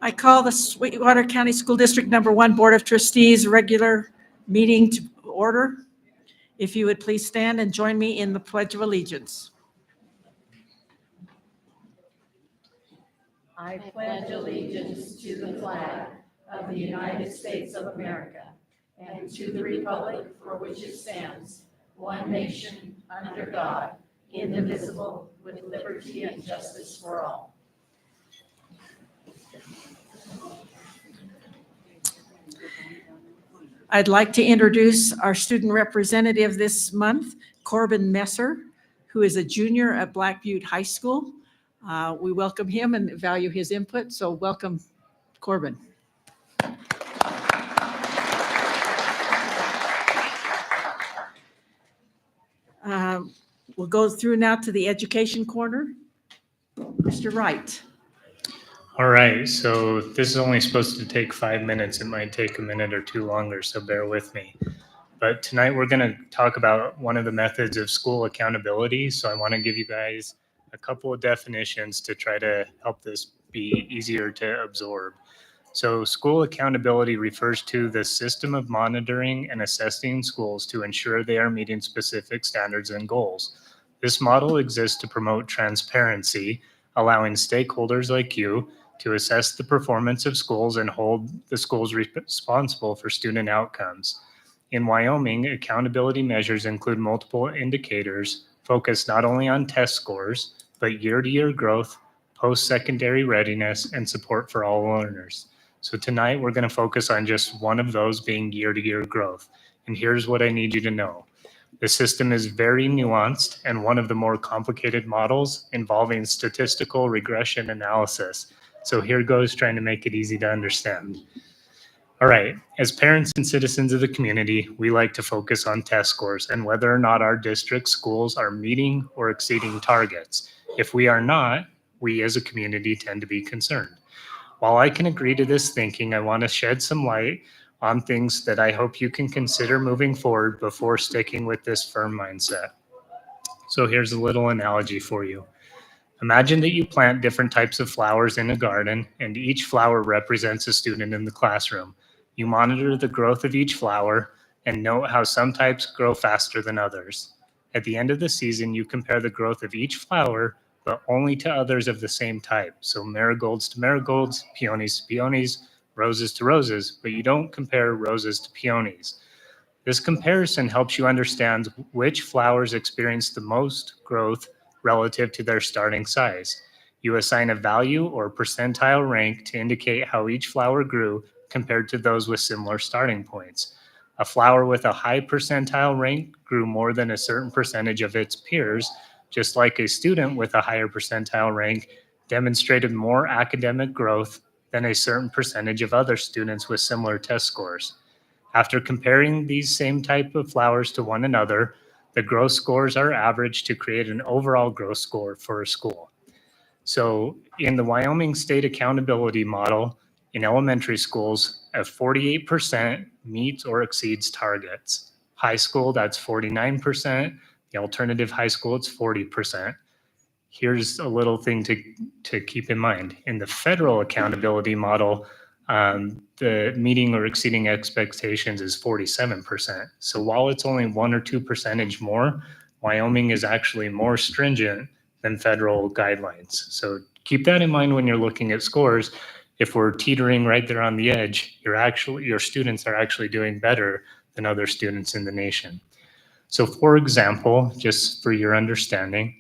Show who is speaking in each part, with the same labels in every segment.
Speaker 1: I call the Sweetwater County School District Number 1 Board of Trustees regular meeting to order. If you would please stand and join me in the Pledge of Allegiance.
Speaker 2: I pledge allegiance to the flag of the United States of America and to the republic for which it stands, one nation, under God, indivisible, with liberty and justice for all.
Speaker 1: I'd like to introduce our student representative this month, Corbin Messer, who is a junior at Black Butte High School. We welcome him and value his input, so welcome, Corbin. We'll go through now to the education corner. Mr. Wright.
Speaker 3: All right, so this is only supposed to take 5 minutes. It might take a minute or two longer, so bear with me. But tonight we're going to talk about one of the methods of school accountability. So I want to give you guys a couple of definitions to try to help this be easier to absorb. So school accountability refers to the system of monitoring and assessing schools to ensure they are meeting specific standards and goals. This model exists to promote transparency, allowing stakeholders like you to assess the performance of schools and hold the schools responsible for student outcomes. In Wyoming, accountability measures include multiple indicators focused not only on test scores, but year-to-year growth, post-secondary readiness, and support for all learners. So tonight we're going to focus on just one of those, being year-to-year growth. And here's what I need you to know. The system is very nuanced and one of the more complicated models involving statistical regression analysis. So here goes, trying to make it easy to understand. All right, as parents and citizens of the community, we like to focus on test scores and whether or not our district schools are meeting or exceeding targets. If we are not, we as a community tend to be concerned. While I can agree to this thinking, I want to shed some light on things that I hope you can consider moving forward before sticking with this firm mindset. So here's a little analogy for you. Imagine that you plant different types of flowers in a garden, and each flower represents a student in the classroom. You monitor the growth of each flower and note how some types grow faster than others. At the end of the season, you compare the growth of each flower, but only to others of the same type. So marigolds to marigolds, peonies to peonies, roses to roses, but you don't compare roses to peonies. This comparison helps you understand which flowers experience the most growth relative to their starting size. You assign a value or percentile rank to indicate how each flower grew compared to those with similar starting points. A flower with a high percentile rank grew more than a certain percentage of its peers, just like a student with a higher percentile rank demonstrated more academic growth than a certain percentage of other students with similar test scores. After comparing these same type of flowers to one another, the growth scores are averaged to create an overall growth score for a school. So in the Wyoming State Accountability Model, in elementary schools, a 48% meets or exceeds targets. High school, that's 49%. The alternative high school, it's 40%. Here's a little thing to keep in mind. In the federal accountability model, the meeting or exceeding expectations is 47%. So while it's only 1 or 2% more, Wyoming is actually more stringent than federal guidelines. So keep that in mind when you're looking at scores. If we're teetering right there on the edge, your students are actually doing better than other students in the nation. So for example, just for your understanding,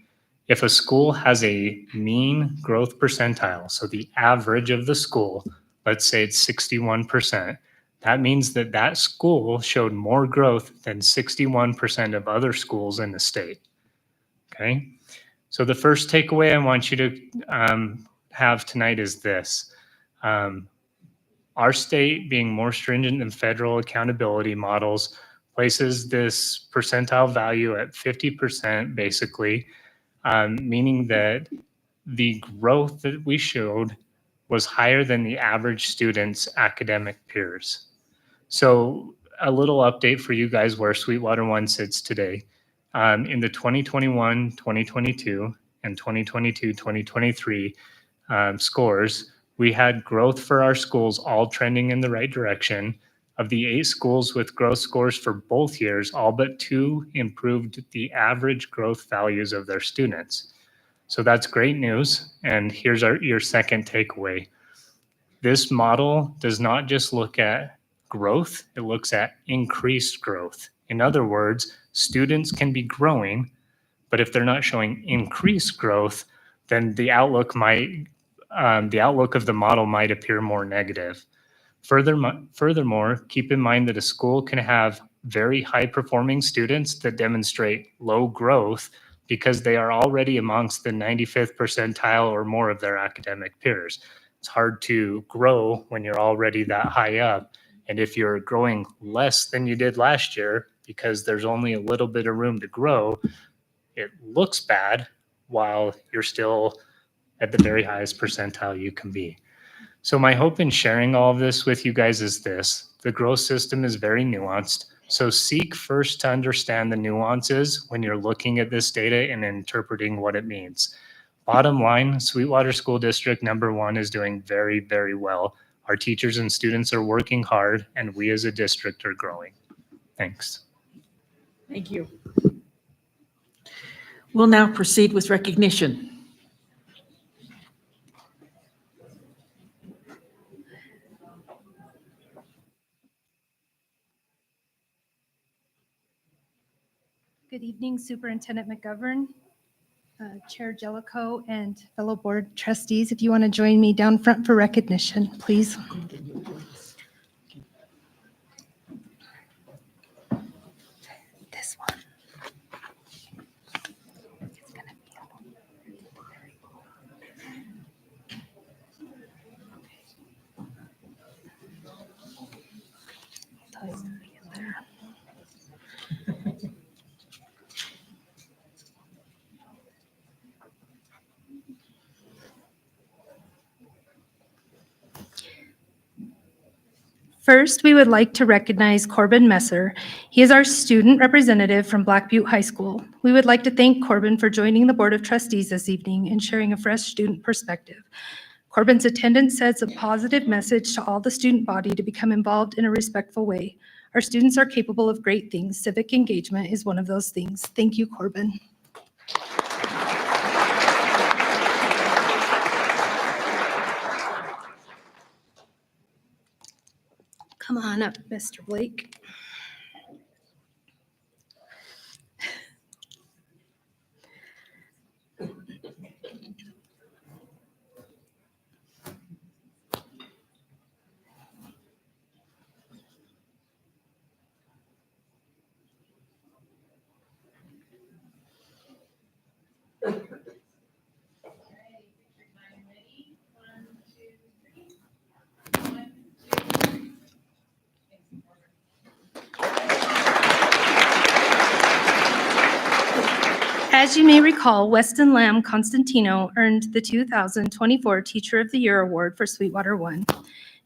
Speaker 3: if a school has a mean growth percentile, so the average of the school, let's say it's 61%, that means that that school showed more growth than 61% of other schools in the state. Okay, so the first takeaway I want you to have tonight is this. Our state, being more stringent than federal accountability models, places this percentile value at 50% basically, meaning that the growth that we showed was higher than the average student's academic peers. So a little update for you guys where Sweetwater One sits today. In the 2021, 2022, and 2022, 2023 scores, We had growth for our schools all trending in the right direction. Of the 8 schools with growth scores for both years, all but 2 improved the average growth values of their students. So that's great news. And here's your second takeaway. This model does not just look at growth, it looks at increased growth. In other words, students can be growing, but if they're not showing increased growth, then the outlook of the model might appear more negative. Furthermore, keep in mind that a school can have very high performing students that demonstrate low growth because they are already amongst the 95th percentile or more of their academic peers. It's hard to grow when you're already that high up. And if you're growing less than you did last year because there's only a little bit of room to grow, it looks bad while you're still at the very highest percentile you can be. So my hope in sharing all of this with you guys is this: the growth system is very nuanced. So seek first to understand the nuances when you're looking at this data and interpreting what it means. Bottom line, Sweetwater School District number 1 is doing very, very well. Our teachers and students are working hard, and we as a district are growing. Thanks.
Speaker 1: Thank you. We'll now proceed with recognition.
Speaker 4: Good evening, Superintendent McGovern, Chair Jellicoe, and fellow board trustees. If you want to join me down front for recognition, please. This one. It's gonna be there. First, we would like to recognize Corbin Messer. He is our student representative from Black Butte High School. We would like to thank Corbin for joining the Board of Trustees this evening and sharing a fresh student perspective. Corbin's attendance sends a positive message to all the student body to become involved in a respectful way. Our students are capable of great things. Civic engagement is one of those things. Thank you, Corbin. Come on up, Mr. Blake. As you may recall, Weston Lamb Constantino earned the 2024 Teacher of the Year Award for Sweetwater 1.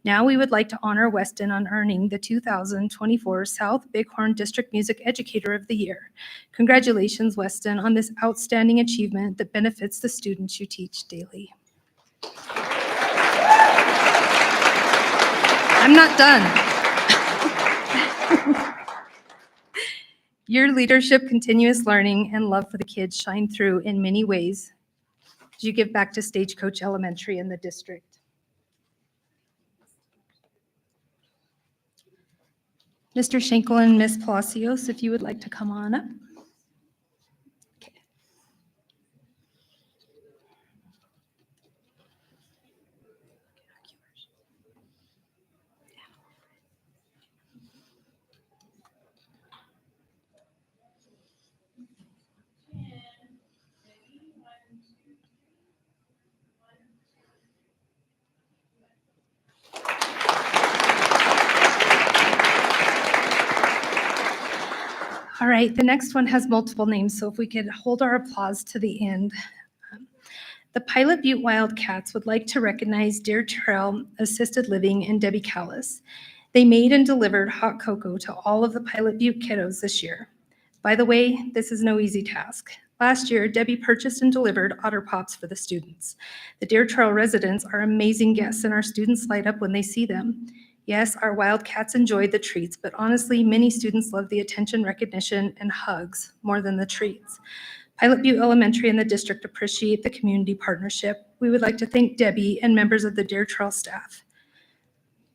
Speaker 4: Now we would like to honor Weston on earning the 2024 South Bighorn District Music Educator of the Year. Congratulations, Weston, on this outstanding achievement that benefits the students you teach daily. I'm not done. Your leadership, continuous learning, and love for the kids shine through in many ways as you give back to Stagecoach Elementary and the district. Mr. Schenkel and Ms. Palacios, if you would like to come on up. Okay. All right, the next one has multiple names, so if we could hold our applause to the end. The Pilot Butte Wildcats would like to recognize Dear Trail Assisted Living and Debbie Callis. They made and delivered hot cocoa to all of the Pilot Butte kiddos this year. By the way, this is no easy task. Last year, Debbie purchased and delivered Otter Pops for the students. The Deer Trail residents are amazing guests, and our students light up when they see them. Yes, our Wildcats enjoyed the treats, but honestly, many students love the attention, recognition, and hugs more than the treats. Pilot Butte Elementary and the district appreciate the community partnership. We would like to thank Debbie and members of the Deer Trail staff.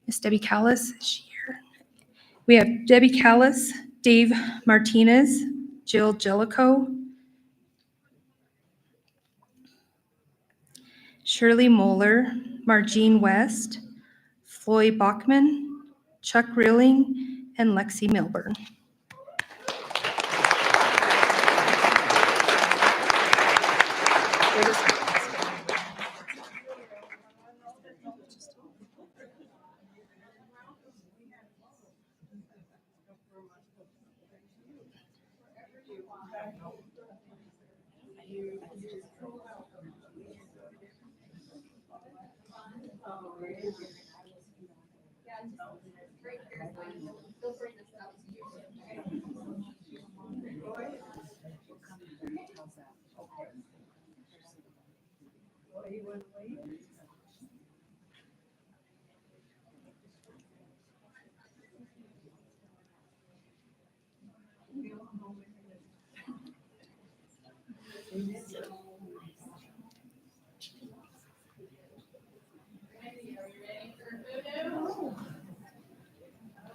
Speaker 4: Miss Debbie Callis, is she here? We have Debbie Callis, Dave Martinez, Jill Jellicoe, Shirley Moeller, Margene West, Floyd Bachman, Chuck Rilling, and Lexi Milburn.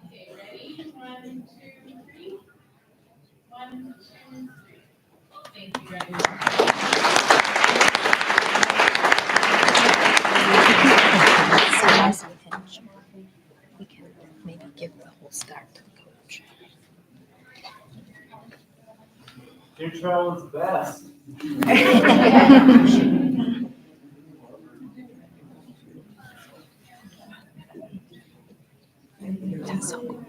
Speaker 2: Okay, ready? 1, 2, 3. 1, 2, 3. Thank you, everyone.
Speaker 5: We can maybe give the whole stack to the coach.
Speaker 6: Deer Trail is best.
Speaker 5: That's so cool.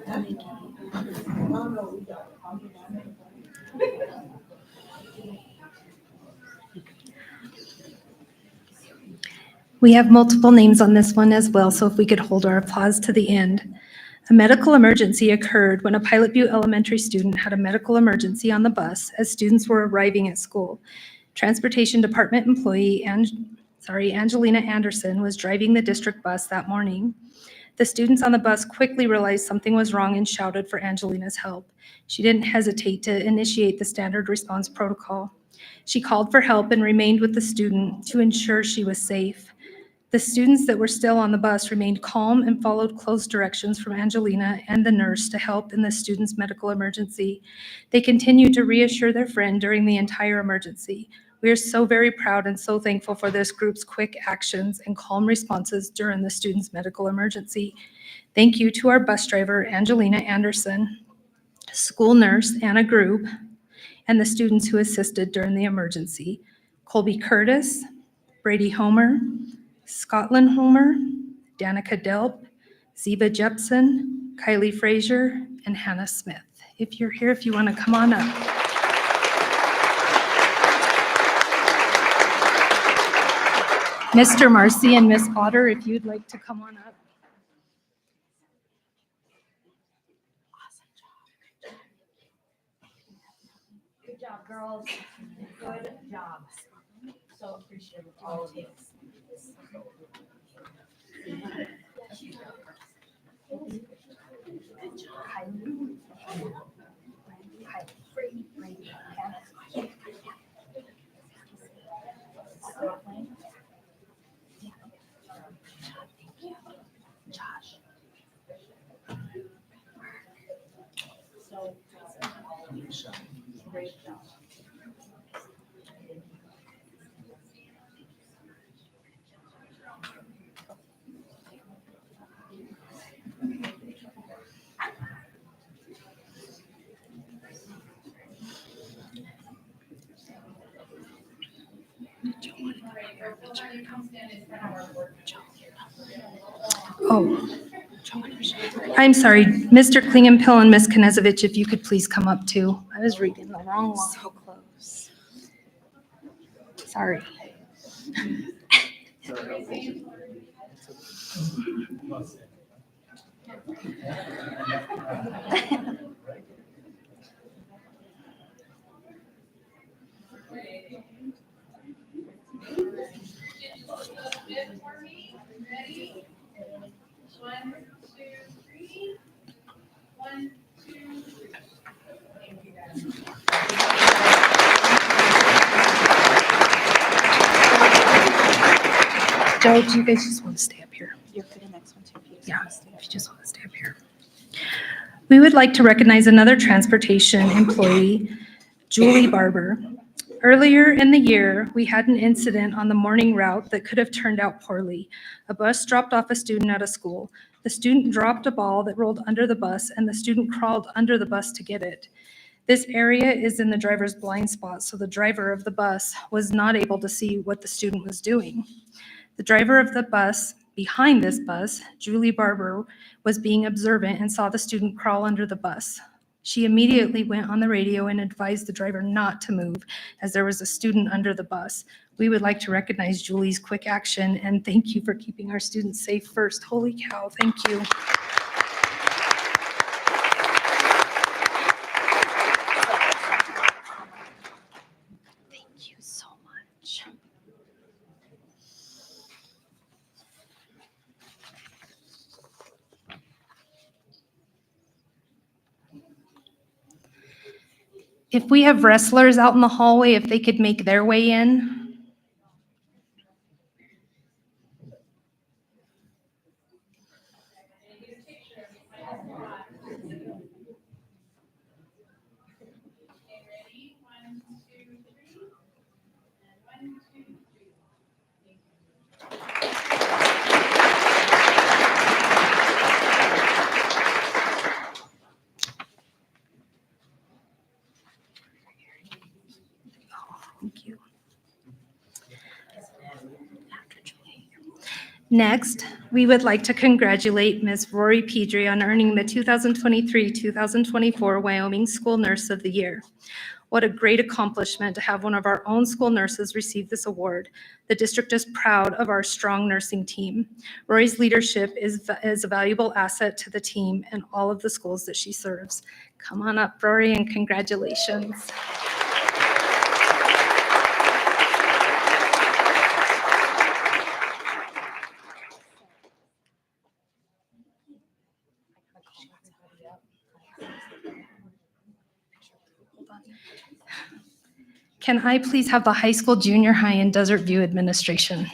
Speaker 4: We have multiple names on this one as well, so if we could hold our applause to the end. A medical emergency occurred when a Pilot Butte Elementary student had a medical emergency on the bus as students were arriving at school. Transportation Department employee Angelina Anderson was driving the district bus that morning. The students on the bus quickly realized something was wrong and shouted for Angelina's help. She didn't hesitate to initiate the standard response protocol. She called for help and remained with the student to ensure she was safe. The students that were still on the bus remained calm and followed close directions from Angelina and the nurse to help in the student's medical emergency. They continued to reassure their friend during the entire emergency. We are so very proud and so thankful for this group's quick actions and calm responses during the student's medical emergency. Thank you to our bus driver, Angelina Anderson, school nurse, Anna Grube, and the students who assisted during the emergency. Colby Curtis, Brady Homer, Scotland Homer, Danica Delp, Ziva Jepson, Kylie Frazier, and Hannah Smith. If you're here, if you want to come on up. Mr. Marcy and Miss Potter, if you'd like to come on up.
Speaker 2: Good job, girls. Good job. So appreciate all of you. Josh. So, great job.
Speaker 4: Oh, I'm sorry, Mr. Klingenpill and Miss Knezovich, if you could please come up too. I was reading the wrong one.
Speaker 5: So close.
Speaker 4: Sorry. Joe, do you guys just want to stay up here?
Speaker 5: You're for the next one too. if you just
Speaker 4: Yeah,
Speaker 5: wanna stay.
Speaker 4: if you just want to stay up here. We would like to recognize another transportation employee, Julie Barber. Earlier in the year, we had an incident on the morning route that could have turned out poorly. A bus dropped off a student at a school. The student dropped a ball that rolled under the bus, and the student crawled under the bus to get it. This area is in the driver's blind spot, so the driver of the bus was not able to see what the student was doing. The driver of the bus, behind this bus, Julie Barber, was being observant and saw the student crawl under the bus. She immediately went on the radio and advised the driver not to move as there was a student under the bus. We would like to recognize Julie's quick action and thank you for keeping our students safe first. Holy cow, thank you.
Speaker 5: Thank you so much.
Speaker 4: If we have wrestlers out in the hallway, if they could make their way in. Thank you. Next, we would like to congratulate Ms. Rory Pedri on earning the 2023-2024 Wyoming School Nurse of the Year. What a great accomplishment to have one of our own school nurses receive this award. The district is proud of our strong nursing team. Rory's leadership is a valuable asset to the team and all of the schools that she serves. Come on up, Rory, and congratulations. Can I please have the high school, junior high, and Desert View administration?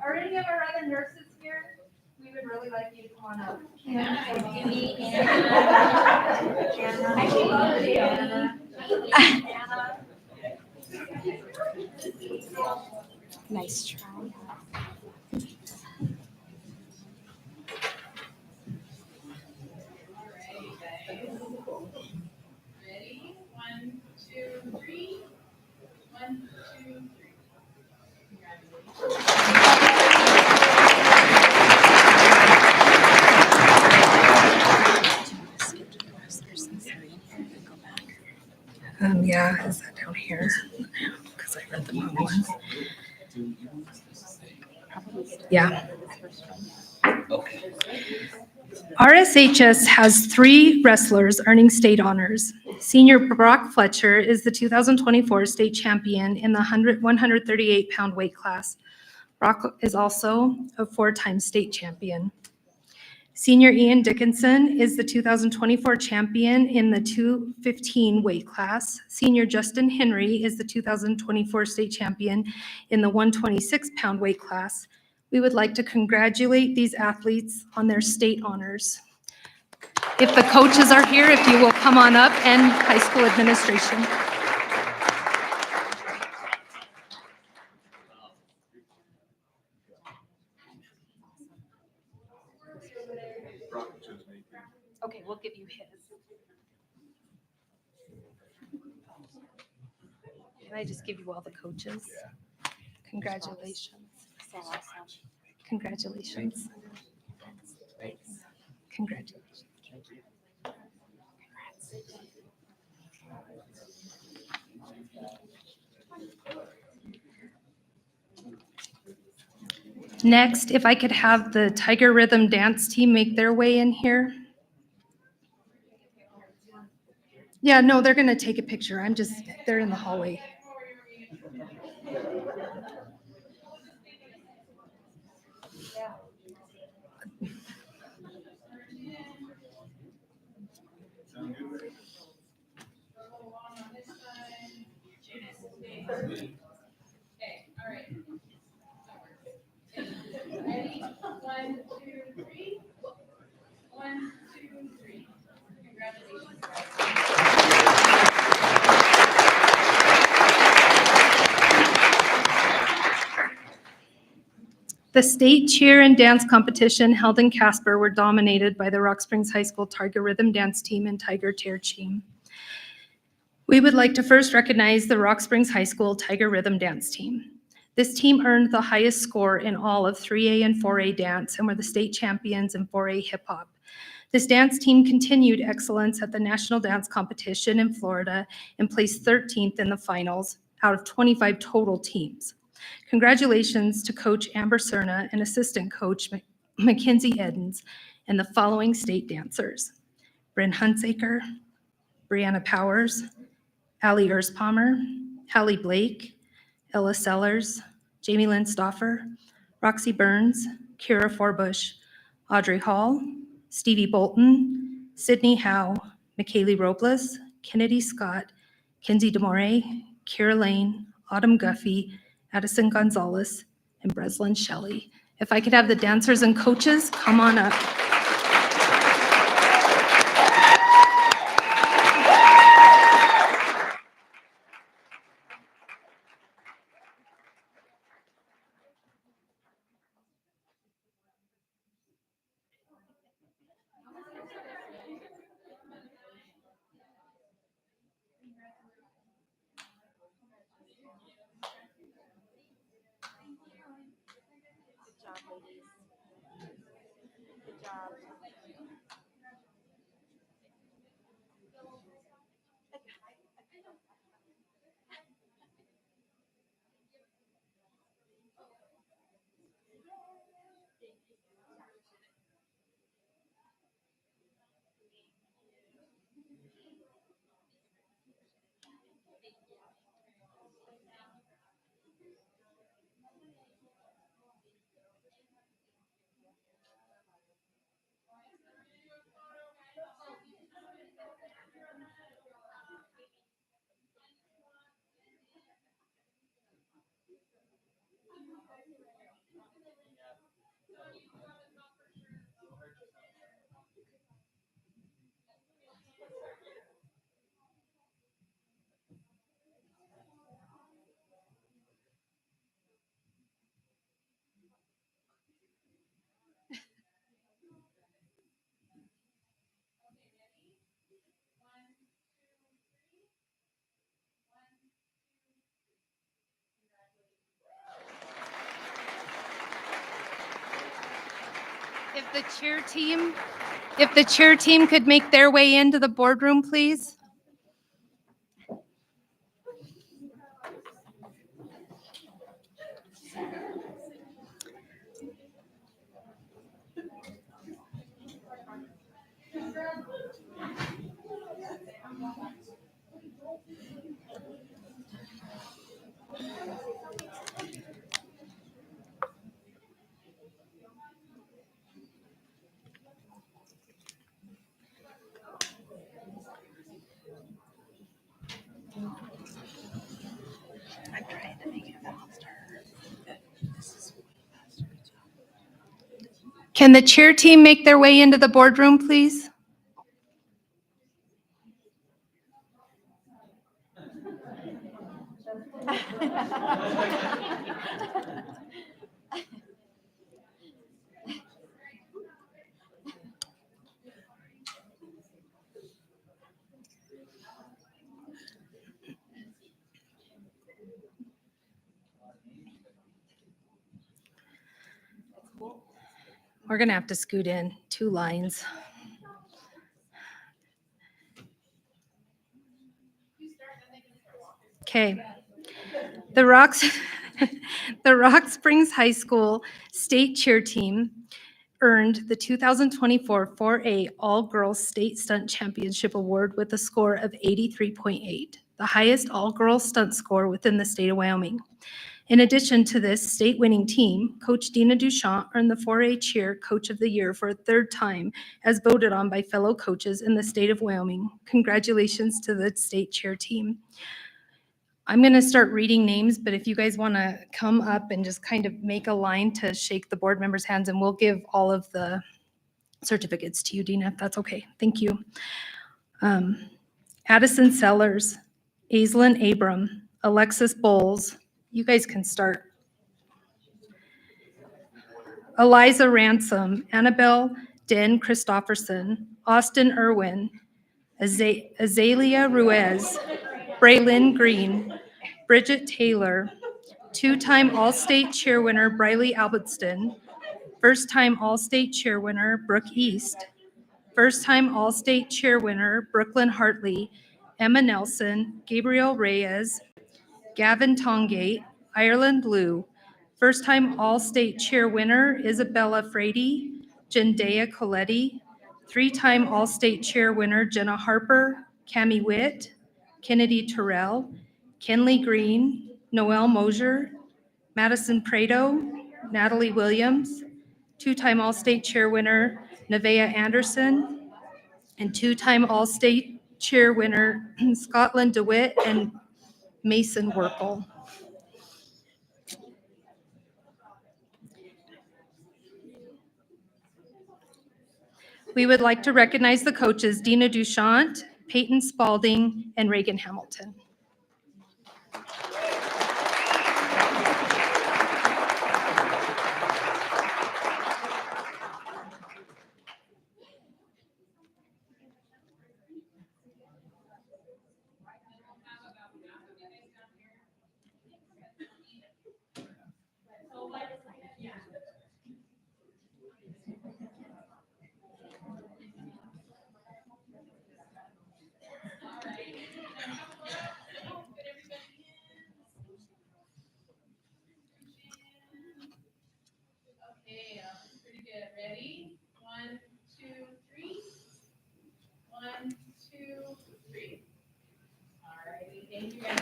Speaker 4: Are any of our other nurses here? We would really like you to come on up.
Speaker 5: Nice try.
Speaker 7: Ready? 1, 2, 3. 1, 2, 3.
Speaker 5: Skip to the wrestlers and three and go back.
Speaker 4: Yeah, is that down here? Because I read the wrong one. Yeah. RSHS has 3 wrestlers earning state honors. Senior Brock Fletcher is the 2024 state champion in the 138-pound weight class. Brock is also a 4-time state champion. Senior Ian Dickinson is the 2024 champion in the 215 weight class. Senior Justin Henry is the 2024 state champion in the 126-pound weight class. We would like to congratulate these athletes on their state honors. If the coaches are here, if you will come on up, and high school administration. Okay, we'll give you his. Can I just give you all the coaches? Congratulations.
Speaker 5: So awesome.
Speaker 4: Congratulations. Congratulations. Next, if I could have the Tiger Rhythm dance team make their way in here. Yeah, no, they're gonna take a picture. They're in the hallway.
Speaker 7: Okay, all right. Ready? 1, 2, 3. 1, 2, 3. Congratulations, guys.
Speaker 4: The state cheer and dance competition held in Casper were dominated by the Rock Springs High School Tiger Rhythm Dance Team and Tiger Tear Team. We would like to first recognize the Rock Springs High School Tiger Rhythm Dance Team. This team earned the highest score in all of 3A and 4A dance and were the state champions in 4A hip hop. This dance team continued excellence at the National Dance Competition in Florida and placed 13th in the finals out of 25 total teams. Congratulations to Coach Amber Cerna and assistant coach Mackenzie Edens and the following state dancers: Bryn Hunsaker, Brianna Powers, Allie Erspalmer, Hallie Blake, Ella Sellers, Jamie Lynn Stoffer, Roxy Burns, Kira Forbush, Audrey Hall, Stevie Bolton, Sydney Howe, McKaylee Robles, Kennedy Scott, Kinsey DeMore, Kira Lane, Autumn Guffey, Addison Gonzalez, and Breslin Shelley. If I could have the dancers and coaches come on up. If the cheer team could make their way into the boardroom, please.
Speaker 5: I'm trying to make it faster.
Speaker 4: Can the cheer team make their way into the boardroom, please? We're gonna have to scoot in 2 lines. Okay. The Rocks, The Rock Springs High School State Cheer Team earned the 2024 4A All-Girls State Stunt Championship Award with a score of 83.8, the highest all-girls stunt score within the state of Wyoming. In addition to this state-winning team, Coach Dina Duchamp earned the 4A Cheer Coach of the Year for a third time, as voted on by fellow coaches in the state of Wyoming. Congratulations to the state cheer team. I'm going to start reading names, but if you guys want to come up and just kind of make a line to shake the board members' hands, and we'll give all of the certificates to you, Dina, if that's okay. Thank you. Addison Sellers, Aislinn Abram, Alexis Bowles. You guys can start. Eliza Ransom, Annabelle Den Christofferson, Austin Irwin, Azalea Ruiz, Braylon Green, Bridget Taylor, two-time All-State cheer winner Briley Albertston, first-time All-State cheer winner Brooke East, first-time All-State cheer winner Brooklyn Hartley, Emma Nelson, Gabriel Reyes, Gavin Tongate, Ireland Blue, first-time All-State cheer winner Isabella Frady, Jendea Coletti, three-time All-State cheer winner Jenna Harper, Cami Witt, Kennedy Terrell, Kenley Green, Noelle Mosier, Madison Prado, Natalie Williams, two-time All-State cheer winner Nevaeh Anderson, and two-time All-State cheer winner Scotland DeWitt and Mason Werple. We would like to recognize the coaches Dina Duchamp, Peyton Spalding, and Reagan Hamilton.
Speaker 7: Okay, pretty good. Ready? 1, 2, 3. 1, 2, 3. All righty, thank you guys.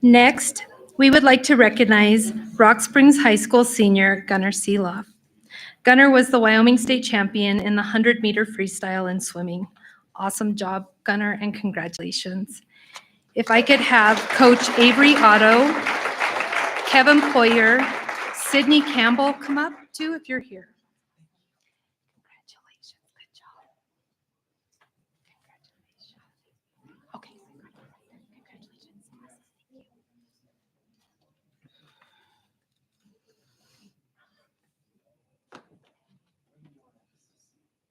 Speaker 4: Next, we would like to recognize Rock Springs High School senior Gunnar Seeloff. Gunnar was the Wyoming State Champion in the 100-meter freestyle and swimming. Awesome job, Gunnar, and congratulations. If I could have Coach Avery Otto, Kevin Poyer, Sydney Campbell come up too if you're here. Congratulations, good job. Congratulations. Okay. Congratulations.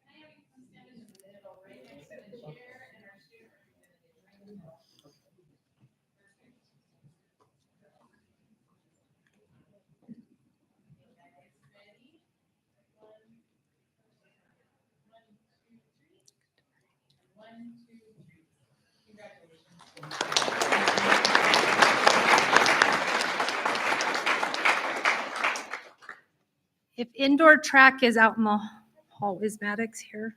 Speaker 7: Can I have you come stand in the middle, right next to the chair and our student representative? Ready? 1, 2, 3. Congratulations.
Speaker 4: If indoor track is out in the hall, is Maddox here?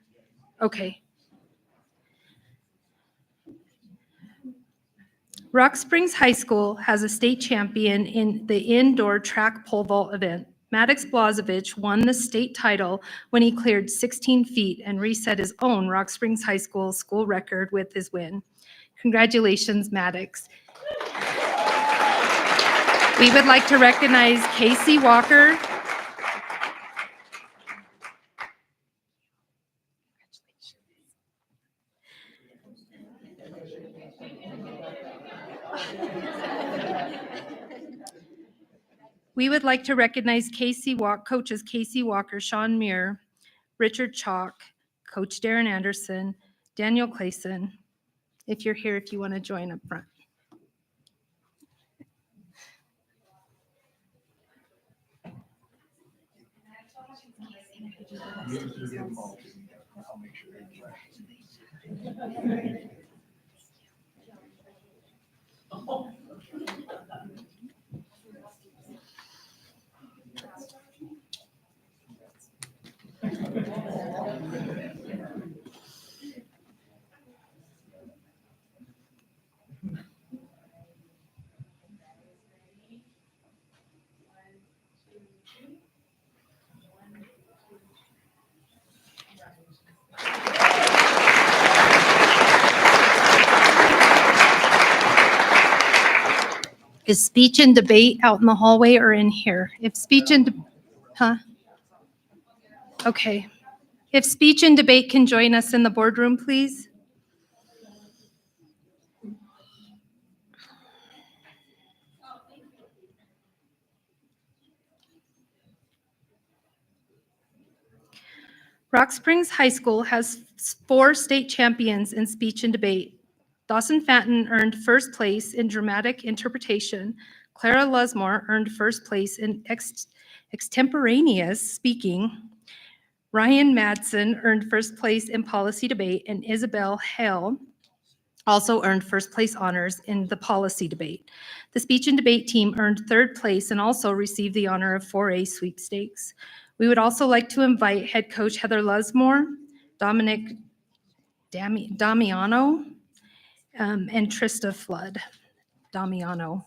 Speaker 4: Okay. Rock Springs High School has a state champion in the indoor track pole vault event. Maddox Blazevich won the state title when he cleared 16 feet and reset his own Rock Springs High School school record with his win. Congratulations, Maddox. We would like to recognize Casey Walker. We would like to recognize coaches Casey Walker, Sean Muir, Richard Chalk, Coach Darren Anderson, Daniel Clayson. If you're here, if you want to join up front. Is speech and debate out in the hallway or in here? If speech and, huh? Okay. If speech and debate can join us in the boardroom, please. Rock Springs High School has 4 state champions in speech and debate. Dawson Fenton earned first place in dramatic interpretation. Clara Lusmore earned first place in extemporaneous speaking. Ryan Madsen earned first place in policy debate, and Isabel Hale also earned first place honors in the policy debate. The speech and debate team earned third place and also received the honor of 4A sweepstakes. We would also like to invite head coach Heather Lusmore, Dominic Damiano, and Trista Flood. Damiano.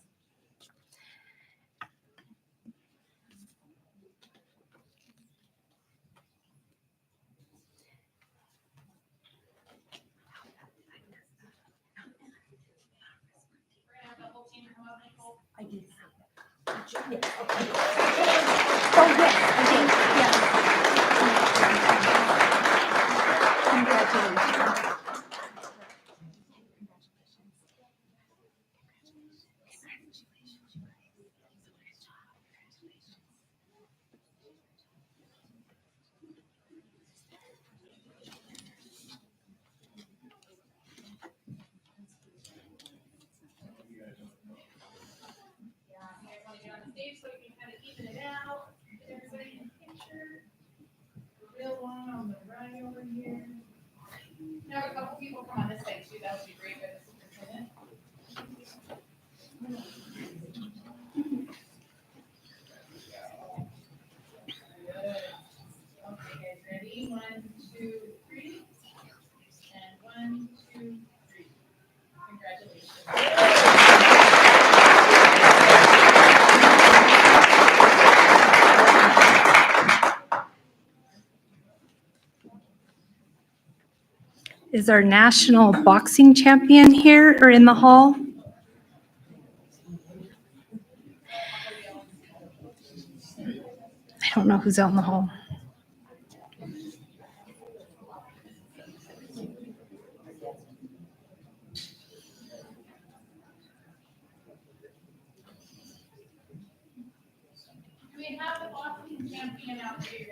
Speaker 7: We're gonna have the whole team come up, Nicole. You guys wanna get on the stage so we can kind of even it out, get everybody in the picture. The real one on the right over here. Have a couple people come on this side too, that would be great with the superintendent. Good. Okay, guys, ready? 1, 2, 3. And 1, 2, 3. Congratulations.
Speaker 4: Is our national boxing champion here or in the hall? I don't know who's out in the hall.
Speaker 7: Do we have the boxing champion out here?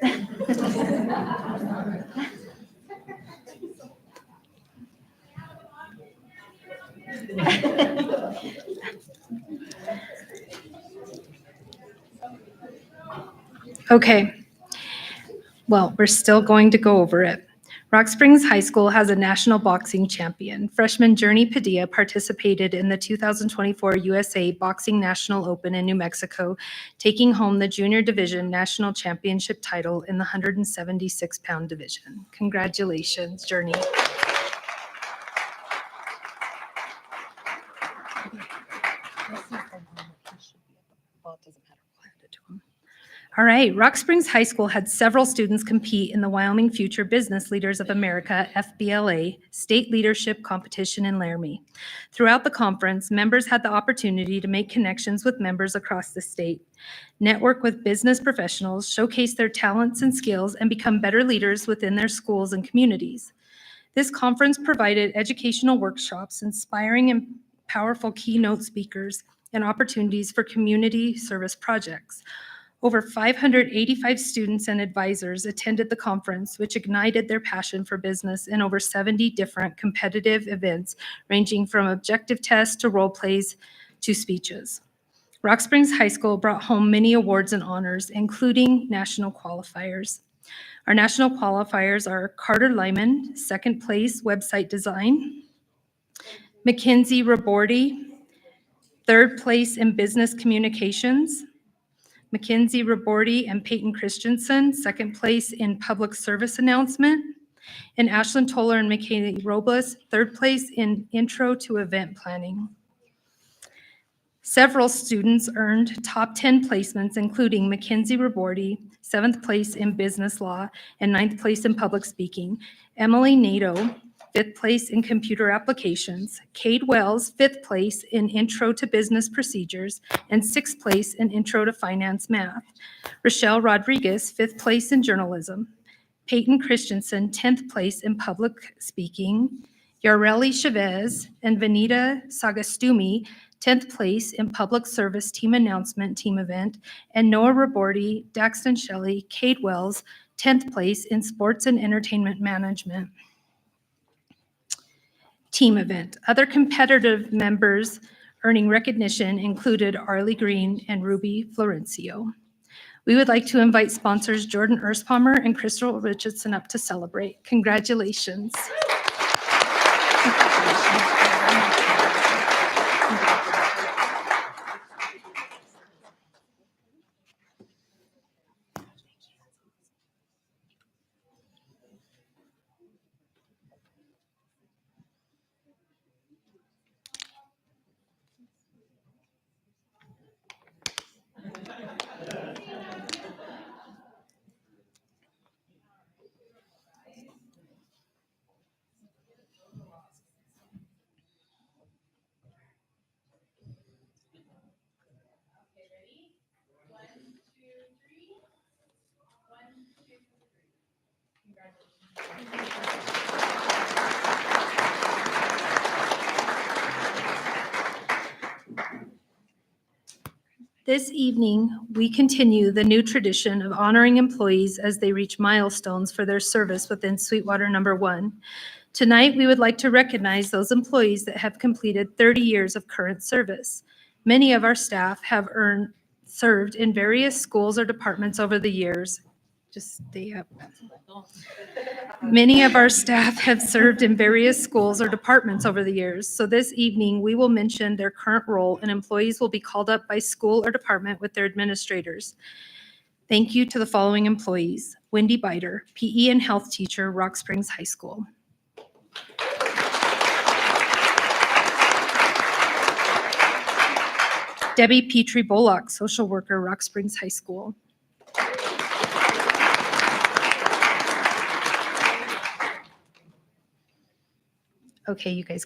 Speaker 4: Okay. Well, we're still going to go over it. Rock Springs High School has a national boxing champion. Freshman Journey Padilla participated in the 2024 USA Boxing National Open in New Mexico, taking home the junior division national championship title in the 176-pound division. Congratulations, Journey.
Speaker 5: Well, it doesn't matter. We'll hand it to him.
Speaker 4: All right, Rock Springs High School had several students compete in the Wyoming Future Business Leaders of America, FBLA, state leadership competition in Laramie. Throughout the conference, members had the opportunity to make connections with members across the state, network with business professionals, showcase their talents and skills, and become better leaders within their schools and communities. This conference provided educational workshops, inspiring and powerful keynote speakers, and opportunities for community service projects. Over 585 students and advisors attended the conference, which ignited their passion for business in over 70 different competitive events, ranging from objective tests to role plays to speeches. Rock Springs High School brought home many awards and honors, including national qualifiers. Our national qualifiers are Carter Lyman, second place website design, Mackenzie Rabordi, third place in business communications, Mackenzie Rabordi and Peyton Christensen, second place in public service announcement, and Ashlyn Toller and McKay Robles, third place in intro to event planning. Several students earned top 10 placements, including Mackenzie Rabordi, 7th place in business law, and 9th place in public speaking. Emily Nato, 5th place in computer applications. Cade Wells, 5th place in intro to business procedures, and 6th place in intro to finance math. Rochelle Rodriguez, 5th place in journalism. Peyton Christensen, 10th place in public speaking. Yareli Chavez and Vanita Sagastumi, 10th place in public service team announcement team event, and Noah Rabordi, Daxton Shelley, Cade Wells, 10th place in sports and entertainment management team event. Other competitive members earning recognition included Arlie Green and Ruby Florencio. We would like to invite sponsors Jordan Erspalmer and Crystal Richardson up to celebrate. Congratulations.
Speaker 7: Okay, ready? 1, 2, 3. 1, 2, 3. Congratulations.
Speaker 4: This evening, we continue the new tradition of honoring employees as they reach milestones for their service within Sweetwater Number 1. Tonight, we would like to recognize those employees that have completed 30 years of current service. Many of our staff have served in various schools or departments over the years. Just stay up. Many of our staff have served in various schools or departments over the years, so this evening, we will mention their current role, and employees will be called up by school or department with their administrators. Thank you to the following employees: Wendy Biter, PE and health teacher, Rock Springs High School. Debbie Petrie Bullock, social worker, Rock Springs High School. Okay, you guys.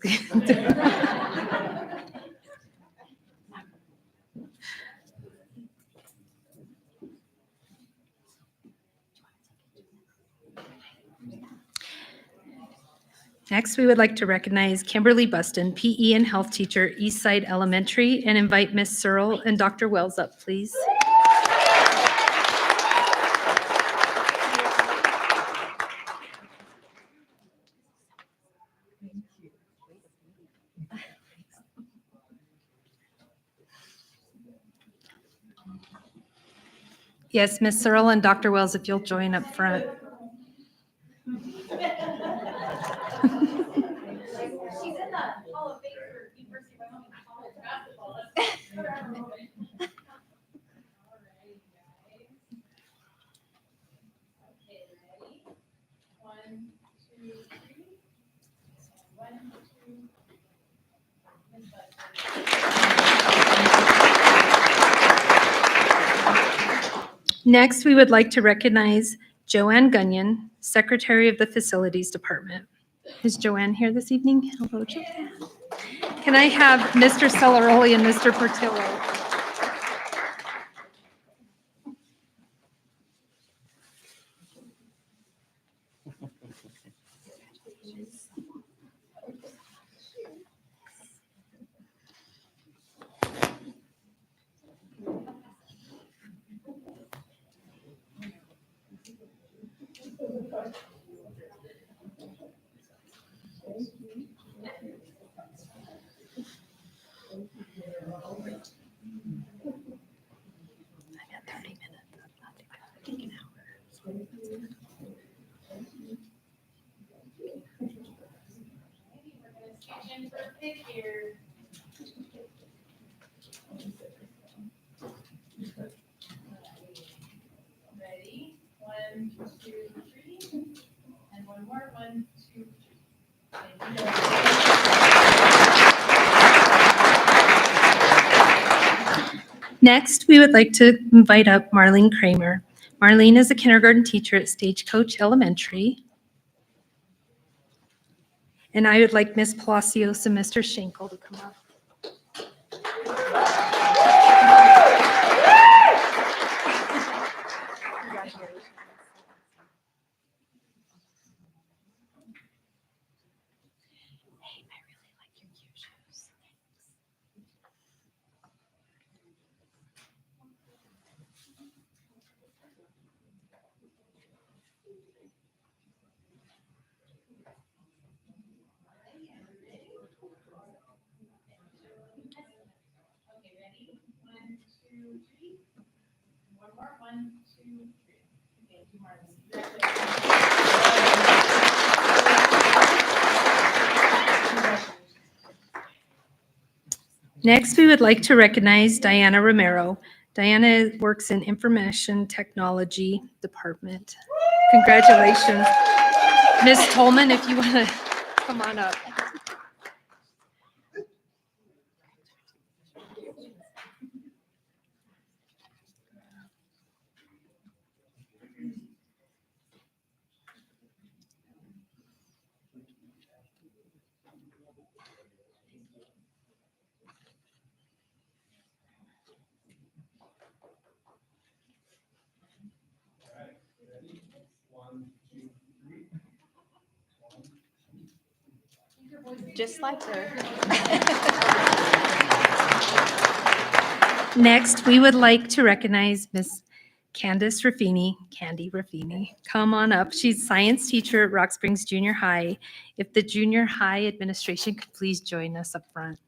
Speaker 4: Next, we would like to recognize Kimberly Buston, PE and health teacher, Eastside Elementary, and invite Ms. Searle and Dr. Wells up, please. Yes, Ms. Searle and Dr. Wells, if you'll join up front.
Speaker 7: She's in the Hall of Fame for University of Wyoming college basketball. Let's put her on the moment. All right, guys. Okay, ready? 1, 2, 3. 1, 2. Ms.
Speaker 4: Next, we would like to recognize Joanne Gunyon, Secretary of the Facilities Department. Is Joanne here this evening? Hello, Joanne. Can I have Mr. Celeroli and Mr. Portillo?
Speaker 7: for a pick here. Ready? 1, 2, 3. And one more. 1, 2, 3. Thank you.
Speaker 4: Next, we would like to invite up Marlene Kramer. Marlene is a kindergarten teacher at Stagecoach Elementary. And I would like Ms. Palacios and Mr. Schenkel to come up.
Speaker 7: Okay, ready? 1, 2, 3. One more. 1, 2, 3. Thank you, Marlene.
Speaker 4: Next, we would like to recognize Diana Romero. Diana works in Information Technology Department. Congratulations. Ms. Tolman, if you want to come on up.
Speaker 5: Just like her.
Speaker 4: Next, we would like to recognize Ms. Candace Raffini, Candy Raffini. Come on up. She's a science teacher at Rock Springs Junior High. If the junior high administration could please join us up front.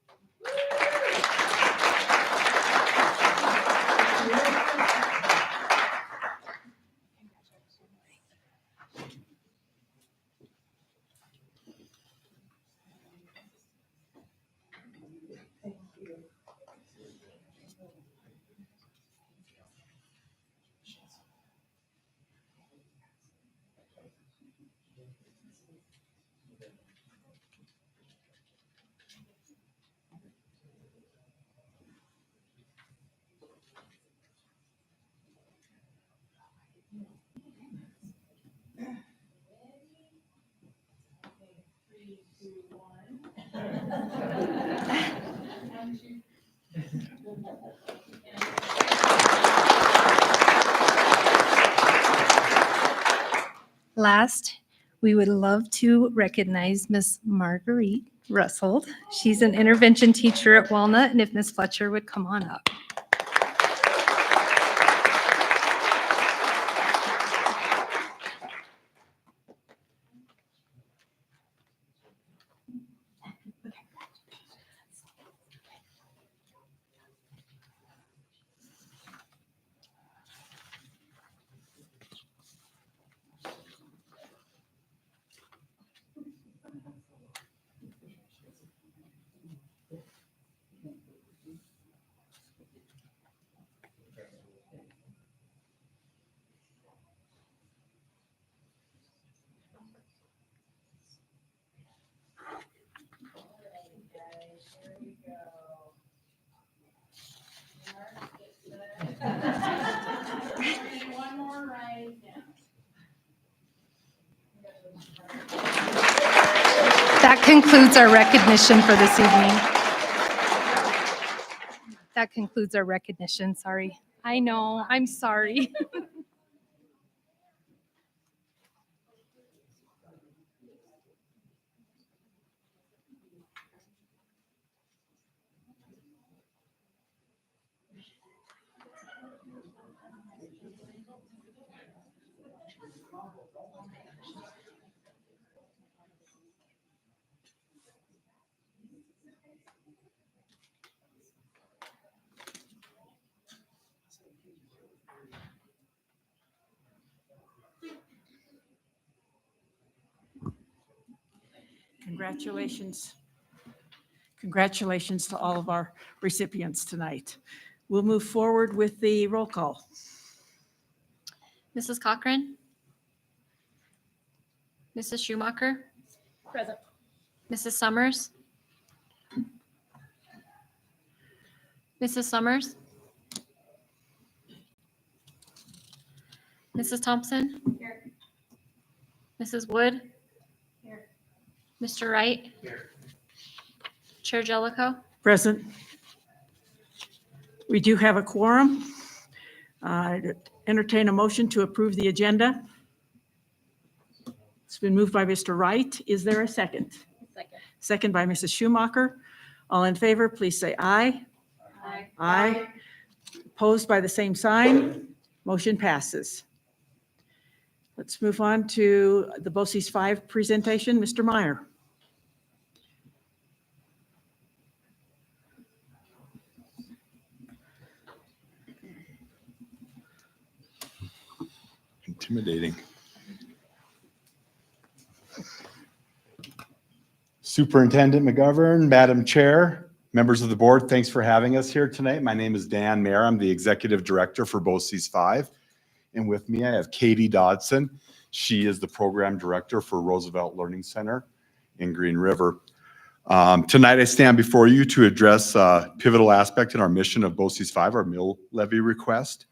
Speaker 4: Last, we would love to recognize Miss Marguerite Russell. She's an intervention teacher at Walnut, and if Miss Fletcher would come on up.
Speaker 7: One more right now.
Speaker 4: That concludes our recognition for this evening. That concludes our recognition, sorry. I know, I'm sorry.
Speaker 1: Congratulations. Congratulations to all of our recipients tonight. We'll move forward with the roll call.
Speaker 8: Mrs. Cochran? Mrs. Schumacher?
Speaker 2: Present.
Speaker 8: Mrs. Summers? Mrs. Summers? Mrs. Thompson?
Speaker 7: Here.
Speaker 8: Mrs. Wood?
Speaker 7: Here.
Speaker 8: Mr. Wright?
Speaker 3: Here.
Speaker 8: Chair Jellicoe?
Speaker 1: Present. We do have a quorum. I'd entertain a motion to approve the agenda. It's been moved by Mr. Wright. Is there a second?
Speaker 2: Second.
Speaker 1: Second by Mrs. Schumacher. All in favor, please say aye.
Speaker 2: Aye.
Speaker 1: Aye. Opposed by the same sign. Motion passes. Let's move on to the BOCES 5 presentation. Mr. Meyer.
Speaker 9: Intimidating. Superintendent McGovern, Madam Chair, members of the board, thanks for having us here tonight. My name is Dan Mayer. I'm the Executive Director for BOCES 5. And with me, I have Katie Dodson. She is the Program Director for Roosevelt Learning Center in Green River. Tonight, I stand before you to address a pivotal aspect in our mission of BOCES 5, our mill levy request.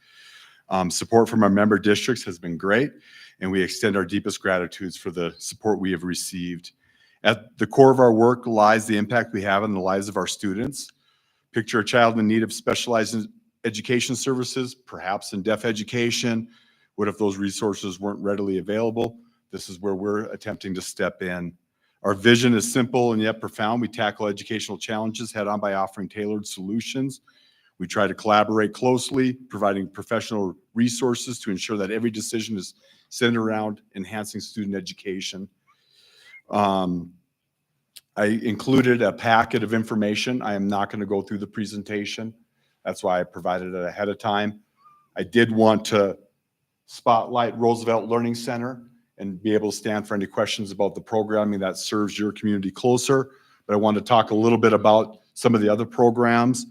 Speaker 9: Support from our member districts has been great, and we extend our deepest gratitudes for the support we have received. At the core of our work lies the impact we have on the lives of our students. Picture a child in need of specialized education services, perhaps in deaf education. What if those resources weren't readily available? This is where we're attempting to step in. Our vision is simple and yet profound. We tackle educational challenges head on by offering tailored solutions. We try to collaborate closely, providing professional resources to ensure that every decision is centered around enhancing student education. I included a packet of information. I am not going to go through the presentation. That's why I provided it ahead of time. I did want to spotlight Roosevelt Learning Center and be able to stand for any questions about the programming that serves your community closer. But I want to talk a little bit about some of the other programs.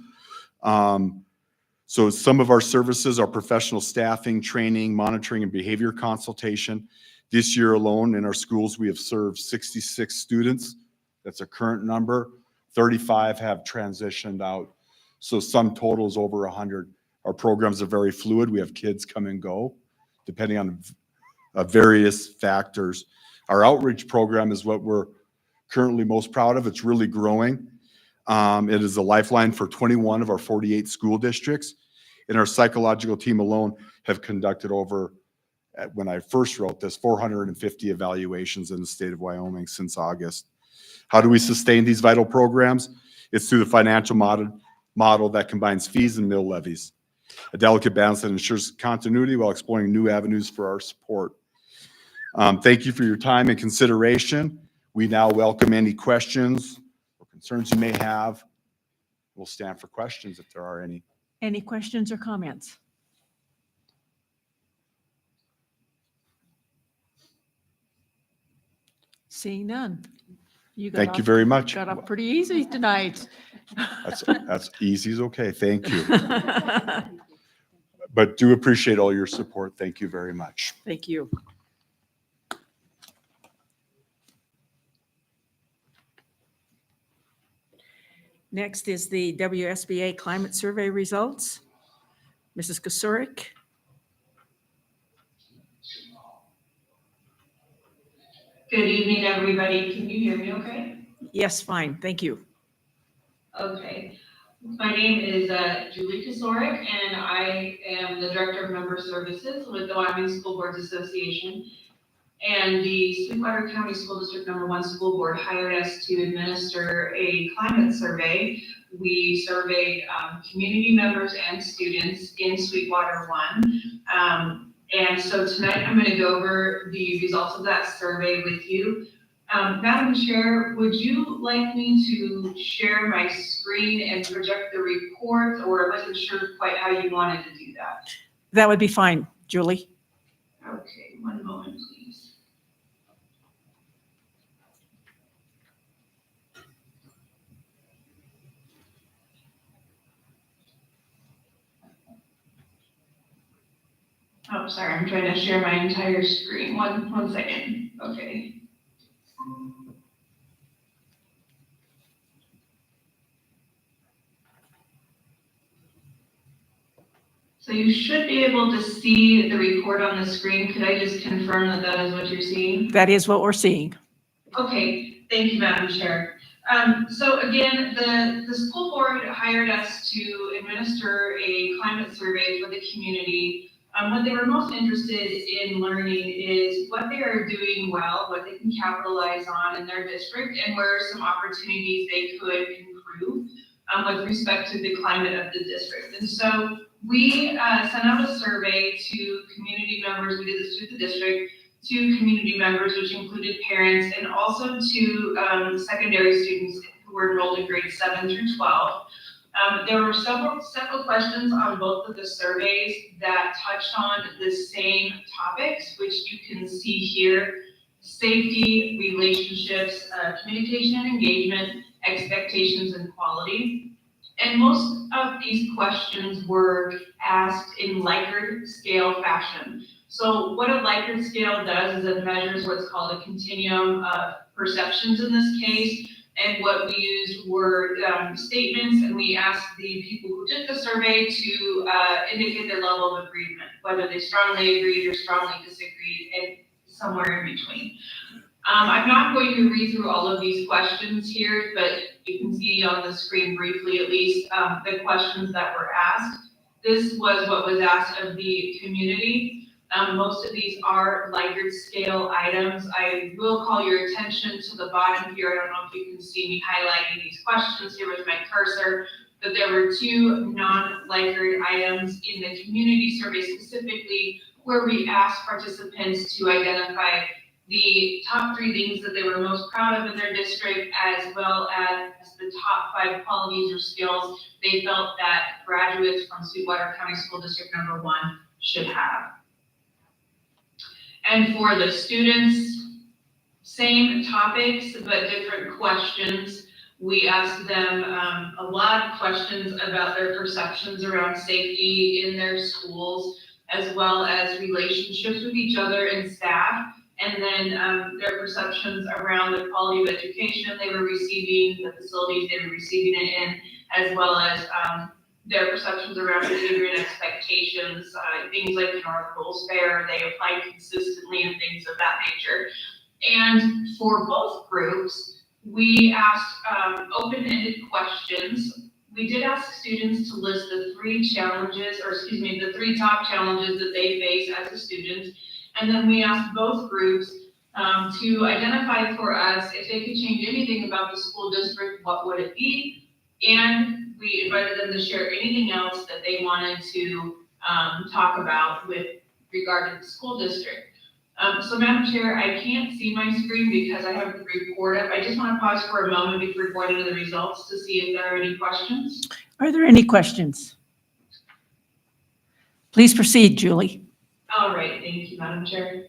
Speaker 9: So some of our services are professional staffing, training, monitoring, and behavior consultation. This year alone in our schools, we have served 66 students. That's a current number. 35 have transitioned out. So sum total is over 100. Our programs are very fluid. We have kids come and go depending on various factors. Our outreach program is what we're currently most proud of. It's really growing. It is a lifeline for 21 of our 48 school districts. And our psychological team alone have conducted over, when I first wrote this, 450 evaluations in the state of Wyoming since August. How do we sustain these vital programs? It's through the financial model that combines fees and mill levies, a delicate balance that ensures continuity while exploring new avenues for our support. Thank you for your time and consideration. We now welcome any questions or concerns you may have. We'll stand for questions if there are any.
Speaker 1: Any questions or comments? Seeing none.
Speaker 9: Thank you very much.
Speaker 1: Got off pretty easy tonight.
Speaker 9: That's easy as okay. Thank you. But do appreciate all your support. Thank you very much.
Speaker 1: Thank you. Next is the WSBA Climate Survey results. Mrs. Kosurik.
Speaker 10: Good evening, everybody. Can you hear me okay?
Speaker 1: Yes, fine. Thank you.
Speaker 10: Okay. My name is Julie Kosorik, and I am the Director of Member Services with the Wyoming School Boards Association. And the Sweetwater County School District No. 1 School Board hired us to administer a climate survey. We surveyed community members and students in Sweetwater 1. And so tonight I'm going to go over the results of that survey with you. Madam Chair, would you like me to share my screen and project the report, or I wasn't sure quite how you wanted to do that?
Speaker 1: That would be fine, Julie.
Speaker 10: Okay, one moment, please. Oh, sorry, I'm trying to share my entire screen. One second. Okay. So you should be able to see the report on the screen. Could I just confirm that that is what you're seeing?
Speaker 1: That is what we're seeing.
Speaker 10: Okay, thank you, Madam Chair. So again, the school board hired us to administer a climate survey for the community. What they were most interested in learning is what they are doing well, what they can capitalize on in their district, and where are some opportunities they could improve with respect to the climate of the district. And so we sent out a survey to community members. We did this through the district, to community members, which included parents, and also to secondary students who were enrolled in grades 7 through 12. There were several questions on both of the surveys that touched on the same topics, which you can see here: safety, relationships, communication and engagement, expectations and quality. And most of these questions were asked in Likert scale fashion. So what a Likert scale does is it measures what's called a continuum of perceptions in this case. And what we used were statements, and we asked the people who took the survey to indicate their level of agreement, whether they strongly agreed or strongly disagreed, and somewhere in between. I'm not going to read through all of these questions here, but you can see on the screen briefly at least the questions that were asked. This was what was asked of the community. Most of these are Likert scale items. I will call your attention to the bottom here. I don't know if you can see me highlighting these questions here with my cursor, but there were 2 non-Likert items in the community survey specifically, where we asked participants to identify the top 3 things that they were most proud of in their district, as well as the top 5 qualities or skills they felt that graduates from Sweetwater County School District number 1 should have. And for the students, same topics, but different questions. We asked them a lot of questions about their perceptions around safety in their schools, as well as relationships with each other and staff, and then their perceptions around the quality of education they were receiving, the facilities they were receiving it in, as well as their perceptions around behavior and expectations, things like, our rules fair, they applied consistently and things of that nature. And for both groups, we asked open-ended questions. We did ask students to list the 3 challenges, or excuse me, the 3 top challenges that they face as a student. And then we asked both groups to identify for us if they could change anything about the school district, what would it be? And we invited them to share anything else that they wanted to talk about with regard to the school district. So Madam Chair, I can't see my screen because I have the report up. I just want to pause for a moment before going into the results to see if there are any questions.
Speaker 1: Are there any questions? Please proceed, Julie.
Speaker 10: All right, thank you, Madam Chair.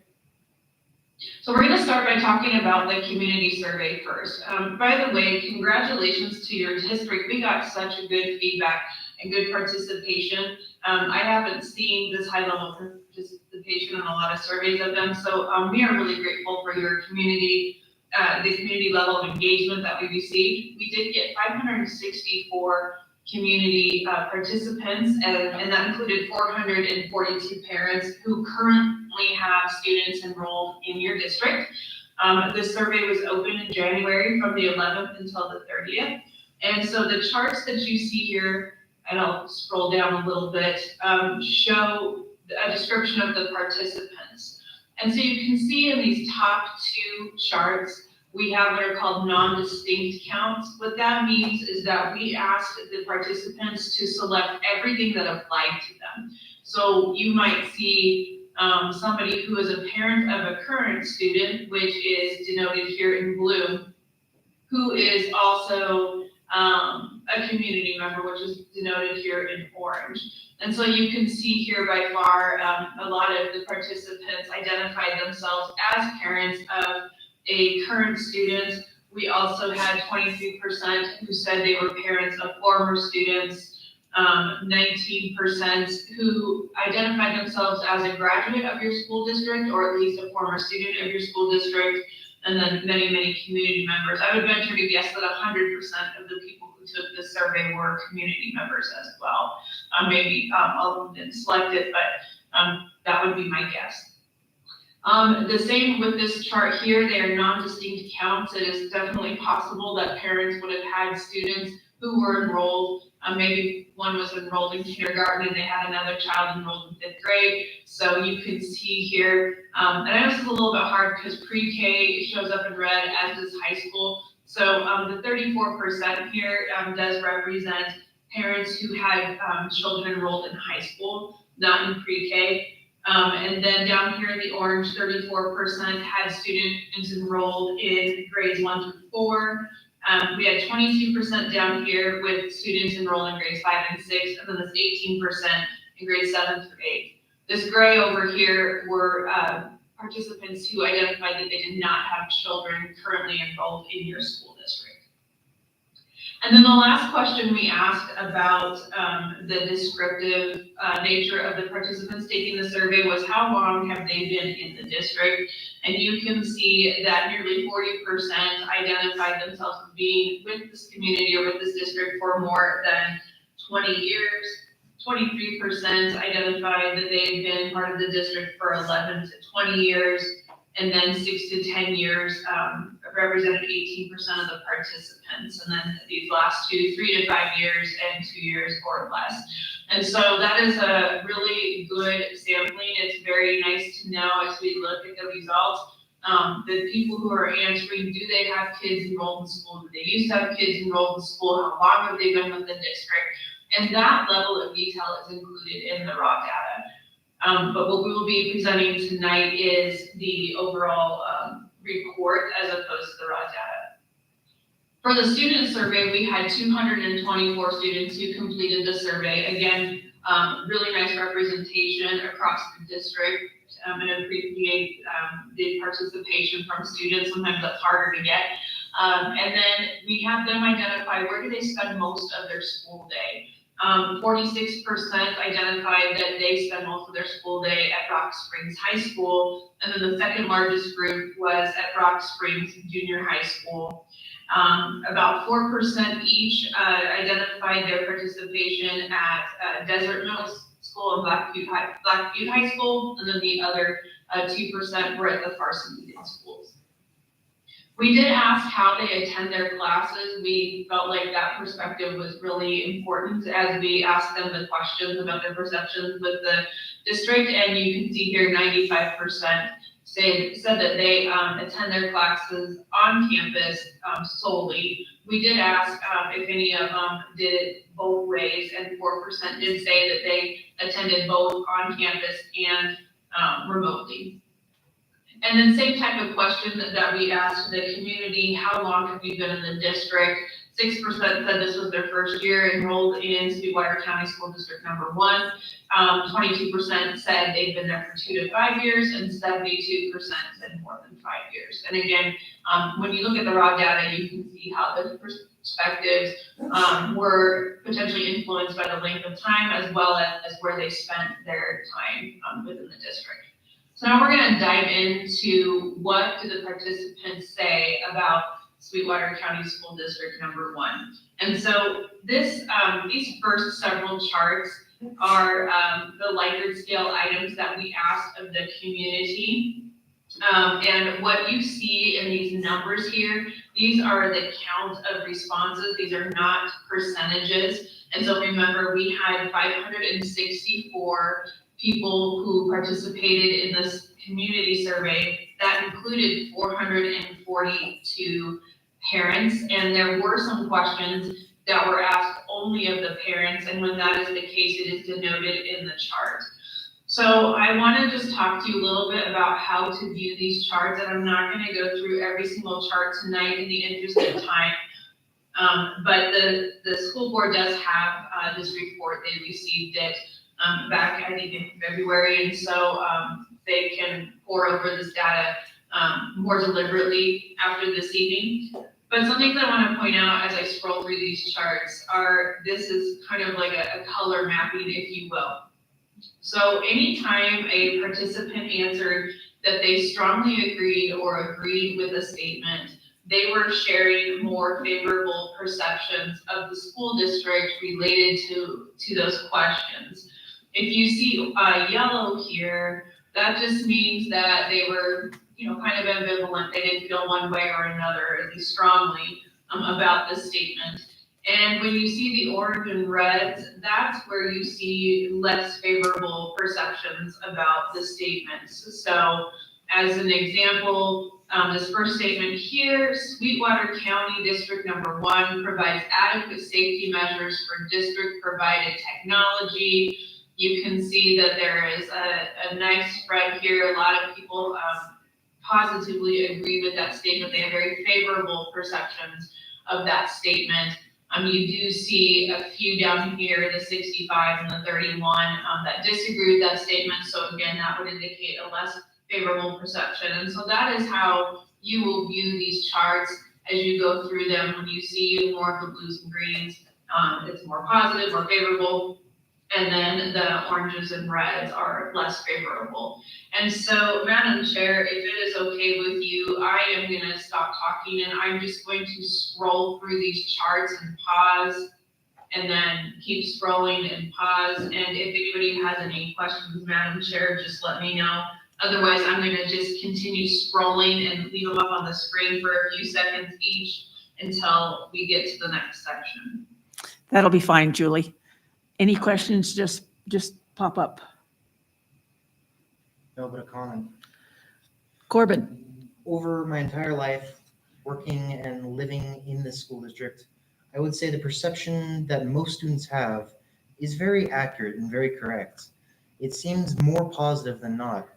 Speaker 10: So we're going to start by talking about the community survey first. By the way, congratulations to your district. We got such a good feedback and good participation. I haven't seen this high level of participation in a lot of surveys I've done, so we are really grateful for your community, the community level of engagement that we received. We did get 564 community participants, and that included 442 parents who currently have students enrolled in your district. This survey was open in January from the 11th until the 30th. And so the charts that you see here, and I'll scroll down a little bit, show a description of the participants. And so you can see in these top 2 charts, we have what are called non-distinct counts. What that means is that we asked the participants to select everything that applied to them. So you might see somebody who is a parent of a current student, which is denoted here in blue, who is also a community member, which is denoted here in orange. And so you can see here by far, a lot of the participants identified themselves as parents of a current student. We also had 23% who said they were parents of former students. 19% who identified themselves as a graduate of your school district or at least a former student of your school district, and then many, many community members. I would venture to guess that 100% of the people who took this survey were community members as well. Maybe all of them didn't select it, but that would be my guess. The same with this chart here, they are non-distinct counts. It is definitely possible that parents would have had students who were enrolled. Maybe one was enrolled in kindergarten and they had another child enrolled in 5th grade. So you can see here, and I know this is a little bit hard because pre-K shows up in red, as does high school. So the 34% here does represent parents who had children enrolled in high school, not in pre-K. And then down here in the orange, 34% had students enrolled in grades 1 through 4. We had 22% down here with students enrolled in grades 5 and 6, and then this 18% in grades 7 through 8. This gray over here were participants who identified that they did not have children currently enrolled in your school district. And then the last question we asked about the descriptive nature of the participants taking the survey was how long have they been in the district? And you can see that nearly 40% identified themselves as being with this community or with this district for more than 20 years. 23% identified that they had been part of the district for 11 to 20 years. And then 6 to 10 years represented 18% of the participants. And then these last two, 3 to 5 years and 2 years or less. And so that is a really good sampling. It's very nice to know as we look at the results, the people who are answering, do they have kids enrolled in school? Do they used to have kids enrolled in school? How long have they been with the district? And that level of detail is included in the raw data. But what we will be presenting tonight is the overall report as opposed to the raw data. For the student survey, we had 224 students who completed the survey. Again, really nice representation across the district, and appreciate the participation from students. Sometimes that's harder to get. And then we have them identify where do they spend most of their school day. 46% identified that they spend most of their school day at Rock Springs High School, and then the second largest group was at Rock Springs Junior High School. About 4% each identified their participation at Desert Middle School and Black Butte High School, and then the other 2% were at the Farson Union schools. We did ask how they attend their classes. We felt like that perspective was really important as we asked them the questions about their perceptions with the district. And you can see here 95% said that they attend their classes on campus solely. We did ask if any of them did it both ways, and 4% did say that they attended both on campus and remotely. And then same type of question that we asked the community, how long have you been in the district? 6% said this was their first year enrolled in Sweetwater County School District number 1. 22% said they've been there for 2 to 5 years, and 72% said more than 5 years. And again, when you look at the raw data, you can see how the perspectives were potentially influenced by the length of time as well as where they spent their time within the district. So now we're going to dive into what do the participants say about Sweetwater County School District number 1. And so this, these first several charts are the Likert scale items that we asked of the community. And what you see in these numbers here, these are the count of responses. These are not percentages. And so remember, we had 564 people who participated in this community survey. That included 442 parents, and there were some questions that were asked only of the parents, and when that is the case, it is denoted in the chart. So I want to just talk to you a little bit about how to view these charts, and I'm not going to go through every single chart tonight in the interest of time. But the school board does have this report. They received it back, I think, in February, and so they can pour over this data more deliberately after this evening. But some things I want to point out as I scroll through these charts are, this is kind of like a color mapping, if you will. So anytime a participant answered that they strongly agreed or agreed with a statement, they were sharing more favorable perceptions of the school district related to those questions. If you see yellow here, that just means that they were, kind of ambivalent. They didn't feel one way or another, at least strongly, about the statement. And when you see the orange and reds, that's where you see less favorable perceptions about the statements. So as an example, this first statement here, Sweetwater County District Number 1 provides adequate safety measures for district provided technology. You can see that there is a nice spread here. A lot of people positively agree with that statement. They have very favorable perceptions of that statement. You do see a few down here, the 65 and the 31, that disagree with that statement. So again, that would indicate a less favorable perception. And so that is how you will view these charts as you go through them. When you see more of the blues and greens, it's more positive, more favorable. And then the oranges and reds are less favorable. And so, Madam Chair, if it is okay with you, I am going to stop talking and I'm just going to scroll through these charts and pause, and then keep scrolling and pause. And if anybody has any questions, Madam Chair, just let me know. Otherwise, I'm going to just continue scrolling and leave them up on the screen for a few seconds each until we get to the next section.
Speaker 1: That'll be fine, Julie. Any questions, just pop up.
Speaker 11: No, but a comment.
Speaker 1: Corbin.
Speaker 11: Over my entire life, working and living in this school district, I would say the perception that most students have is very accurate and very correct. It seems more positive than not,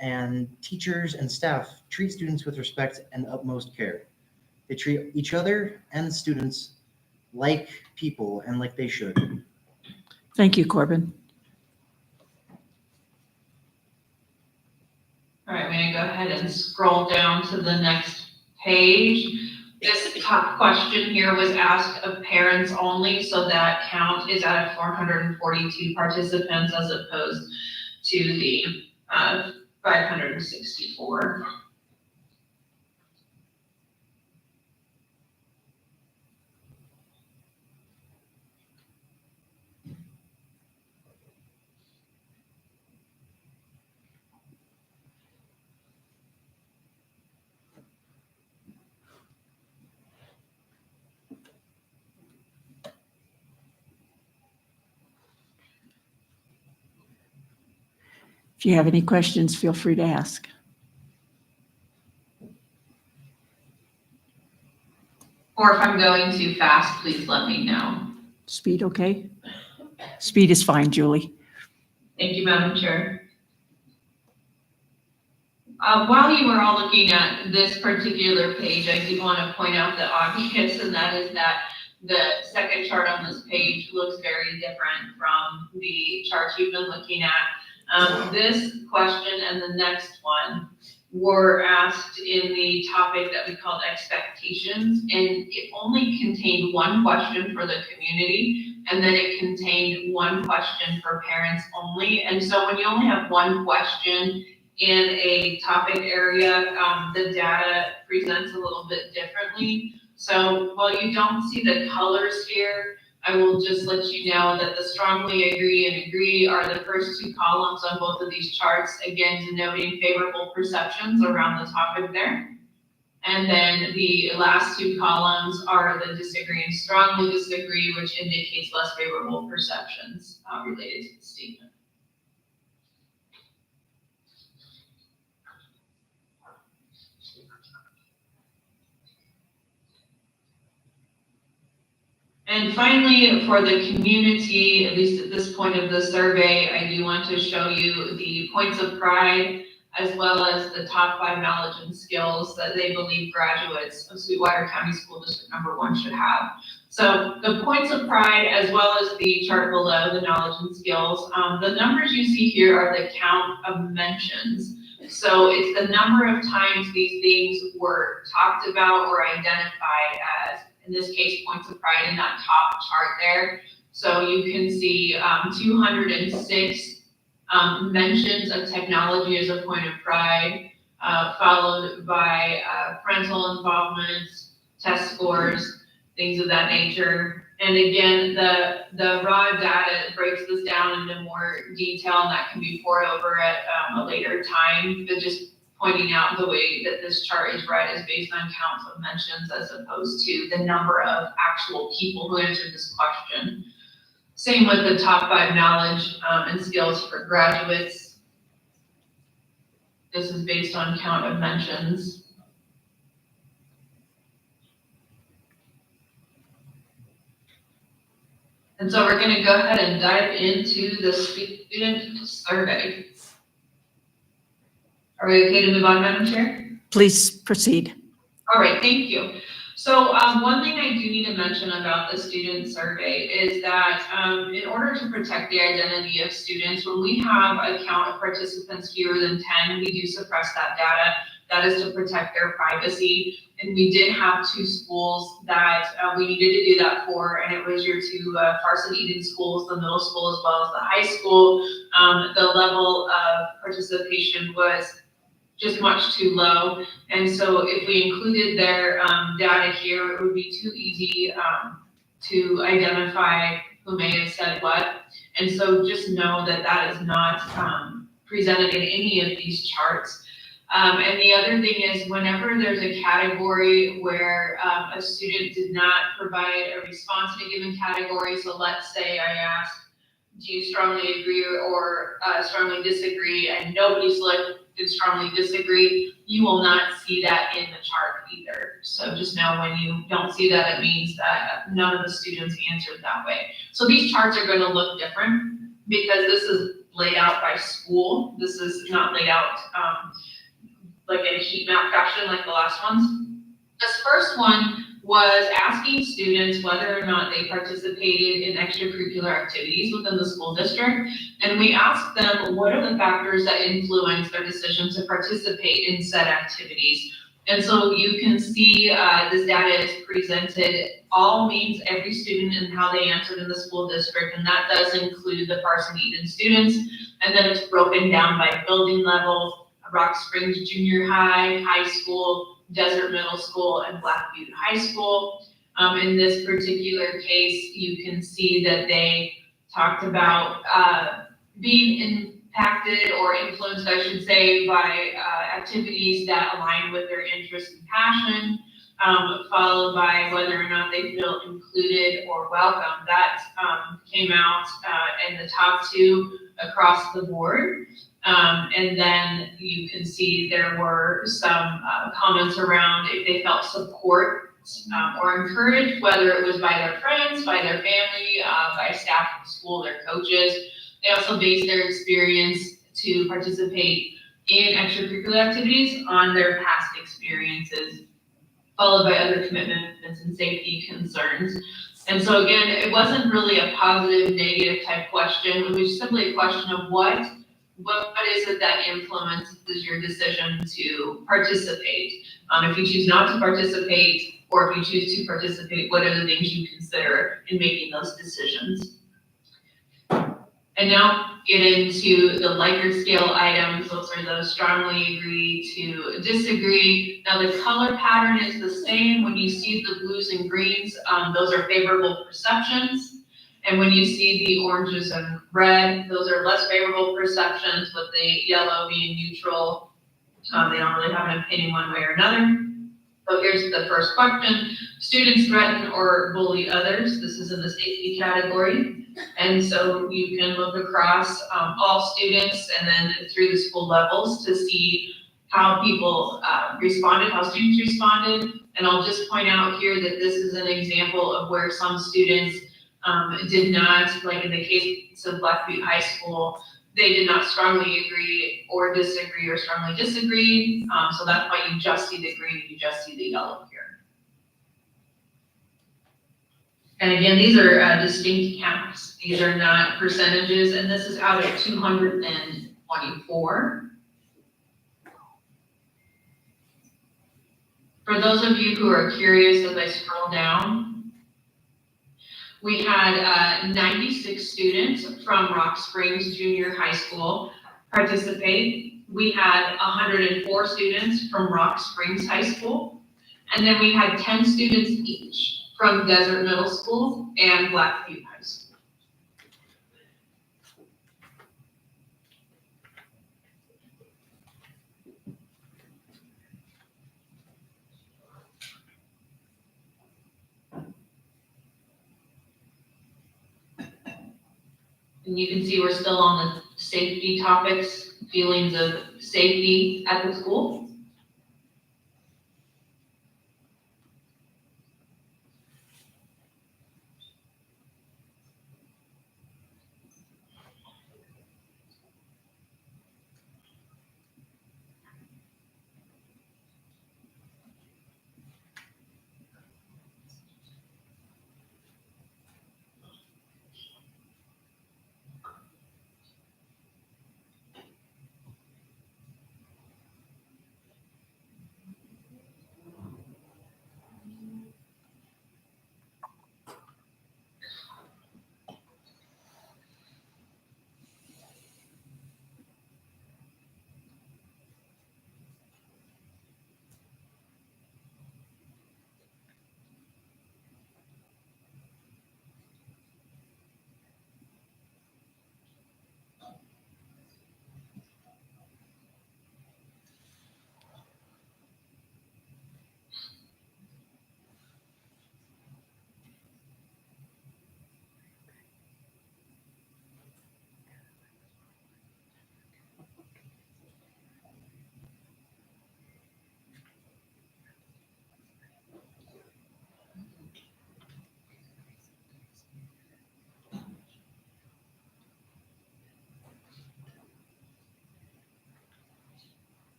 Speaker 11: and teachers and staff treat students with respect and utmost care. They treat each other and the students like people and like they should.
Speaker 1: Thank you, Corbin.
Speaker 10: All right, I'm going to go ahead and scroll down to the next page. This top question here was asked of parents only, so that count is out of 442 participants as opposed to the 564.
Speaker 1: If you have any questions, feel free to ask.
Speaker 10: Or if I'm going too fast, please let me know.
Speaker 1: Speed okay? Speed is fine, Julie.
Speaker 10: Thank you, Madam Chair. While you are all looking at this particular page, I do want to point out the obvious, and that is that the second chart on this page looks very different from the charts you've been looking at. This question and the next one were asked in the topic that we called expectations, and it only contained one question for the community, and then it contained one question for parents only. And so when you only have one question in a topic area, the data presents a little bit differently. So while you don't see the colors here, I will just let you know that the strongly agree and agree are the first two columns on both of these charts, again denoting favorable perceptions around the topic there. And then the last two columns are the disagree and strongly disagree, which indicates less favorable perceptions related to the statement. And finally, for the community, at least at this point of the survey, I do want to show you the points of pride, as well as the top 5 knowledge and skills that they believe graduates of Sweetwater County School District Number 1 should have. So the points of pride, as well as the chart below, the knowledge and skills, the numbers you see here are the count of mentions So it's the number of times these things were talked about or identified as, in this case, points of pride in that top chart there. So you can see 206 mentions of technology as a point of pride, followed by parental involvement, test scores, things of that nature. And again, the raw data breaks this down into more detail, and that can be poured over at a later time. But just pointing out the way that this chart is read is based on counts of mentions as opposed to the number of actual people who answered this question. Same with the top 5 knowledge and skills for graduates. This is based on count of mentions. And so we're going to go ahead and dive into the student survey. Are we okay to move on, Madam Chair?
Speaker 1: Please proceed.
Speaker 10: All right, thank you. So one thing I do need to mention about the student survey is that in order to protect the identity of students, when we have a count of participants fewer than 10, we do suppress that data. That is to protect their privacy. And we did have 2 schools that we needed to do that for, and it was your 2 Carson Eden schools, the middle school as well as the high school. The level of participation was just much too low. And so if we included their data here, it would be too easy to identify who may have said what. And so just know that that is not presented in any of these charts. And the other thing is whenever there's a category where a student did not provide a response in a given category, so let's say I asked, do you strongly agree or strongly disagree, and nobody selected strongly disagree, you will not see that in the chart either. So just know when you don't see that, it means that none of the students answered that way. So these charts are going to look different because this is laid out by school. This is not laid out like in a heat map fashion like the last ones. This first one was asking students whether or not they participated in extracurricular activities within the school district. And we asked them what are the factors that influence their decision to participate in said activities. And so you can see this data is presented. All means every student and how they answered in the school district, and that does include the Carson Eden students. And then it's broken down by building level, Rock Springs Junior High, high school, Desert Middle School, and Black Butte High School. In this particular case, you can see that they talked about being impacted or influenced, I should say, by activities that align with their interest and passion, followed by whether or not they feel included or welcome. That came out in the top 2 across the board. And then you can see there were some comments around if they felt support or encouraged, whether it was by their friends, by their family, by staff at school, their coaches. They also based their experience to participate in extracurricular activities on their past experiences, followed by other commitments and safety concerns. And so again, it wasn't really a positive, negative type question. It was simply a question of what is it that influences your decision to participate? If you choose not to participate, or if you choose to participate, what are the things you consider in making those decisions? And now get into the Likert scale items. Those are those strongly agree to disagree. Now the color pattern is the same. When you see the blues and greens, those are favorable perceptions. And when you see the oranges and red, those are less favorable perceptions, with the yellow being neutral. They don't really have an opinion one way or another. So here's the first question. Students threaten or bully others. This is in the safety category. And so you can look across all students and then through the school levels to see how people responded, how students responded. And I'll just point out here that this is an example of where some students did not, like in the case of Black Butte High School, they did not strongly agree or disagree or strongly disagree. So that's why you just see the green, you just see the yellow here. And again, these are distinct counts. These are not percentages, and this is out of 224. For those of you who are curious, as I scroll down, we had 96 students from Rock Springs Junior High School participate. We had 104 students from Rock Springs High School. And then we had 10 students each from Desert Middle School and Blackview High School. And you can see we're still on the safety topics, feelings of safety at the school.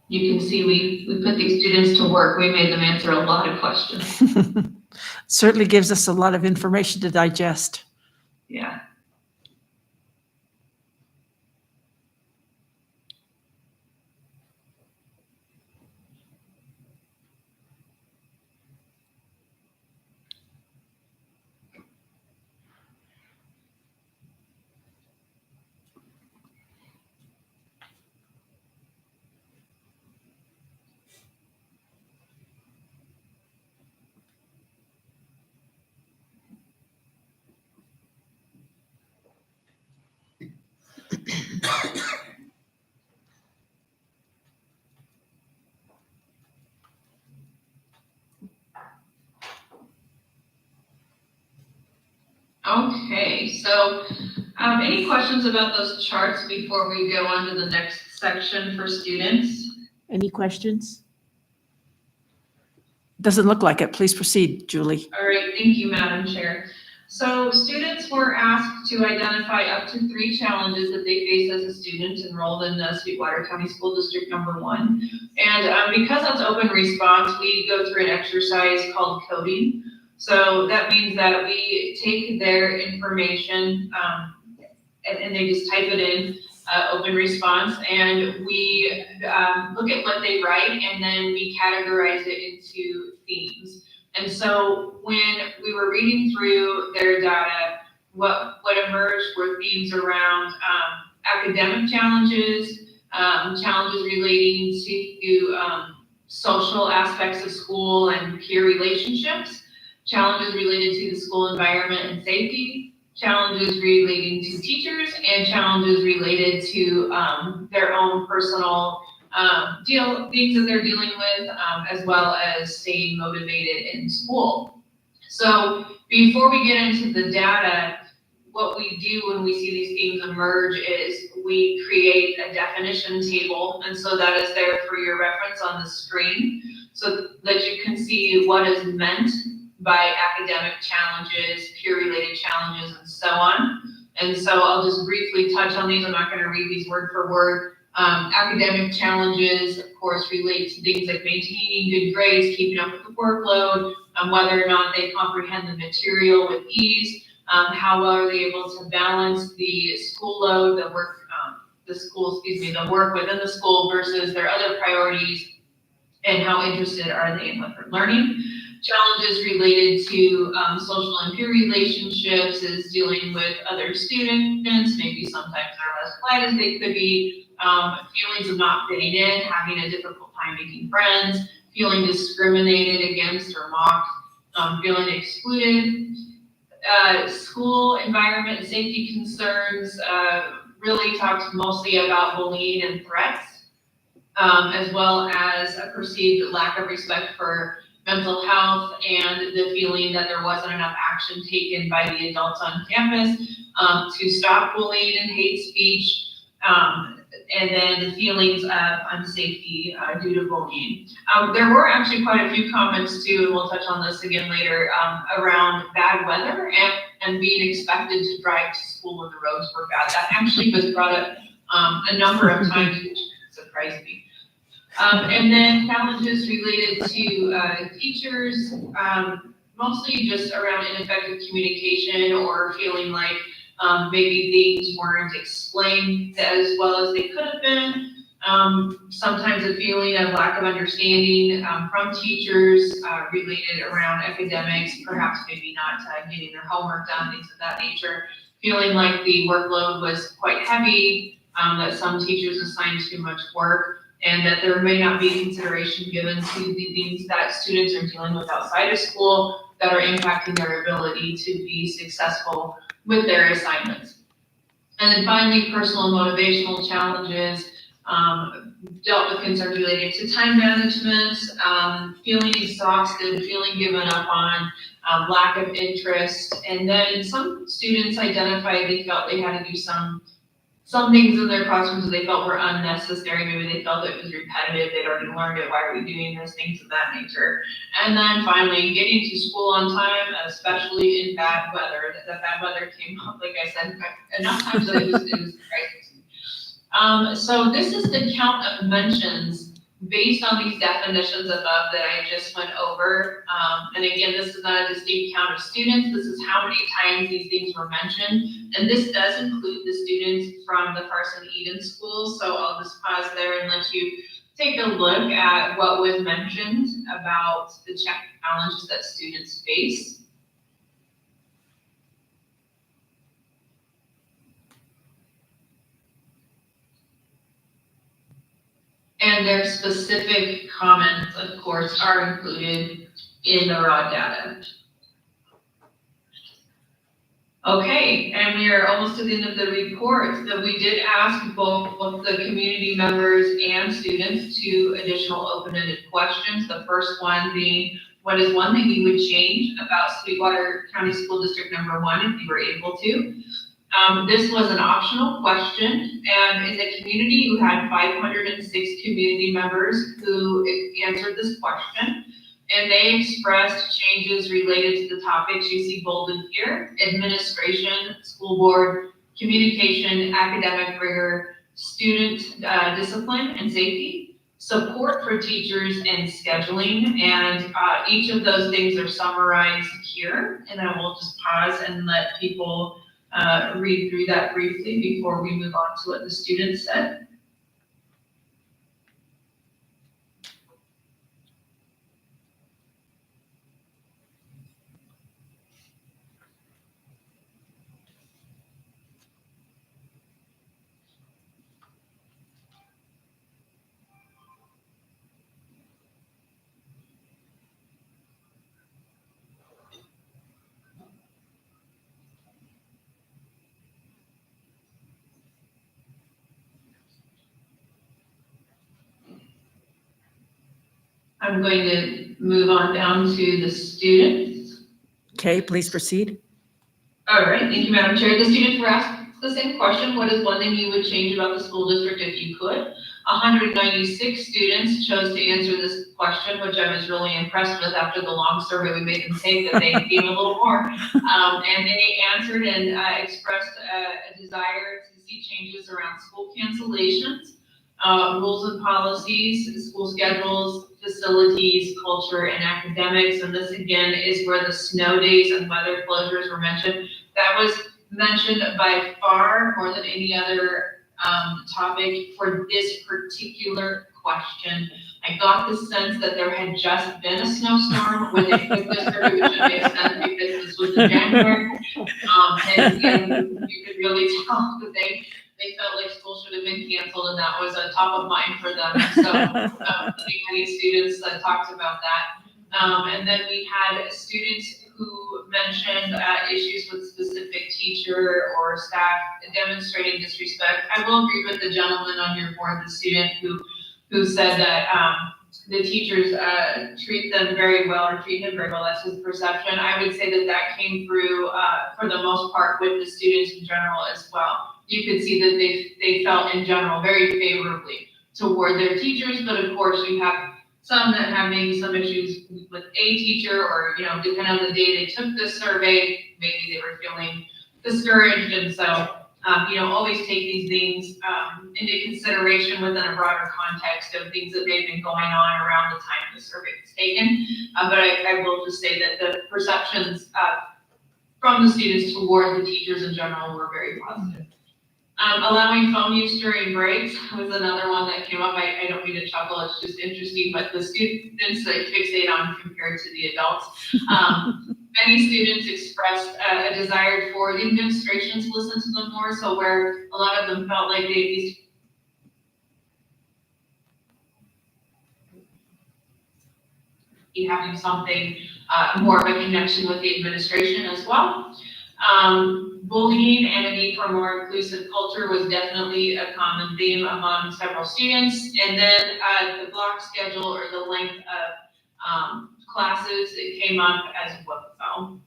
Speaker 10: You can see we put these students to work. We made them answer a lot of questions.
Speaker 1: Certainly gives us a lot of information to digest.
Speaker 10: Yeah. Okay, so any questions about those charts before we go on to the next section for students?
Speaker 1: Any questions? Doesn't look like it. Please proceed, Julie.
Speaker 10: All right, thank you, Madam Chair. So students were asked to identify up to 3 challenges that they face as a student enrolled in Sweetwater County School District number 1. And because that's open response, we go through an exercise called coding. So that means that we take their information and they just type it in, open response, and we look at what they write, and then we categorize it into themes. And so when we were reading through their data, what emerged were themes around academic challenges, challenges relating to social aspects of school and peer relationships, challenges related to the school environment and safety, challenges relating to teachers, and challenges related to their own personal things that they're dealing with, as well as staying motivated in school. So before we get into the data, what we do when we see these themes emerge is we create a definition table, and so that is there for your reference on the screen, so that you can see what is meant by academic challenges, peer-related challenges, and so on. And so I'll just briefly touch on these. I'm not going to read these word for word. Academic challenges, of course, relate to things like maintaining good grades, keeping up with the workload, whether or not they comprehend the material with ease, how well are they able to balance the school load, the work within the school versus their other priorities, and how interested are they in what they're learning. Challenges related to social and peer relationships is dealing with other students, maybe sometimes they're less polite as they could be, feelings of not fitting in, having a difficult time making friends, feeling discriminated against or mocked, feeling excluded. School environment and safety concerns really talks mostly about bullying and threats, as well as a perceived lack of respect for mental health and the feeling that there wasn't enough action taken by the adults on campus to stop bullying and hate speech, and then the feelings of unsafety due to bullying. There were actually quite a few comments too, and we'll touch on this again later, around bad weather and being expected to drive to school when the roads were bad. That actually was brought up a number of times, which surprised me. And then challenges related to teachers, mostly just around ineffective communication or feeling like maybe things weren't explained as well as they could have been. Sometimes a feeling of lack of understanding from teachers related around academics, perhaps maybe not getting their homework done, things of that nature. Feeling like the workload was quite heavy, that some teachers assigned too much work, and that there may not be consideration given to the things that students are dealing with outside of school that are impacting their ability to be successful with their assignments. And then finally, personal and motivational challenges dealt with concerns related to time management, feeling exhausted, feeling given up on, lack of interest. And then some students identified they felt they had to do some things in their classrooms that they felt were unnecessary. Maybe they felt it was repetitive. They'd already learned it. Why are we doing this? Things of that nature. And then finally, getting to school on time, especially in bad weather. That bad weather came up, like I said, enough times that it was crisis. So this is the count of mentions based on these definitions above that I just went over. And again, this is not a distinct count of students. This is how many times these things were mentioned. And this does include the students from the Carson-Eden schools. So I'll just pause there and let you take a look at what was mentioned about the challenges that students face. And their specific comments, of course, are included in the raw data. Okay, and we are almost to the end of the report. So we did ask both the community members and students 2 additional open-ended questions. The first one being, what is one thing you would change about Sweetwater County School District number 1 if you were able to? This was an optional question, and in the community, you had 506 community members who answered this question, and they expressed changes related to the topics you see bolded here: administration, school board, communication, academic rigor, student discipline and safety, support for teachers, and scheduling. And each of those things are summarized here, and I will just pause and let people read through that briefly before we move on to what the students said. I'm going to move on down to the students.
Speaker 1: Okay, please proceed.
Speaker 10: All right, thank you, Madam Chair. The students were asked the same question: what is one thing you would change about the school district if you could? 196 students chose to answer this question, which I was really impressed with. After the long survey, we made them take that they gave a little more. And they answered and expressed a desire to see changes around school cancellations, rules and policies, school schedules, facilities, culture, and academics. And this again is where the snow days and weather closures were mentioned. That was mentioned by far more than any other topic for this particular question. I got the sense that there had just been a snowstorm when they put this survey, which makes sense because this was in January. And you could really tell that they felt like school should have been canceled, and that was top of mind for them. So many students talked about that. And then we had students who mentioned issues with specific teacher or staff demonstrating disrespect. I will agree with the gentleman on your board, the student who said that the teachers treat them very well or treat him very well. That's his perception. I would say that came through for the most part with the students in general as well. You could see that they felt in general very favorably toward their teachers, but of course you have some that have maybe some issues with a teacher, or, you know, depending on the day they took this survey, maybe they were feeling discouraged. And so, you know, always take these things into consideration within a broader context of things that they've been going on around the time the survey was taken. But I will just say that the perceptions from the students toward the teachers in general were very positive. Allowing phone use during breaks was another one that came up. I don't mean to chuckle, it's just interesting, but the students that fixate on compared to the adults. Many students expressed a desire for the administration to listen to them more, so where a lot of them felt like they at least having something more of a connection with the administration as well. Bullying and a need for a more inclusive culture was definitely a common theme among several students. And then the block schedule or the length of classes, it came up as well.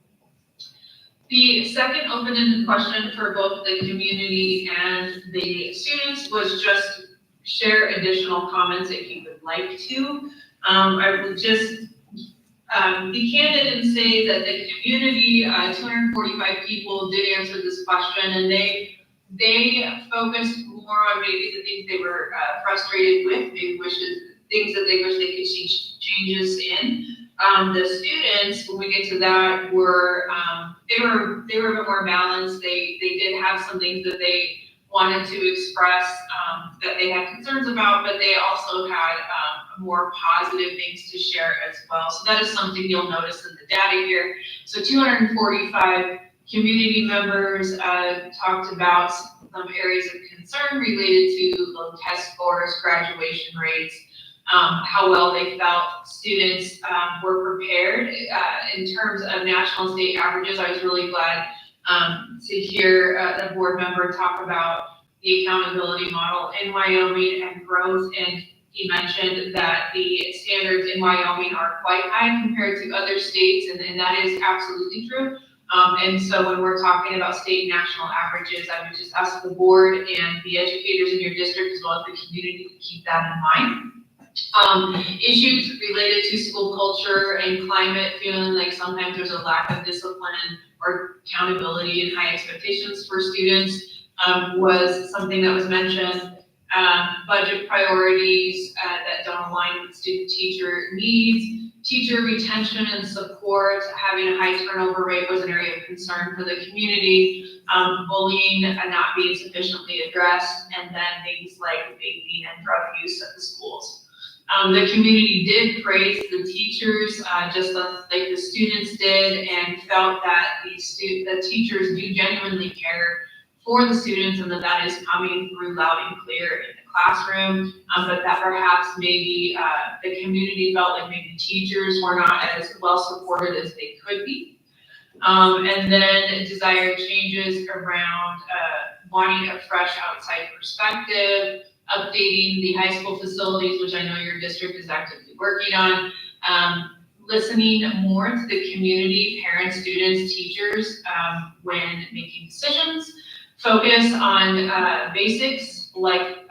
Speaker 10: The second open-ended question for both the community and the students was just share additional comments if you would like to. I would just be candid and say that the community, 245 people did answer this question, and they focused more on maybe the things they were frustrated with, maybe things that they wish they could see changes in. The students, when we get to that, were they were a bit more balanced. They did have some things that they wanted to express that they had concerns about, but they also had more positive things to share as well. So that is something you'll notice in the data here. So 245 community members talked about some areas of concern related to low test scores, graduation rates, how well they felt students were prepared in terms of national and state averages. I was really glad to hear a board member talk about the accountability model in Wyoming and growth, and he mentioned that the standards in Wyoming are quite high compared to other states, and that is absolutely true. And so when we're talking about state and national averages, I would just ask the board and the educators in your district as well as the community to keep that in mind. Issues related to school culture and climate, feeling like sometimes there's a lack of discipline or accountability and high expectations for students was something that was mentioned. Budget priorities that don't align with student teacher needs, teacher retention and support, having a high turnover rate was an area of concern for the community. Bullying not being sufficiently addressed, and then things like vaping and drug use at the schools. The community did praise the teachers, just like the students did, and felt that the teachers do genuinely care for the students, and that is coming through loud and clear in the classroom, but that perhaps maybe the community felt like maybe teachers were not as well supported as they could be. And then desired changes around wanting a fresh outside perspective, updating the high school facilities, which I know your district is actively working on, listening more to the community, parents, students, teachers, when making decisions, focus on basics like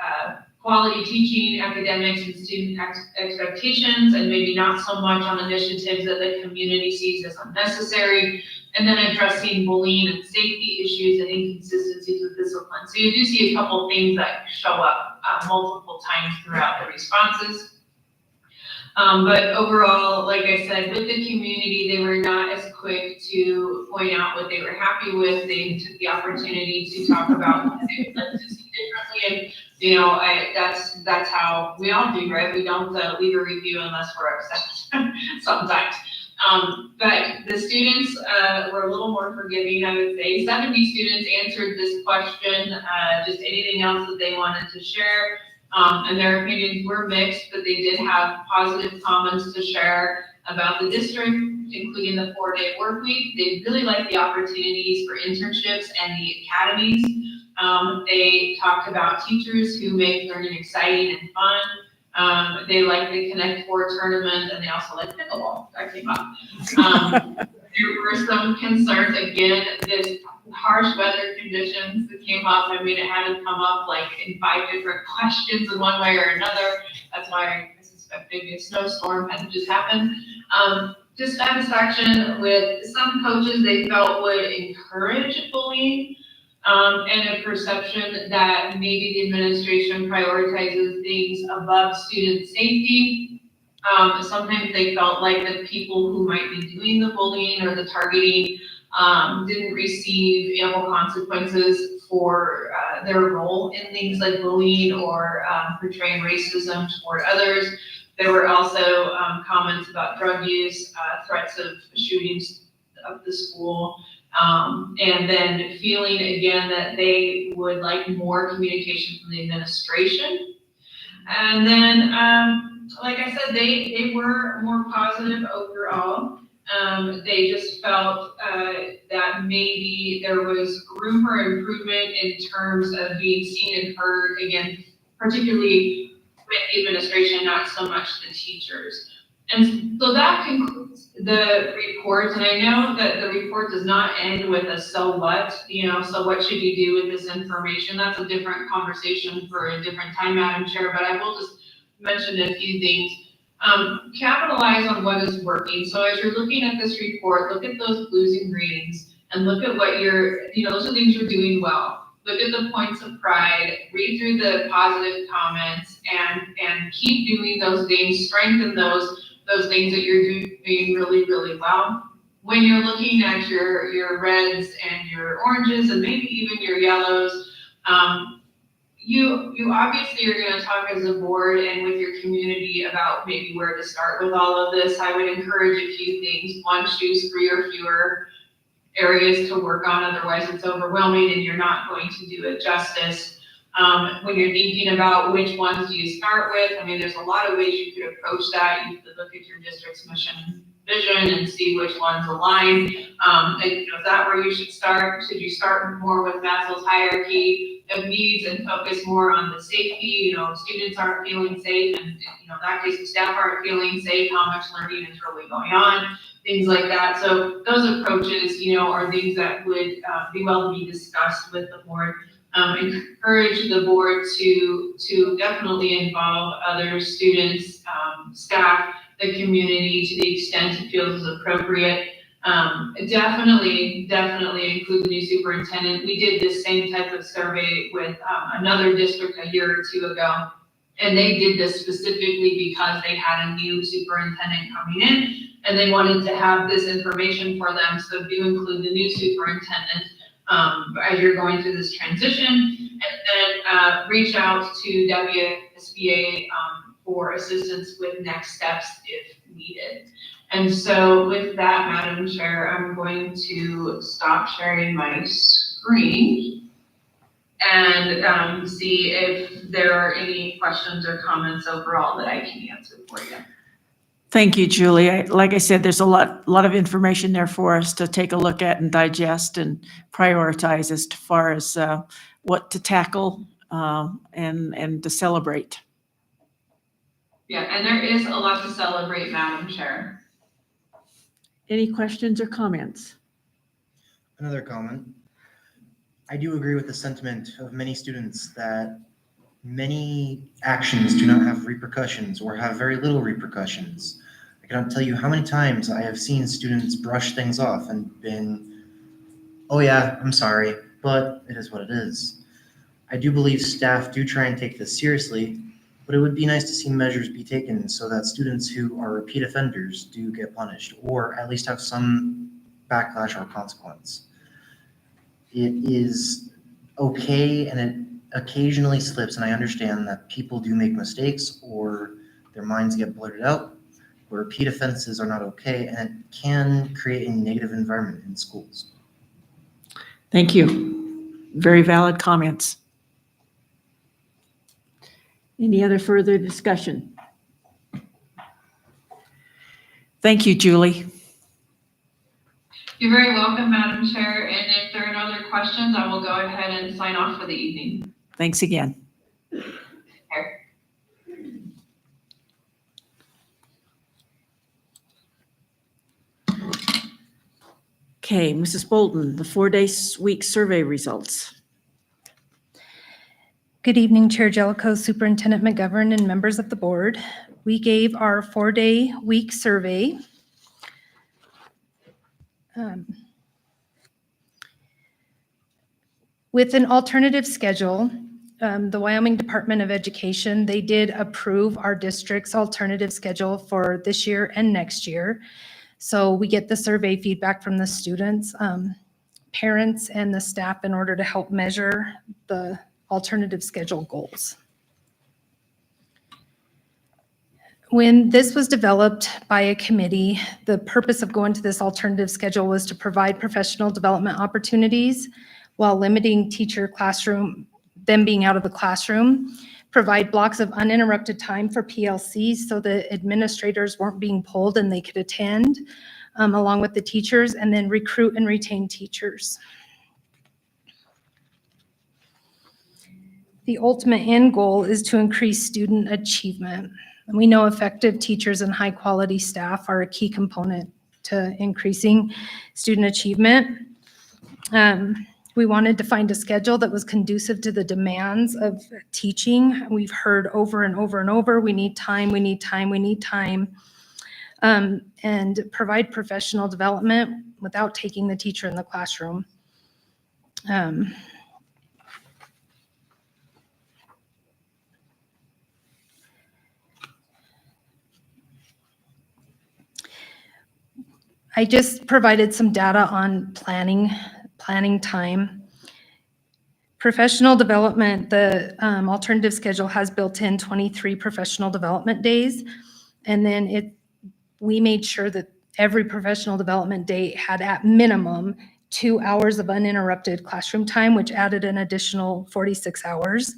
Speaker 10: quality teaching, academics, and student expectations, and maybe not so much on initiatives that the community sees as unnecessary, and then addressing bullying and safety issues and inconsistencies with discipline. So you do see a couple things that show up multiple times throughout the responses. But overall, like I said, with the community, they were not as quick to point out what they were happy with. They took the opportunity to talk about what they would like to see differently. And, you know, that's how we all do, right? We don't leave a review unless we're upset sometimes. But the students were a little more forgiving, I would say. 70 students answered this question, just anything else that they wanted to share. And their opinions were mixed, but they did have positive comments to share about the district, including the 4-day work week. They really liked the opportunities for internships and the academies. They talked about teachers who make learning exciting and fun. They liked the Connect 4 tournament, and they also liked pickleball. That came up. There were some concerns, again, this harsh weather conditions that came up. I mean, it had to come up like in 5 different questions in one way or another. That's why I suspect maybe a snowstorm had to just happen. Dissatisfaction with some coaches they felt would encourage bullying, and a perception that maybe the administration prioritizes things above student safety. Sometimes they felt like the people who might be doing the bullying or the targeting didn't receive ample consequences for their role in things like bullying or portraying racism toward others. There were also comments about drug use, threats of shootings of the school, and then feeling again that they would like more communication from the administration. And then, like I said, they were more positive overall. They just felt that maybe there was room for improvement in terms of being seen and heard, again, particularly with the administration, not so much the teachers. And so that concludes the report. And I know that the report does not end with a so what, so what should you do with this information? That's a different conversation for a different time, Madam Chair, but I will just mention a few things. Capitalize on what is working. So as you're looking at this report, look at those blues and greens and look at what those are things you're doing well. Look at the points of pride, read through the positive comments, and keep doing those things, strengthen those things that you're doing really, really well. When you're looking at your reds and your oranges and maybe even your yellows, you obviously are going to talk as a board and with your community about maybe where to start with all of this. I would encourage a few things. One, choose 3 or fewer areas to work on, otherwise it's overwhelming and you're not going to do it justice. When you're thinking about which ones do you start with, I mean, there's a lot of ways you could approach that. You could look at your district's mission vision and see which ones align. Is that where you should start? Should you start more with Maslow's hierarchy of needs and focus more on the safety? Students aren't feeling safe, and in that case, the staff aren't feeling safe. How much learning is really going on? Things like that. So those approaches, are things that would be well to be discussed with the board. Encourage the board to definitely involve other students, staff, the community to the extent it feels is appropriate. Definitely include the new superintendent. We did this same type of survey with another district a year or 2 ago. And they did this specifically because they had a new superintendent coming in, and they wanted to have this information for them, so do include the new superintendent as you're going through this transition, and then reach out to WSBA for assistance with next steps if needed. And so with that, Madam Chair, I'm going to stop sharing my screen and see if there are any questions or comments overall that I can answer for you.
Speaker 1: Thank you, Julie. Like I said, there's a lot of information there for us to take a look at and digest and prioritize as far as what to tackle and to celebrate.
Speaker 10: Yeah, and there is a lot to celebrate, Madam Chair.
Speaker 1: Any questions or comments?
Speaker 11: Another comment. I do agree with the sentiment of many students that many actions do not have repercussions or have very little repercussions. I cannot tell you how many times I have seen students brush things off and been, oh yeah, I'm sorry, but it is what it is. I do believe staff do try and take this seriously, but it would be nice to see measures be taken so that students who are repeat offenders do get punished, or at least have some backlash or consequence. It is okay, and it occasionally slips, and I understand that people do make mistakes or their minds get blurted out, but repeat offenses are not okay, and it can create a negative environment in schools.
Speaker 1: Thank you. Very valid comments. Any other further discussion? Thank you, Julie.
Speaker 10: You're very welcome, Madam Chair, and if there are no other questions, I will go ahead and sign off for the evening.
Speaker 1: Thanks again. Okay, Mrs. Bolton, the 4-day-week survey results.
Speaker 4: Good evening, Chair Jellicoe, Superintendent McGovern, and members of the board. We gave our 4-day-week survey. With an alternative schedule, the Wyoming Department of Education, they did approve our district's alternative schedule for this year and next year. So we get the survey feedback from the students, parents, and the staff in order to help measure the alternative schedule goals. When this was developed by a committee, the purpose of going to this alternative schedule was to provide professional development opportunities while limiting them being out of the classroom, provide blocks of uninterrupted time for PLC so the administrators weren't being pulled and they could attend along with the teachers, and then recruit and retain teachers. The ultimate end goal is to increase student achievement. And we know effective teachers and high quality staff are a key component to increasing student achievement. We wanted to find a schedule that was conducive to the demands of teaching. We've heard over and over and over, we need time, we need time, we need time. And provide professional development without taking the teacher in the classroom. I just provided some data on planning time. Professional development, the alternative schedule has built in 23 professional development days. And then we made sure that every professional development day had at minimum 2 hours of uninterrupted classroom time, which added an additional 46 hours.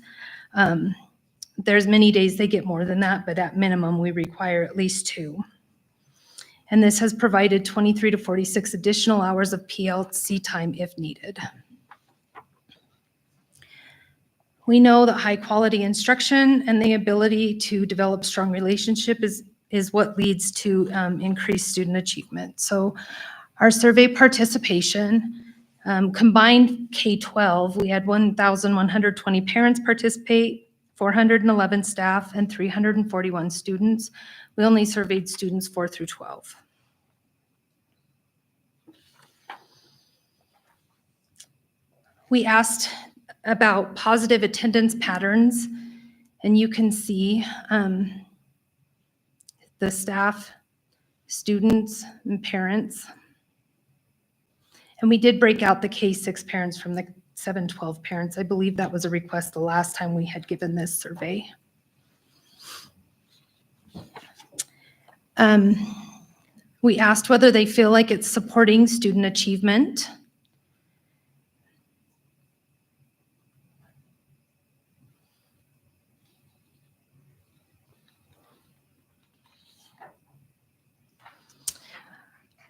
Speaker 4: There's many days they get more than that, but at minimum we require at least 2. And this has provided 23 to 46 additional hours of PLC time if needed. We know that high quality instruction and the ability to develop strong relationship is what leads to increased student achievement. So our survey participation, combined K-12, we had 1,120 parents participate, 411 staff, and 341 students. We only surveyed students 4 through 12. We asked about positive attendance patterns And you can see the staff, students, and parents. And we did break out the K-6 parents from the 7-12 parents. I believe that was a request the last time we had given this survey. We asked whether they feel like it's supporting student achievement.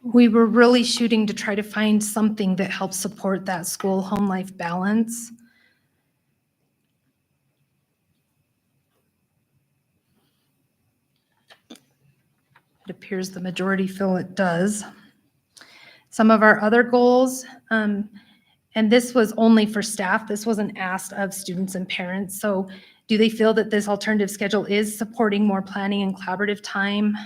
Speaker 4: We were really shooting to try to find something that helps support that school-home life balance. It appears the majority feel it does. Some of our other goals, and this was only for staff, this wasn't asked of students and parents. So do they feel that this alternative schedule is supporting more planning and collaborative time?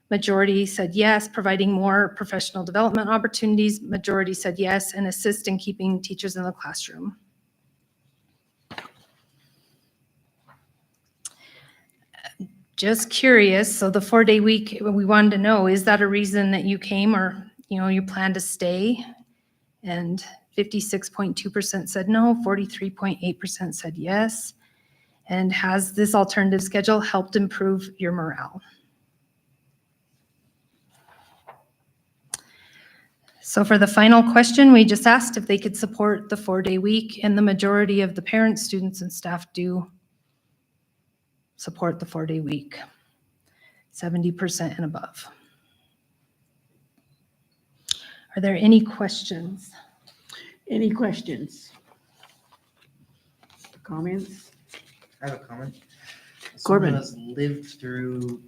Speaker 4: Majority said yes, providing more professional development opportunities. Majority said yes, and assist in keeping teachers in the classroom. Just curious, so the 4-day week, we wanted to know, is that a reason that you came or, you plan to stay? And 56.2% said no, 43.8% said yes. And has this alternative schedule helped improve your morale? So for the final question, we just asked if they could support the 4-day week, and the majority of the parents, students, and staff do support the 4-day week, 70% and above. Are there any questions?
Speaker 1: Any questions? Comments?
Speaker 11: I have a comment.
Speaker 1: Corbin.
Speaker 11: Someone has lived through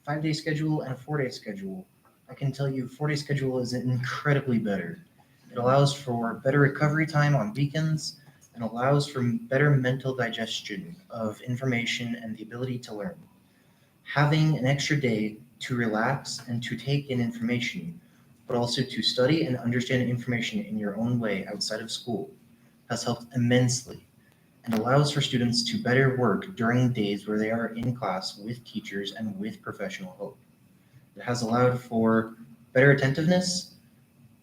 Speaker 11: 5-day schedule and a 4-day schedule. I can tell you 4-day schedule is incredibly better. It allows for better recovery time on weekends and allows for better mental digestion of information and the ability to learn. Having an extra day to relax and to take in information, but also to study and understand information in your own way outside of school has helped immensely and allows for students to better work during days where they are in class with teachers and with professional help. It has allowed for better attentiveness,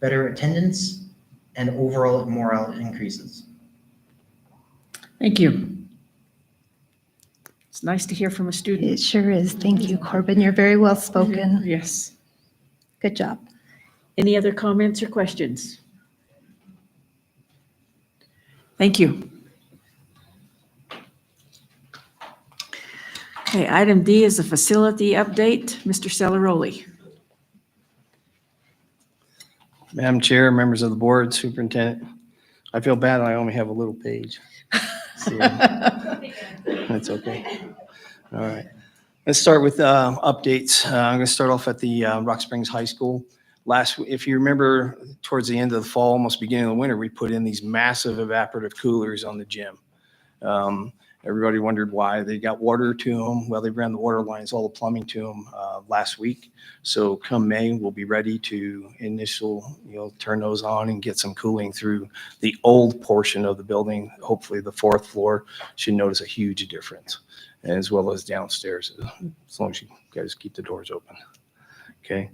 Speaker 11: better attendance, and overall morale increases.
Speaker 1: Thank you. It's nice to hear from a student.
Speaker 4: It sure is. Thank you, Corbin. You're very well spoken.
Speaker 1: Yes.
Speaker 4: Good job.
Speaker 1: Any other comments or questions? Thank you. Okay, item D is a facility update. Mr. Celeroli.
Speaker 12: Madam Chair, members of the board, superintendent, I feel bad I only have a little page. So, that's okay. All right. Let's start with updates. I'm going to start off at the Rock Springs High School. If you remember, towards the end of the fall, almost beginning of the winter, we put in these massive evaporative coolers on the gym. Everybody wondered why. They got water to them. Well, they ran the water lines, all the plumbing to them last week. So come May, we'll be ready to turn those on and get some cooling through the old portion of the building. Hopefully the 4th floor should notice a huge difference, as well as downstairs, as long as you guys keep the doors open. Okay.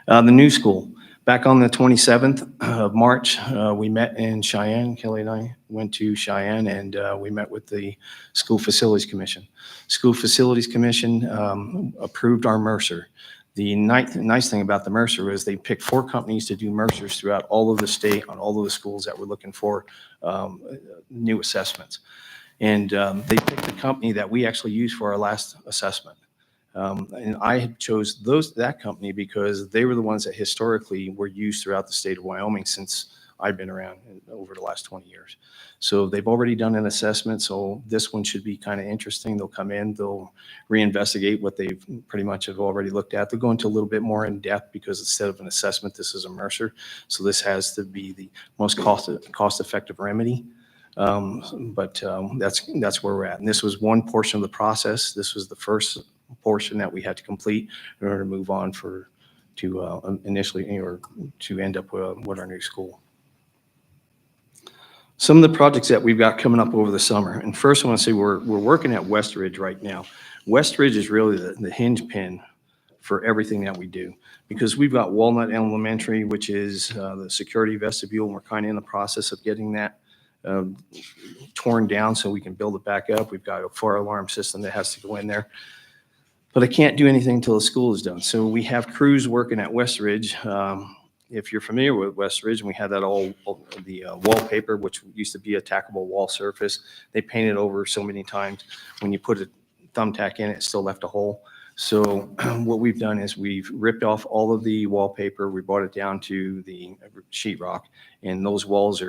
Speaker 12: The new school. Back on the 27th of March, we met in Cheyenne. Kelly and I went to Cheyenne and we met with the School Facilities Commission. School Facilities Commission approved our Mercer. The nice thing about the Mercer is they picked 4 companies to do Mercers throughout all of the state on all of the schools that were looking for new assessments. And they picked the company that we actually used for our last assessment. And I chose that company because they were the ones that historically were used throughout the state of Wyoming since I've been around over the last 20 years. So they've already done an assessment. So this one should be kind of interesting. They'll come in, they'll reinvestigate what they've pretty much have already looked at. They'll go into a little bit more in depth because instead of an assessment, this is a Mercer. So this has to be the most cost-effective remedy. But that's where we're at. And this was one portion of the process. This was the first portion that we had to complete in order to move on to initially or to end up with our new school. Some of the projects that we've got coming up over the summer. And first, I want to say we're working at Westridge right now. Westridge is really the hinge pin for everything that we do, because we've got Walnut Elementary, which is the security vestibule, and we're kind of in the process of getting that torn down so we can build it back up. We've got a fire alarm system that has to go in there. But I can't do anything until the school is done. So we have crews working at Westridge. If you're familiar with Westridge, and we had that the wallpaper, which used to be a tackable wall surface. They painted over so many times. When you put a thumbtack in, it still left a hole. So what we've done is we've ripped off all of the wallpaper. We brought it down to the sheetrock, and those walls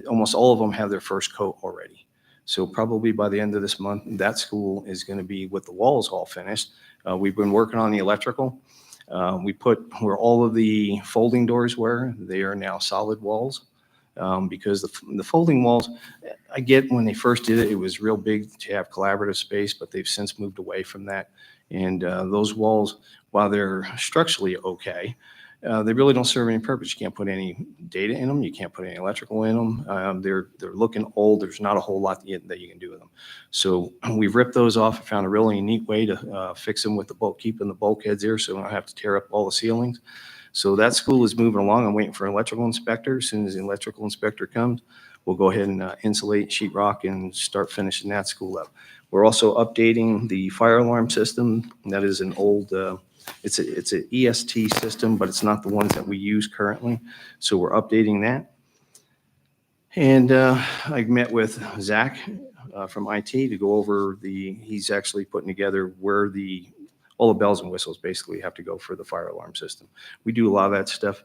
Speaker 12: almost all of them have their first coat already. So probably by the end of this month, that school is going to be with the walls all finished. We've been working on the electrical. We put where all of the folding doors were, they are now solid walls. Because the folding walls, I get when they first did it, it was real big to have collaborative space, but they've since moved away from that. And those walls, while they're structurally okay, they really don't serve any purpose. You can't put any data in them. You can't put any electrical in them. They're looking old. There's not a whole lot that you can do with them. So we've ripped those off and found a really neat way to fix them with keeping the bulkheads there, so we don't have to tear up all the ceilings. So that school is moving along. I'm waiting for an electrical inspector. As soon as the electrical inspector comes, we'll go ahead and insulate sheetrock and start finishing that school up. We're also updating the fire alarm system. That is an old, it's an EST system, but it's not the ones that we use currently. So we're updating that. And I met with Zach from IT to go over he's actually putting together where all the bells and whistles basically have to go for the fire alarm system. We do a lot of that stuff.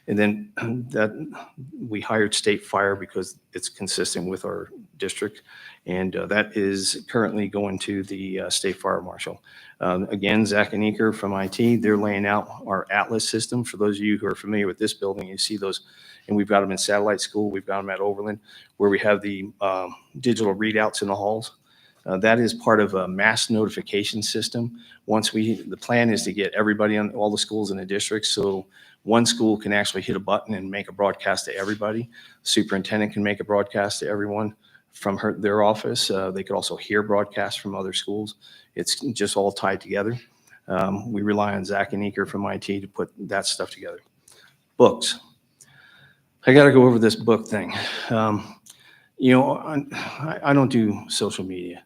Speaker 12: And then we hired State Fire because it's consistent with our district. And that is currently going to the State Fire Marshal. Again, Zach and Eker from IT, they're laying out our Atlas system. For those of you who are familiar with this building, you see those, and we've got them in Satellite School. We've got them at Overland, where we have the digital readouts in the halls. That is part of a mass notification system. The plan is to get everybody on all the schools in the district, so one school can actually hit a button and make a broadcast to everybody. Superintendent can make a broadcast to everyone from their office. They could also hear broadcasts from other schools. It's just all tied together. We rely on Zach and Eker from IT to put that stuff together. Books. I got to go over this book thing. I don't do social media.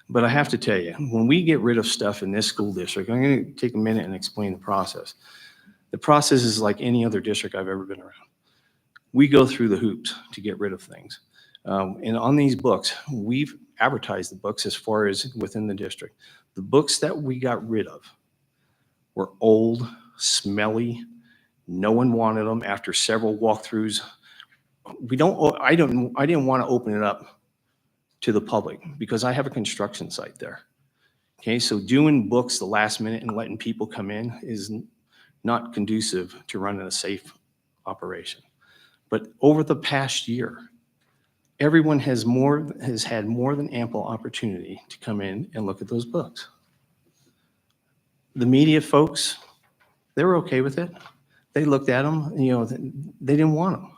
Speaker 12: But I have to tell you, when we get rid of stuff in this school district, I'm going to take a minute and explain the process. The process is like any other district I've ever been around. We go through the hoops to get rid of things. And on these books, we've advertised the books as far as within the district. The books that we got rid of were old, smelly. No one wanted them after several walkthroughs. I didn't want to open it up to the public because I have a construction site there. Okay, so doing books the last minute and letting people come in is not conducive to running a safe operation. But over the past year, everyone has had more than ample opportunity to come in and look at those books. The media folks, they were okay with it. They looked at them, they didn't want them.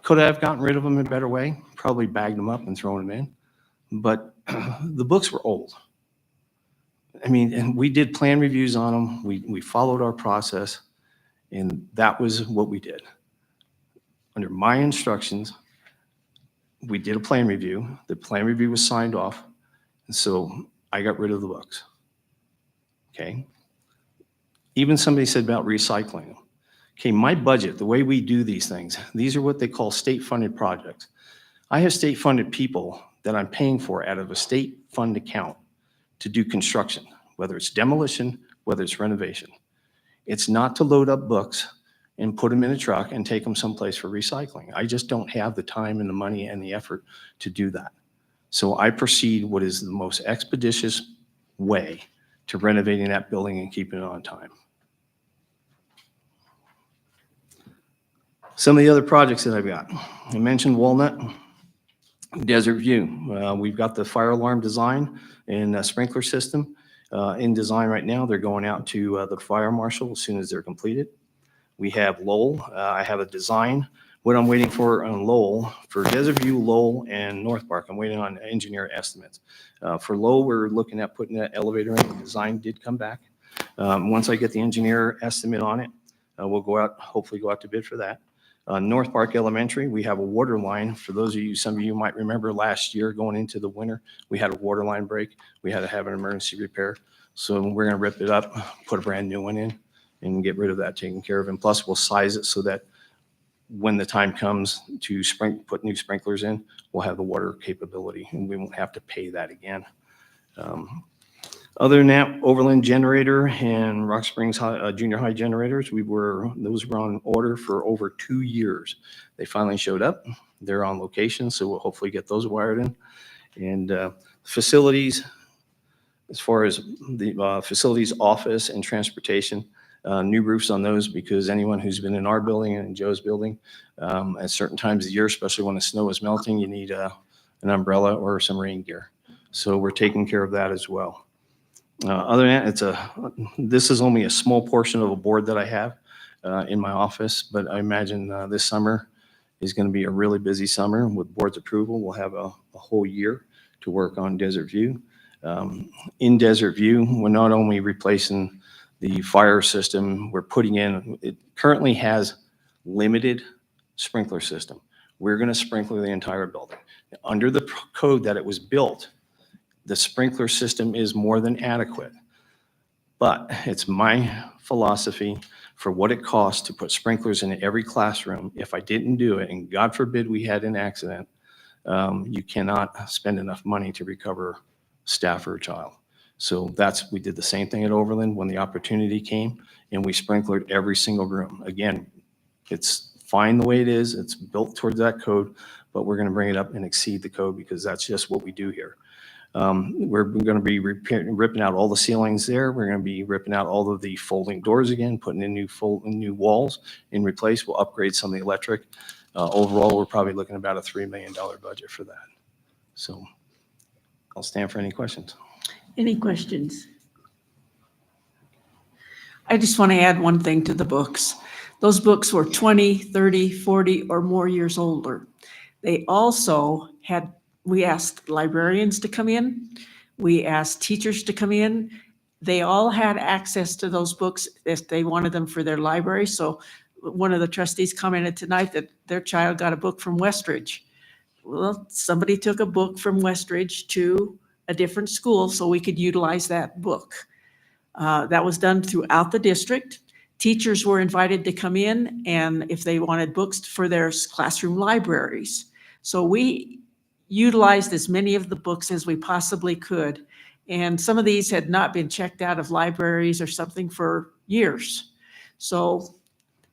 Speaker 12: Could I have gotten rid of them in a better way? Probably bagged them up and thrown them in. But the books were old. And we did plan reviews on them. We followed our process, and that was what we did. Under my instructions, we did a plan review. The plan review was signed off, and so I got rid of the books. Okay? Even somebody said about recycling them. Okay, my budget, the way we do these things, these are what they call state-funded projects. I have state-funded people that I'm paying for out of a state fund account to do construction, whether it's demolition, whether it's renovation. It's not to load up books and put them in a truck and take them someplace for recycling. I just don't have the time and the money and the effort to do that. So I proceed what is the most expeditious way to renovating that building and keeping it on time. Some of the other projects that I've got. I mentioned Walnut, Desert View. We've got the fire alarm design and a sprinkler system in design right now. They're going out to the fire marshal as soon as they're completed. We have Lowell. I have a design What I'm waiting for on Lowell, for Desert View, Lowell, and North Park, I'm waiting on engineer estimates. For Lowell, we're looking at putting that elevator in. The design did come back. Once I get the engineer estimate on it, we'll go out, hopefully go out to bid for that. North Park Elementary, we have a water line. For those of you, some of you might remember last year going into the winter, we had a water line break. We had to have an emergency repair. So we're going to rip it up, put a brand new one in, and get rid of that taken care of. And plus, we'll size it so that when the time comes to put new sprinklers in, we'll have the water capability and we won't have to pay that again. Other than that, Overland generator and Rock Springs Junior High generators, those were on order for over 2 years. They finally showed up. They're on location, so we'll hopefully get those wired in. And facilities, as far as the facilities, office, and transportation, new roofs on those, because anyone who's been in our building and in Joe's building, at certain times of the year, especially when the snow is melting, you need an umbrella or some rain gear. So we're taking care of that as well. Other than that, this is only a small portion of a board that I have in my office, but I imagine this summer is going to be a really busy summer. With board's approval, we'll have a whole year to work on Desert View. In Desert View, we're not only replacing the fire system, we're putting in, it currently has limited sprinkler system. We're going to sprinkler the entire building. Under the code that it was built, the sprinkler system is more than adequate. But it's my philosophy for what it costs to put sprinklers in every classroom. If I didn't do it, and God forbid we had an accident, you cannot spend enough money to recover staff or a child. So we did the same thing at Overland when the opportunity came, and we sprinklered every single room. Again, it's fine the way it is. It's built towards that code, but we're going to bring it up and exceed the code because that's just what we do here. We're going to be ripping out all the ceilings there. We're going to be ripping out all of the folding doors again, putting in new walls in replace. We'll upgrade some of the electric. Overall, we're probably looking at about a $3 million budget for that. So I'll stand for any questions.
Speaker 1: Any questions? I just want to add one thing to the books. Those books were 20, 30, 40, or more years older. They also had, we asked librarians to come in. We asked teachers to come in. They all had access to those books if they wanted them for their library. So one of the trustees commented tonight that their child got a book from Westridge. Well, somebody took a book from Westridge to a different school so we could utilize that book. That was done throughout the district. Teachers were invited to come in and if they wanted books for their classroom libraries. So we utilized as many of the books as we possibly could. And some of these had not been checked out of libraries or something for years. So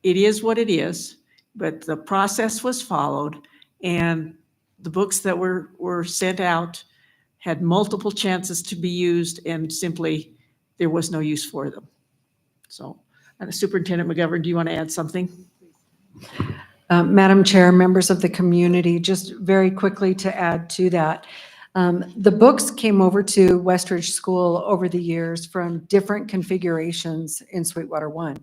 Speaker 1: it is what it is, but the process was followed and the books that were sent out had multiple chances to be used and simply there was no use for them. So Superintendent McGovern, do you want to add something?
Speaker 13: Madam Chair, members of the community, just very quickly to add to that. The books came over to Westridge School over the years from different configurations in Sweetwater 1.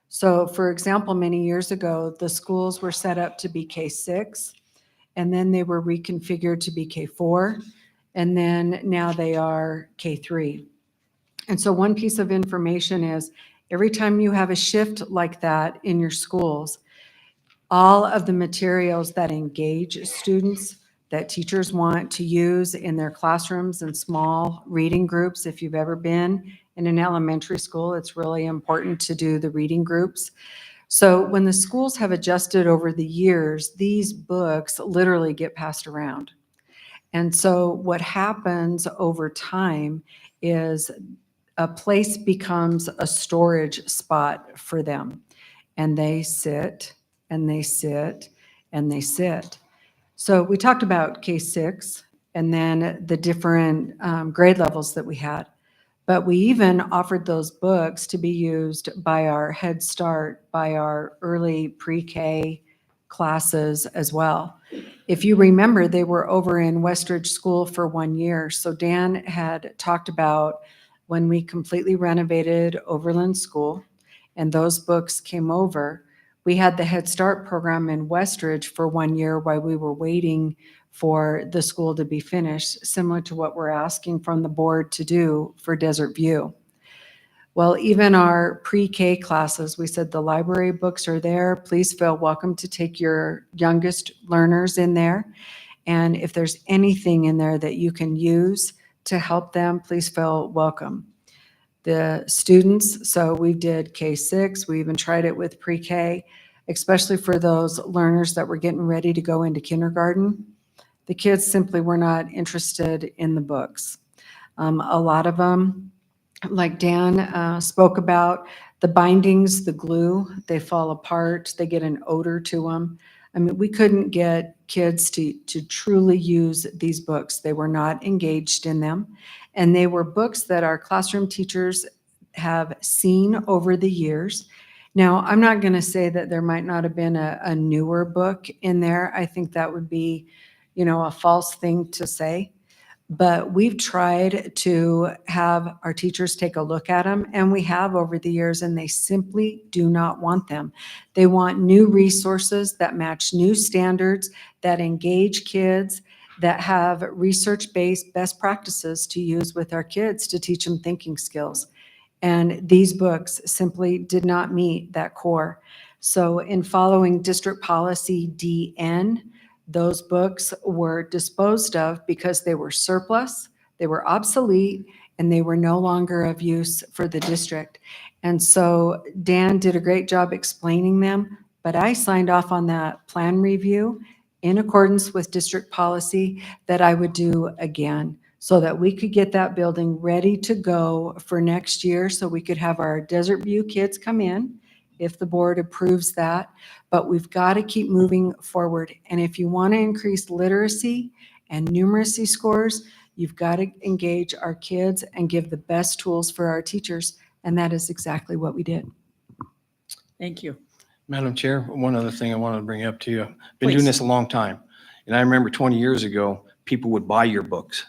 Speaker 13: So for example, many years ago, the schools were set up to be K6, and then they were reconfigured to be K4, and then now they are K3. And so one piece of information is every time you have a shift like that in your schools, all of the materials that engage students that teachers want to use in their classrooms and small reading groups. If you've ever been in an elementary school, it's really important to do the reading groups. So when the schools have adjusted over the years, these books literally get passed around. And so what happens over time is a place becomes a storage spot for them. And they sit and they sit and they sit. So we talked about K6 and then the different grade levels that we had. But we even offered those books to be used by our Head Start, by our early pre-K classes as well. If you remember, they were over in Westridge School for 1 year. So Dan had talked about when we completely renovated Overland School and those books came over, We had the Head Start program in Westridge for 1 year while we were waiting for the school to be finished, similar to what we're asking from the board to do for Desert View. Well, even our pre-K classes, we said the library books are there. Please feel welcome to take your youngest learners in there. And if there's anything in there that you can use to help them, please feel welcome. The students, so we did K-6, we even tried it with pre-K, especially for those learners that were getting ready to go into kindergarten. The kids simply were not interested in the books. A lot of them, like Dan spoke about, the bindings, the glue, they fall apart, they get an odor to them. I mean, we couldn't get kids to truly use these books. They were not engaged in them. And they were books that our classroom teachers have seen over the years. Now, I'm not going to say that there might not have been a newer book in there. I think that would be, a false thing to say. But we've tried to have our teachers take a look at them, and we have over the years, and they simply do not want them. They want new resources that match new standards, that engage kids, that have research-based best practices to use with our kids to teach them thinking skills. And these books simply did not meet that core. So in following District Policy DN, those books were disposed of because they were surplus, they were obsolete, and they were no longer of use for the district. And so Dan did a great job explaining them, but I signed off on that plan review in accordance with district policy that I would do again so that we could get that building ready to go for next year so we could have our Desert View kids come in if the board approves that. But we've got to keep moving forward. And if you want to increase literacy and numeracy scores, you've got to engage our kids and give the best tools for our teachers. And that is exactly what we did.
Speaker 1: Thank you.
Speaker 12: Madam Chair, one other thing I wanted to bring up to you. Been
Speaker 1: Please.
Speaker 12: doing this a long time. And I remember 20 years ago, people would buy your books.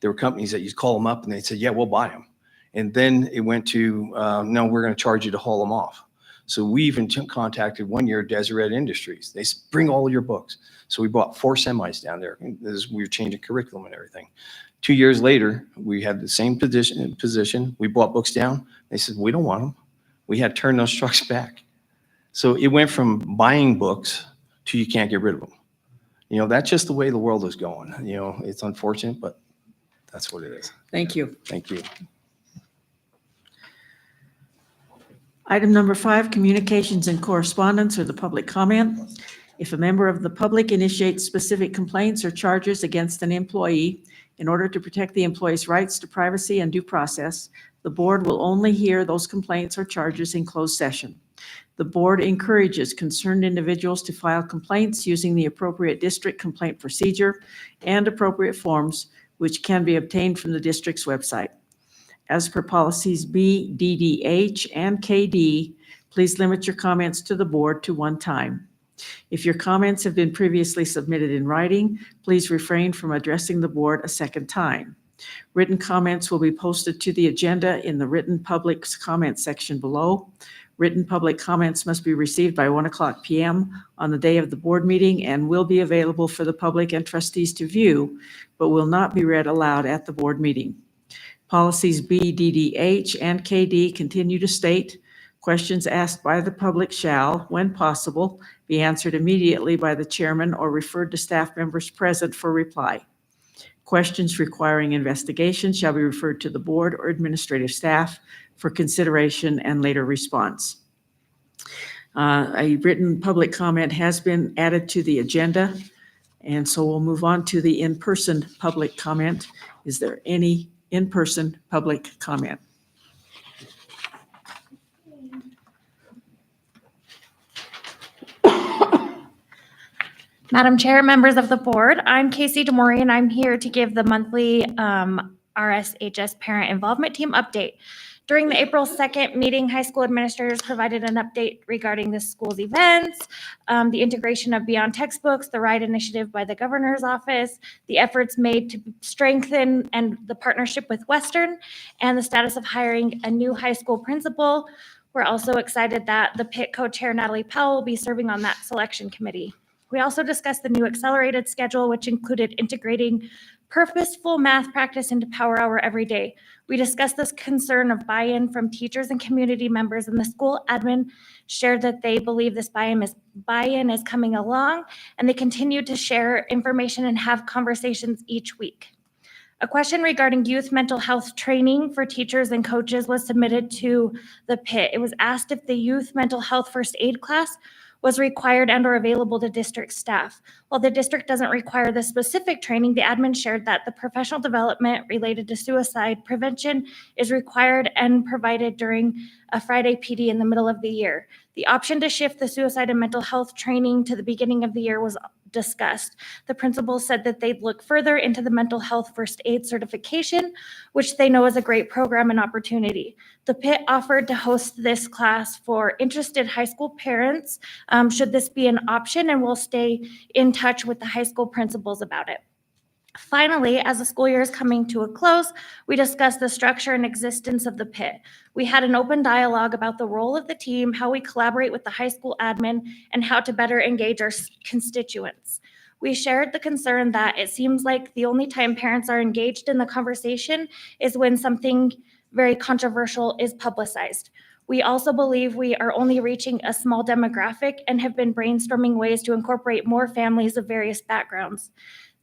Speaker 12: There were companies that you'd call them up and they'd say, yeah, we'll buy them. And then it went to, no, we're going to charge you to haul them off. So we even contacted 1 year Deseret Industries. They said, bring all your books. So we bought 4 semis down there. We were changing curriculum and everything. 2 years later, we had the same position. We bought books down. They said, we don't want them. We had to turn those trucks back. So it went from buying books to you can't get rid of them. That's just the way the world is going. It's unfortunate, but that's what it is.
Speaker 1: Thank you.
Speaker 12: Thank you.
Speaker 1: Item number 5, communications and correspondence or the public comment. If a member of the public initiates specific complaints or charges against an employee in order to protect the employee's rights to privacy and due process, the board will only hear those complaints or charges in closed session. The board encourages concerned individuals to file complaints using the appropriate district complaint procedure and appropriate forms, which can be obtained from the district's website. As per policies B, DDH, and KD, please limit your comments to the board to one time. If your comments have been previously submitted in writing, please refrain from addressing the board a second time. Written comments will be posted to the agenda in the written public comment section below. Written public comments must be received by 1:00 p.m. on the day of the board meeting and will be available for the public and trustees to view, but will not be read aloud at the board meeting. Policies B, DDH, and KD continue to state, questions asked by the public shall, when possible, be answered immediately by the chairman or referred to staff members present for reply. Questions requiring investigation shall be referred to the board or administrative staff for consideration and later response. A written public comment has been added to the agenda, and so we'll move on to the in-person public comment. Is there any in-person public comment?
Speaker 8: Madam Chair, members of the board, I'm Casey DeMori, and I'm here to give the monthly RSHS Parent Involvement Team update. During the April 2nd meeting, high school administrators provided an update regarding the school's events, the integration of Beyond Textbooks, the RIDE initiative by the governor's office, the efforts made to strengthen and the partnership with Western, and the status of hiring a new high school principal. We're also excited that the Pitt co-chair Natalie Powell will be serving on that selection committee. We also discussed the new accelerated schedule, which included integrating purposeful math practice into Power Hour every day. We discussed this concern of buy-in from teachers and community members, and the school admin shared that they believe this buy-in is coming along, and they continue to share information and have conversations each week. A question regarding youth mental health training for teachers and coaches was submitted to the Pitt. It was asked if the youth mental health first aid class was required and or available to district staff. While the district doesn't require the specific training, the admin shared that the professional development related to suicide prevention is required and provided during a Friday PD in the middle of the year. The option to shift the suicide and mental health training to the beginning of the year was discussed. The principal said that they'd look further into the mental health first aid certification, which they know is a great program and opportunity. The Pitt offered to host this class for interested high school parents, should this be an option, and we'll stay in touch with the high school principals about it. Finally, as the school year is coming to a close, we discussed the structure and existence of the Pitt. We had an open dialogue about the role of the team, how we collaborate with the high school admin, and how to better engage our constituents. We shared the concern that it seems like the only time parents are engaged in the conversation is when something very controversial is publicized. We also believe we are only reaching a small demographic and have been brainstorming ways to incorporate more families of various backgrounds.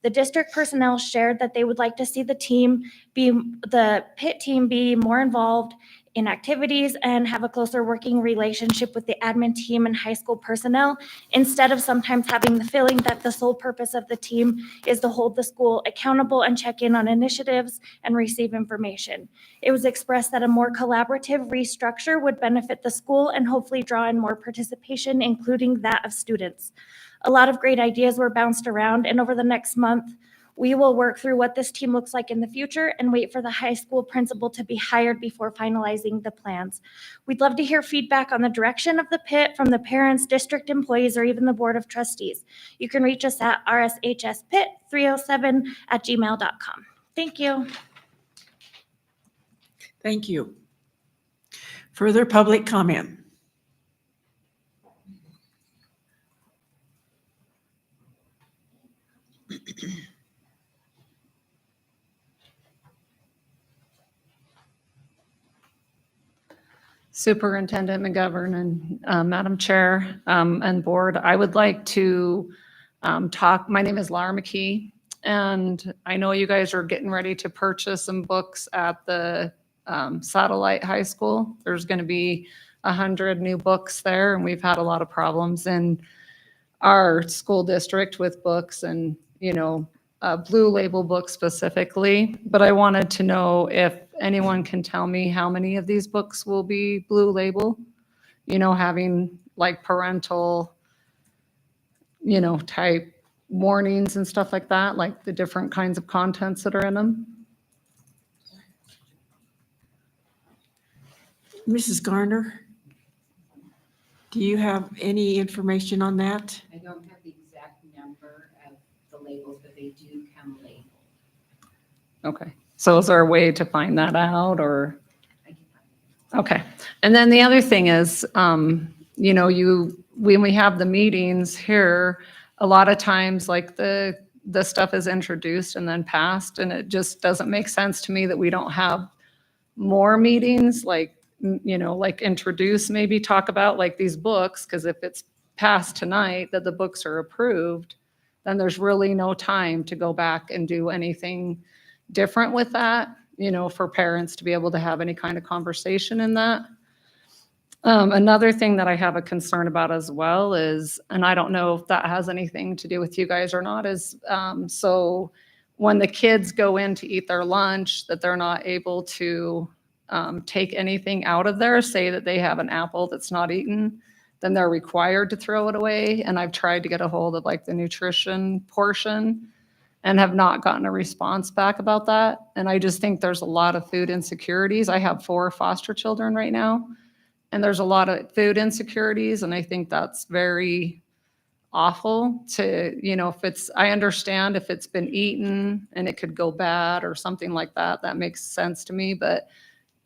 Speaker 8: The district personnel shared that they would like to see the Pitt team be more involved in activities and have a closer working relationship with the admin team and high school personnel, instead of sometimes having the feeling that the sole purpose of the team is to hold the school accountable and check in on initiatives and receive information. It was expressed that a more collaborative restructure would benefit the school and hopefully draw in more participation, including that of students. A lot of great ideas were bounced around, and over the next month, we will work through what this team looks like in the future and wait for the high school principal to be hired before finalizing the plans. We'd love to hear feedback on the direction of the Pitt from the parents, district employees, or even the Board of Trustees. You can reach us at rshspit307@gmail.com. Thank you.
Speaker 1: Thank you. Further public comment?
Speaker 14: Superintendent McGovern and Madam Chair and Board, I would like to talk. My name is Laura McKee, and I know you guys are getting ready to purchase some books at the Satellite High School. There's going to be 100 new books there, and we've had a lot of problems in our school district with books and, Blue Label books specifically. But I wanted to know if anyone can tell me how many of these books will be Blue Label, having like parental, type warnings and stuff like that, like the different kinds of contents that are in them.
Speaker 1: Mrs. Garner, do you have any information on that?
Speaker 5: I don't have the exact number of the labels, but they do come labeled.
Speaker 14: Okay. So is there a way to find that out, or? Okay. And then the other thing is, when we have the meetings here, a lot of times like the stuff is introduced and then passed, and it just doesn't make sense to me that we don't have more meetings, like introduce, maybe talk about like these books, because if it's passed tonight that the books are approved, then there's really no time to go back and do anything different with that, for parents to be able to have any kind of conversation in that. Another thing that I have a concern about as well is, and I don't know if that has anything to do with you guys or not, is so when the kids go in to eat their lunch, that they're not able to take anything out of there, say that they have an apple that's not eaten, then they're required to throw it away. And I've tried to get a hold of like the nutrition portion and have not gotten a response back about that. And I just think there's a lot of food insecurities. I have 4 foster children right now, and there's a lot of food insecurities. And I think that's very awful to, I understand if it's been eaten and it could go bad or something like that, that makes sense to me. But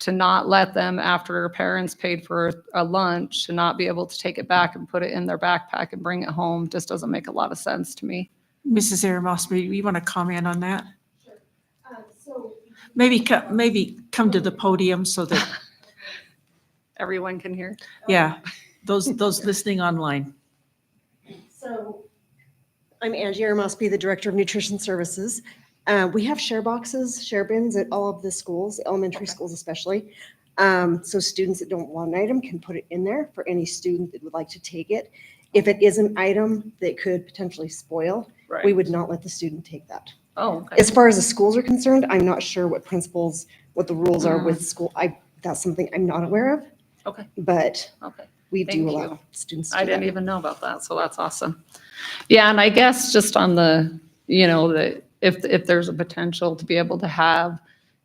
Speaker 14: to not let them, after parents paid for a lunch, to not be able to take it back and put it in their backpack and bring it home just doesn't make a lot of sense to me.
Speaker 1: Mrs. Aramosby, you want to comment on that?
Speaker 2: So,
Speaker 1: Maybe come to the podium so that,
Speaker 14: Everyone can hear.
Speaker 1: yeah, those listening online.
Speaker 15: So I'm Angie Aramosby, the Director of Nutrition Services. We have share boxes, share bins at all of the schools, elementary schools especially. So students that don't want an item can put it in there for any student that would like to take it. If it is an item that could potentially spoil, we would not let the student take that.
Speaker 14: Oh, okay.
Speaker 15: As far as the schools are concerned, I'm not sure what the rules are with school. That's something I'm not aware of.
Speaker 14: Okay.
Speaker 15: But
Speaker 14: Okay.
Speaker 15: we
Speaker 14: Thank
Speaker 15: do
Speaker 14: you.
Speaker 15: allow students to
Speaker 14: I
Speaker 15: do
Speaker 14: didn't
Speaker 15: that.
Speaker 14: even know about that, so that's awesome. Yeah, and I guess just on the, the, if there's a potential to be able to have,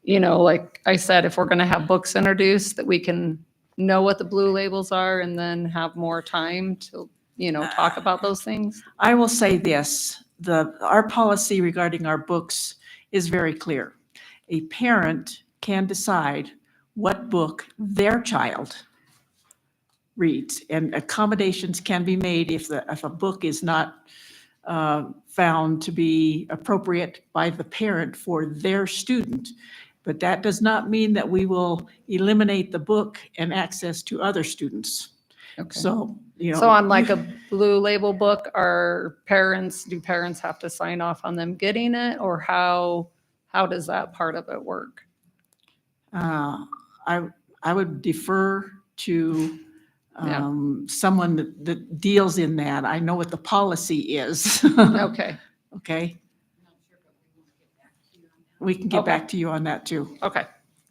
Speaker 14: like I said, if we're gonna have books introduced, that we can know what the blue labels are and then have more time to, talk about those things.
Speaker 1: I will say this, our policy regarding our books is very clear. A parent can decide what book their child reads, and accommodations can be made if a book is not found to be appropriate by the parent for their student. But that does not mean that we will eliminate the book and access to other students.
Speaker 14: Okay.
Speaker 1: So,
Speaker 14: So on like a blue label book, do parents have to sign off on them getting it, or how does that part of it work?
Speaker 1: I would defer to someone that deals in that. I know what the policy is.
Speaker 14: Okay.
Speaker 1: Okay. We can get
Speaker 14: Okay.
Speaker 1: back to you on that too.
Speaker 14: Okay.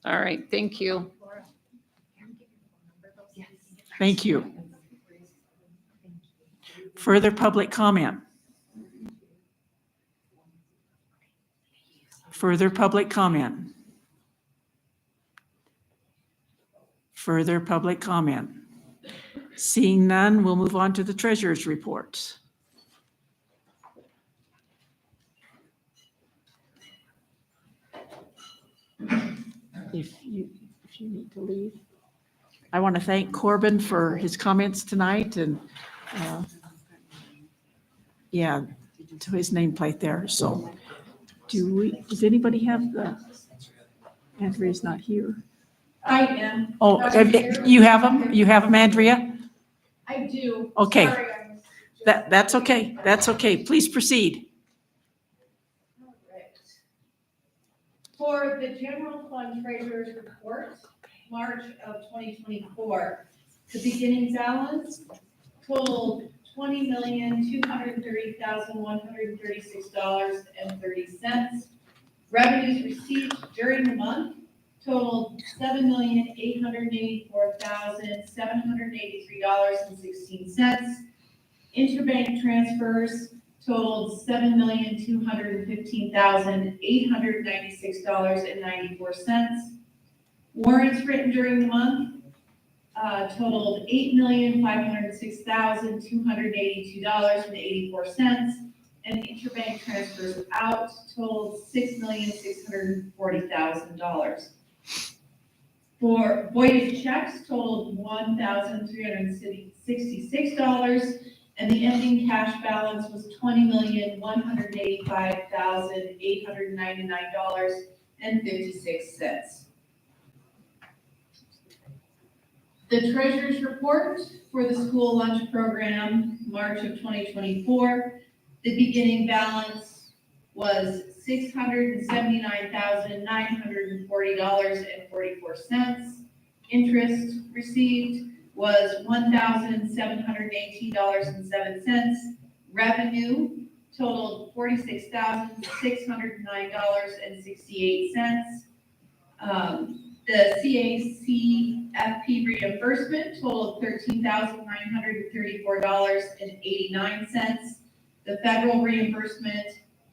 Speaker 14: All right. Thank you.
Speaker 1: Thank you. Further public comment? Further public comment? Further public comment? Seeing none, we'll move on to the treasurer's reports. If you need to leave. I want to thank Corbin for his comments tonight and, to his nameplate there. So does anybody have Andrea's not here.
Speaker 7: I am.
Speaker 1: Oh, you have them? You have them, Andrea?
Speaker 7: I do.
Speaker 1: Okay.
Speaker 7: Sorry, I missed you.
Speaker 1: That's okay. That's okay. Please proceed.
Speaker 7: All right. For the general fund treasurer's report, March of 2024, the beginning balance totaled $20,230,136.30. Revenues received during the month totaled $7,884,783.16. Interbank transfers totaled $7,215,896.94. Warrants written during the month totaled $8,506,282.84. And the interbank transfers out totaled $6,640,000. For voided checks totaled $1,366, and the ending cash balance was $20,185,899.56. The treasurer's report for the school lunch program, March of 2024, the beginning balance was $679,940.44. Interest received was $1,718.07. Revenue totaled $46,609.68. The CACFP reimbursement totaled $13,934.89. The federal reimbursement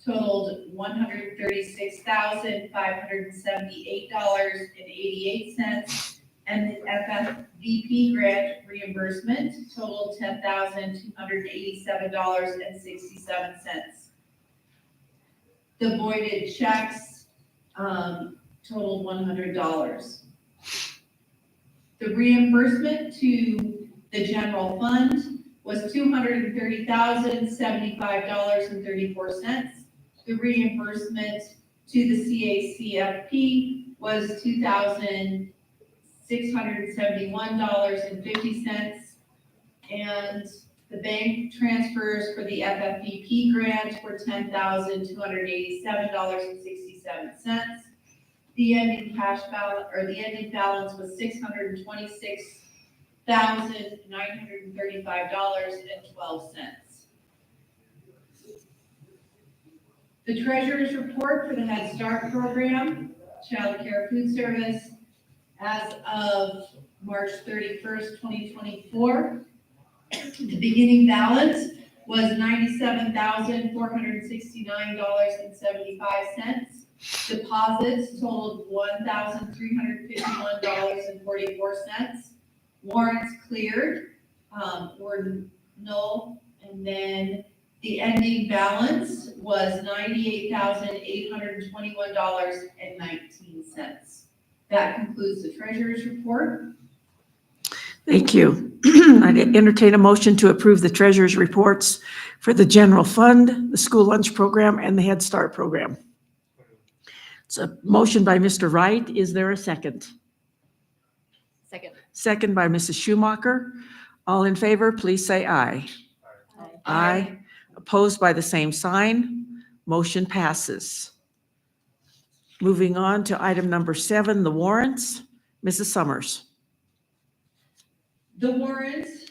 Speaker 7: totaled $136,578.88. And the FFVP grant reimbursement totaled $10,287.67. The voided checks totaled $100. The reimbursement to the general fund was $230,075.34. The reimbursement to the CACFP was $2,671.50. And the bank transfers for the FFPP grant were $10,287.67. The ending cash balance, or the ending balance was $626,935.12. The treasurer's report for the Head Start program, Child Care Food Service, as of March 31st, 2024. The beginning balance was $97,469.75. Deposits totaled $1,351.44. Warrants cleared were null, and then the ending balance was $98,821.19. That concludes the treasurer's report.
Speaker 1: Thank you. I entertain a motion to approve the treasurer's reports for the general fund, the school lunch program, and the Head Start program. It's a motion by Mr. Wright. Is there a second?
Speaker 5: Second.
Speaker 1: Second by Mrs. Schumacher. All in favor, please say aye. Aye. Opposed by the same sign. Motion passes. Moving on to item number 7, the warrants. Mrs. Summers.
Speaker 7: The warrants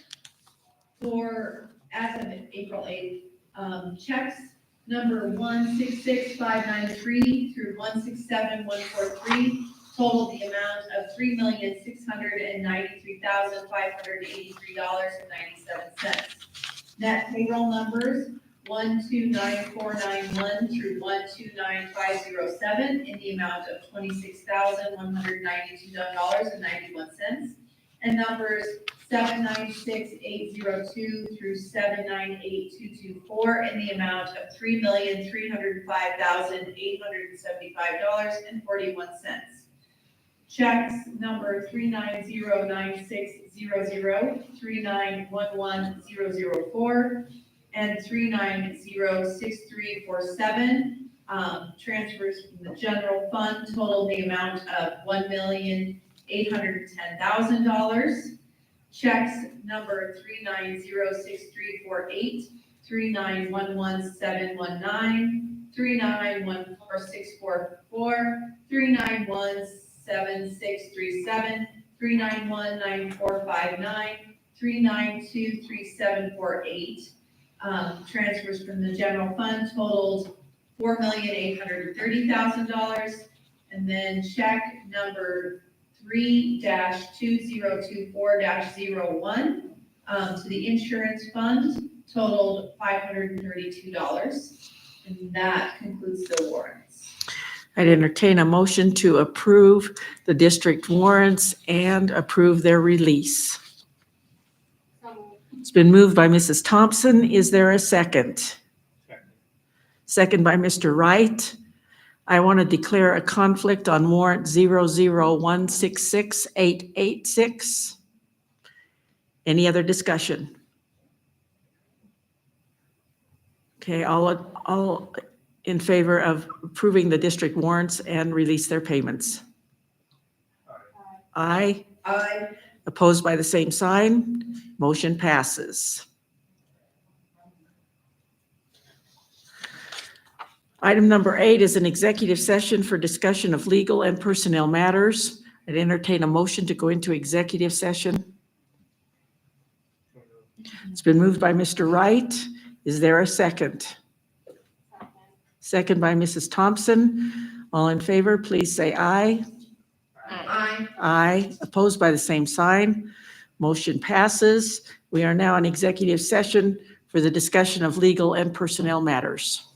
Speaker 7: for, as of April 8th, checks number 166593 through 167143 total the amount of $3,693,583.97. Net payroll numbers 129491 through 129507 in the amount of $26,192.91. And numbers 796802 through 798224 in the amount of $3,305,875.41. Checks number 3909600, 3911004, and 3906347. Transfers from the general fund total the amount of $1,810,000. Checks number 3906348, 3911719, 3914644, 3917637, 3919459, 3923748. Transfers from the general fund totaled $4,830,000. And then check number 3-2024-01 to the insurance fund totaled $532. And that concludes the warrants.
Speaker 1: I'd entertain a motion to approve the district warrants and approve their release. It's been moved by Mrs. Thompson. Is there a second? Second by Mr. Wright. I want to declare a conflict on warrant 00166-886. Any other discussion? Okay, all in favor of approving the district warrants and release their payments? Aye.
Speaker 7: Aye.
Speaker 1: Opposed by the same sign? Motion passes. Item number 8 is an executive session for discussion of legal and personnel matters. I'd entertain a motion to go into executive session. It's been moved by Mr. Wright. Is there a second? Second by Mrs. Thompson. All in favor, please say aye.
Speaker 7: Aye.
Speaker 1: Aye. Opposed by the same sign. Motion passes. We are now in executive session for the discussion of legal and personnel matters.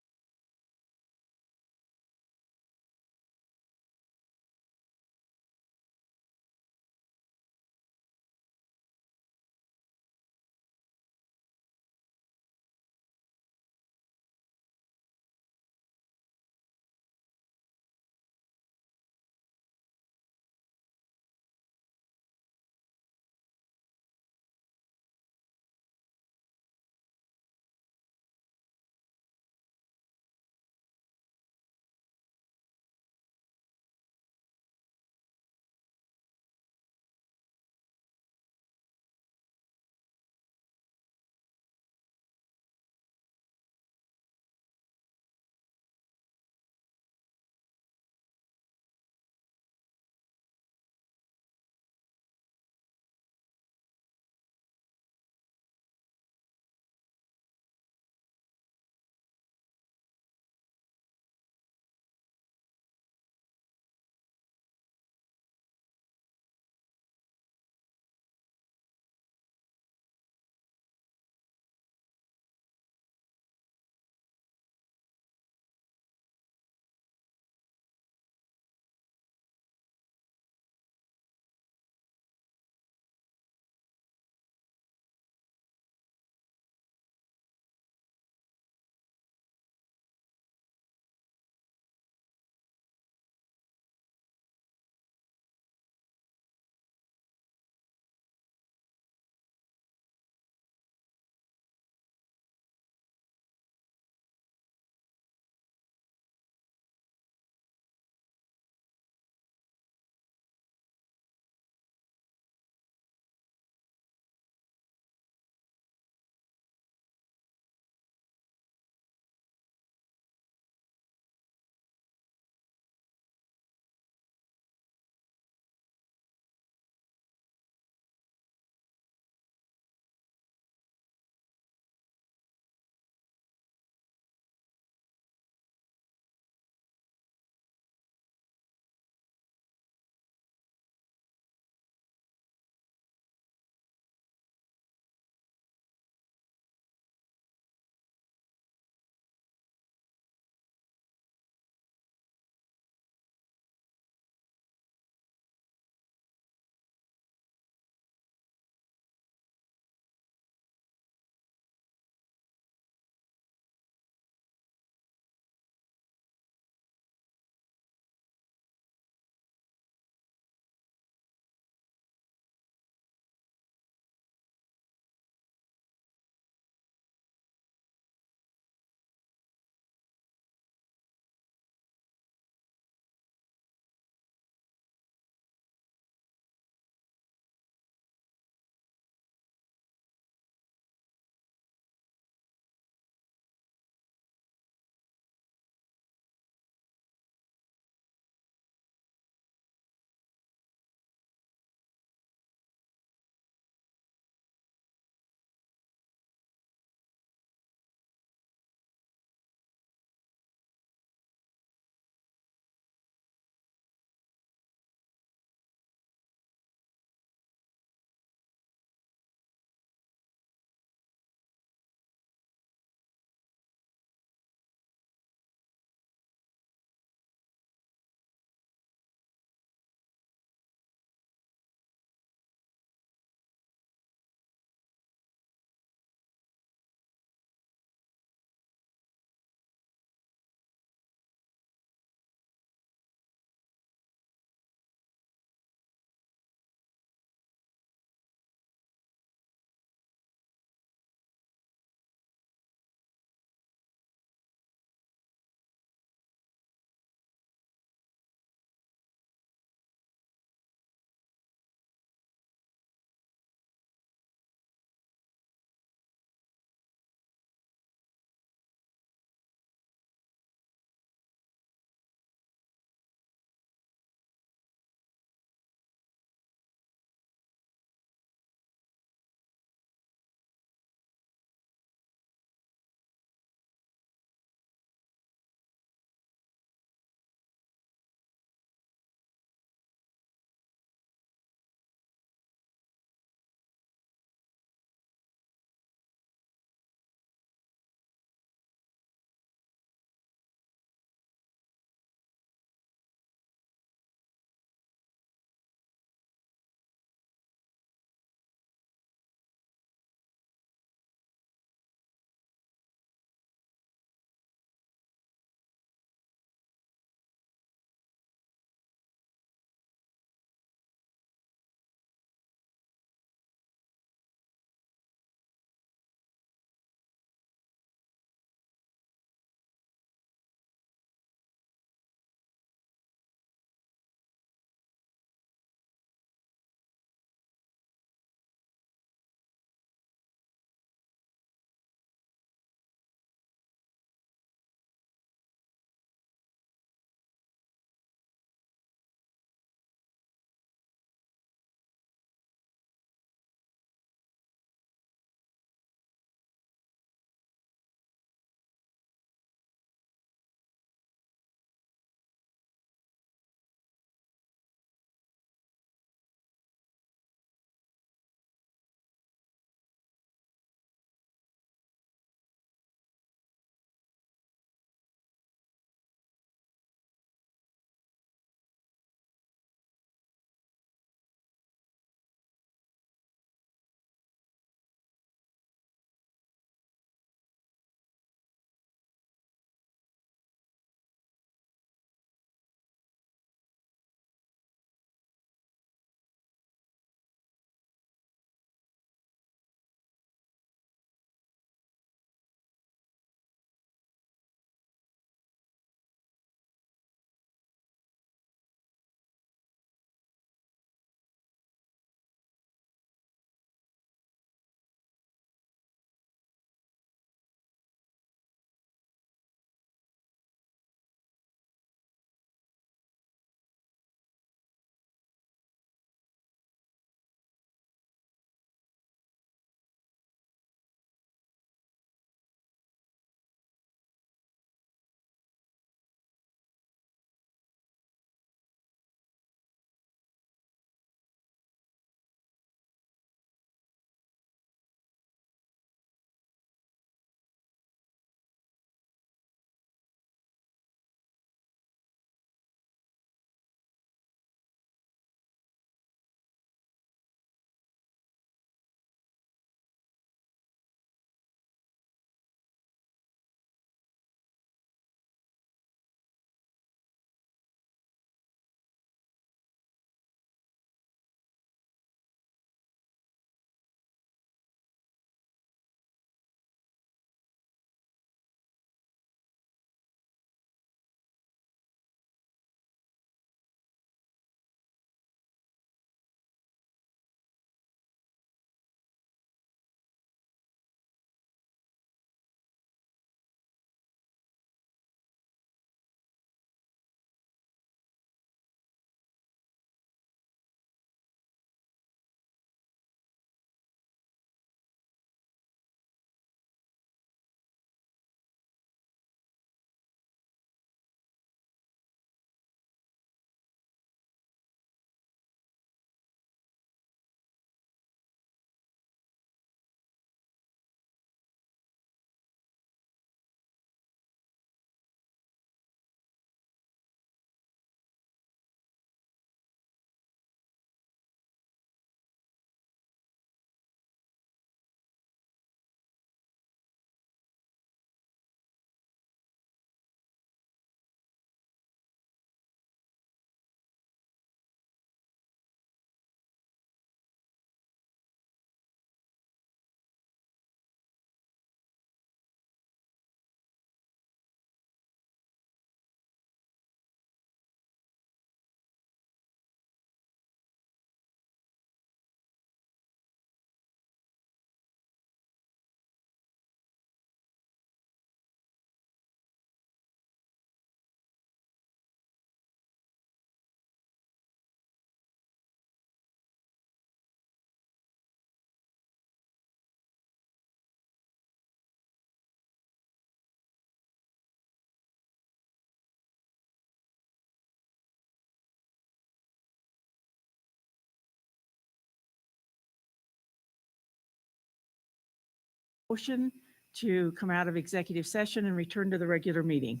Speaker 1: motion to come out of executive session and return to the regular meeting?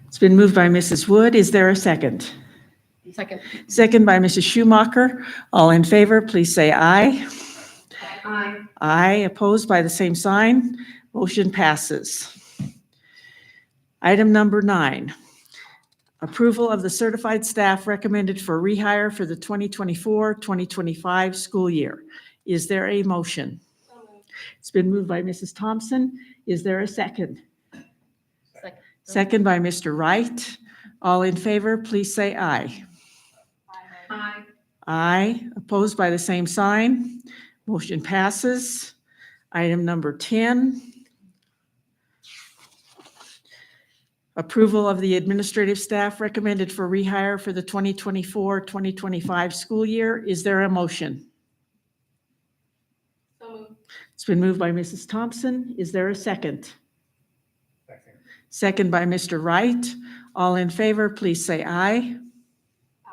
Speaker 1: It's been moved by Mrs. Wood. Is there a second?
Speaker 5: Second.
Speaker 1: Second by Mrs. Schumacher. All in favor, please say aye.
Speaker 5: Aye.
Speaker 1: Aye, opposed by the same sign. Motion passes. Item number 9, approval of the certified staff recommended for rehire for the 2024-2025 school year. Is there a motion? It's been moved by Mrs. Thompson. Is there a second?
Speaker 5: Second.
Speaker 1: Second by Mr. Wright. All in favor, please say aye.
Speaker 5: Aye.
Speaker 1: Aye, opposed by the same sign. Motion passes. Item number 10, approval of the administrative staff recommended for rehire for the 2024-2025 school year. Is there a motion?
Speaker 7: So moved.
Speaker 1: It's been moved by Mrs. Thompson. Is there a second? Second by Mr. Wright. All in favor, please say aye.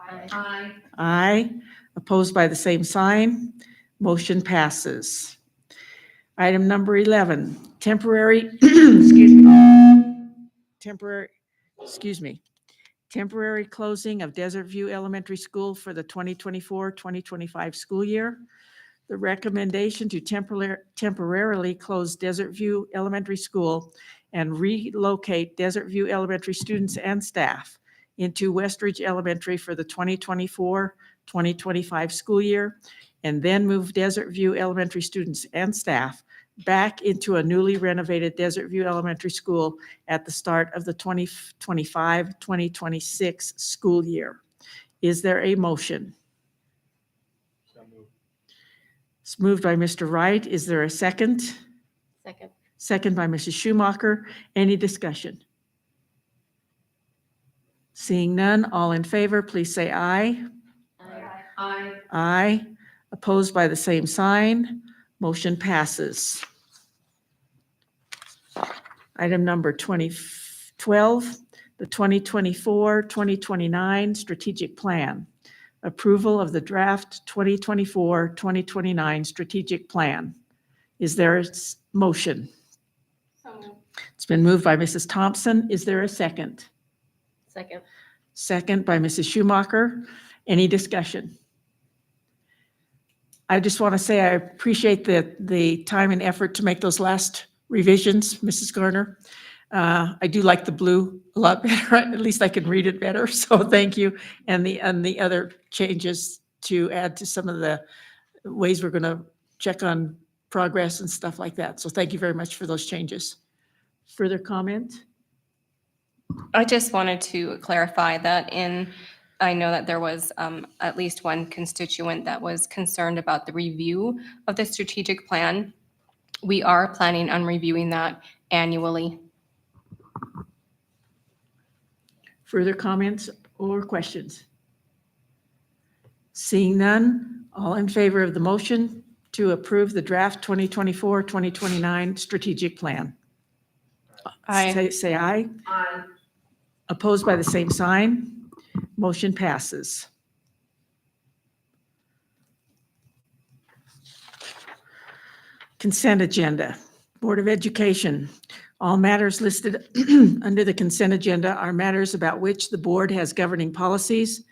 Speaker 5: Aye.
Speaker 1: Aye. Opposed by the same sign. Motion passes. Item number 11, temporary closing of Desert View Elementary School for the 2024-2025 school year. The recommendation to temporarily close Desert View Elementary School and relocate Desert View Elementary students and staff into Westridge Elementary for the 2024-2025 school year, and then move Desert View Elementary students and staff back into a newly renovated Desert View Elementary School at the start of the 2025-2026 school year. Is there a motion? It's moved by Mr. Wright. Is there a second?
Speaker 5: Second.
Speaker 1: Second by Mrs. Schumacher. Any discussion? Seeing none, all in favor, please say aye.
Speaker 5: Aye.
Speaker 1: Aye. Opposed by the same sign. Motion passes. Item number 12, the 2024-2029 strategic plan. Approval of the draft 2024-2029 strategic plan. Is there a motion?
Speaker 7: So moved.
Speaker 1: It's been moved by Mrs. Thompson. Is there a second?
Speaker 5: Second.
Speaker 1: Second by Mrs. Schumacher. Any discussion? I just want to say I appreciate the time and effort to make those last revisions, Mrs. Garner. I do like the blue a lot better. At least I can read it better. So thank you. And the other changes to add to some of the ways we're going to check on progress and stuff like that. So thank you very much for those changes. Further comment?
Speaker 16: I just wanted to clarify that I know that there was at least one constituent that was concerned about the review of the strategic plan. We are planning on reviewing that annually.
Speaker 1: Further comments or questions? Seeing none, all in favor of the motion to approve the draft 2024-2029 strategic plan?
Speaker 16: Aye.
Speaker 1: Say aye.
Speaker 5: Aye.
Speaker 1: Opposed by the same sign? Motion passes. Consent agenda. Board of Education. All matters listed under the consent agenda are matters about which the board has governing policies,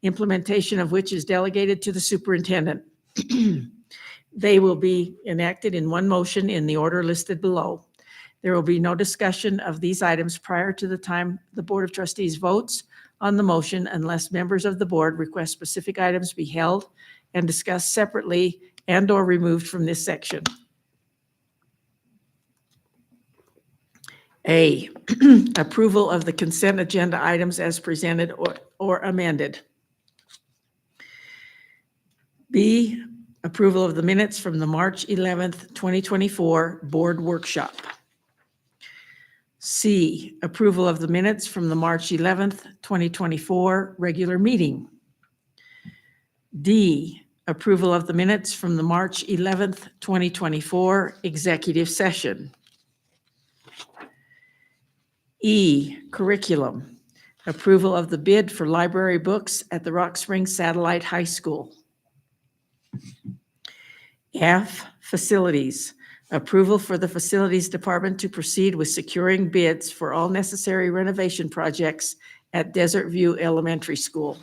Speaker 1: implementation of which is delegated to the superintendent. They will be enacted in one motion in the order listed below. There will be no discussion of these items prior to the time the Board of Trustees votes on the motion unless members of the board request specific items be held and discussed separately and/or removed from this section. A, approval of the consent agenda items as presented or amended. B, approval of the minutes from the March 11th, 2024 board workshop. C, approval of the minutes from the March 11th, 2024 regular meeting. D, approval of the minutes from the March 11th, 2024 executive session. E, curriculum, approval of the bid for library books at the Rock Springs Satellite High School. F, facilities. Approval for the facilities department to proceed with securing bids for all necessary renovation projects at Desert View Elementary School.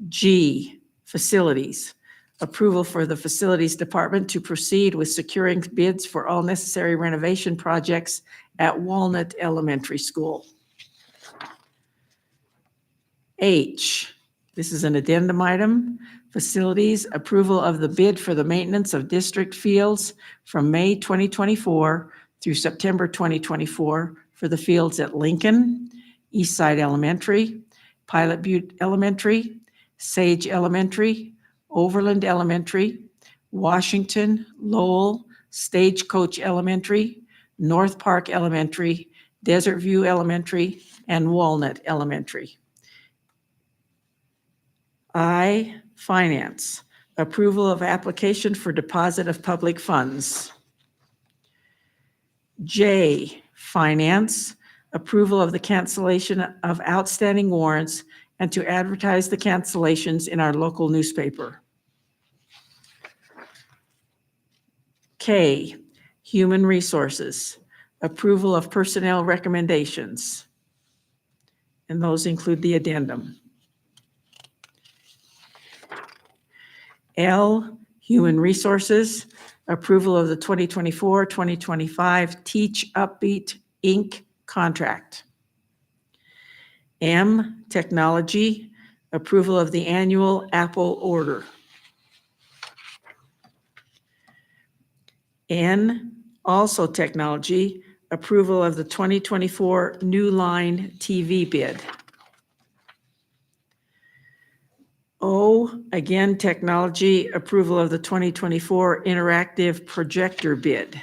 Speaker 1: G, facilities. Approval for the facilities department to proceed with securing bids for all necessary renovation projects at Walnut Elementary School. H, this is an addendum item. Facilities, approval of the bid for the maintenance of district fields from May 2024 through September 2024 for the fields at Lincoln, Eastside Elementary, Pilot Butte Elementary, Sage Elementary, Overland Elementary, Washington, Lowell, Stagecoach Elementary, North Park Elementary, Desert View Elementary, and Walnut Elementary. I, finance, approval of application for deposit of public funds. J, finance, approval of the cancellation of outstanding warrants and to advertise the cancellations in our local newspaper. K, human resources, approval of personnel recommendations. And those include the addendum. L, human resources, approval of the 2024-2025 Teach Upbeat, Inc. contract. M, technology, approval of the annual Apple order. N, also technology, approval of the 2024 New Line TV bid. O, again, technology, approval of the 2024 interactive projector bid.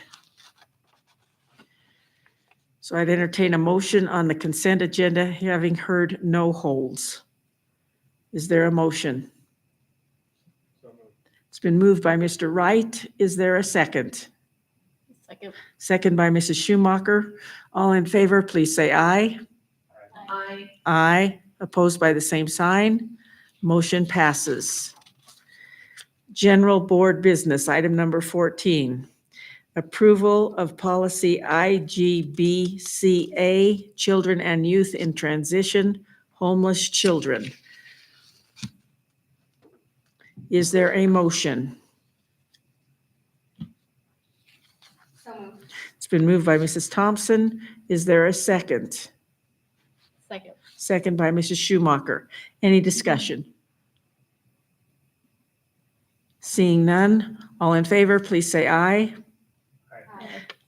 Speaker 1: So I'd entertain a motion on the consent agenda, having heard no holds. Is there a motion? It's been moved by Mr. Wright. Is there a second?
Speaker 2: Second.
Speaker 1: Second by Mrs. Schumacher. All in favor, please say aye.
Speaker 2: Aye.
Speaker 1: Aye. Opposed by the same sign. Motion passes. General Board Business, item number 14. Approval of policy IGBCA, Children and Youth in Transition, Homeless Children. Is there a motion? It's been moved by Mrs. Thompson. Is there a second?
Speaker 2: Second.
Speaker 1: Second by Mrs. Schumacher. Any discussion? Seeing none, all in favor, please say aye.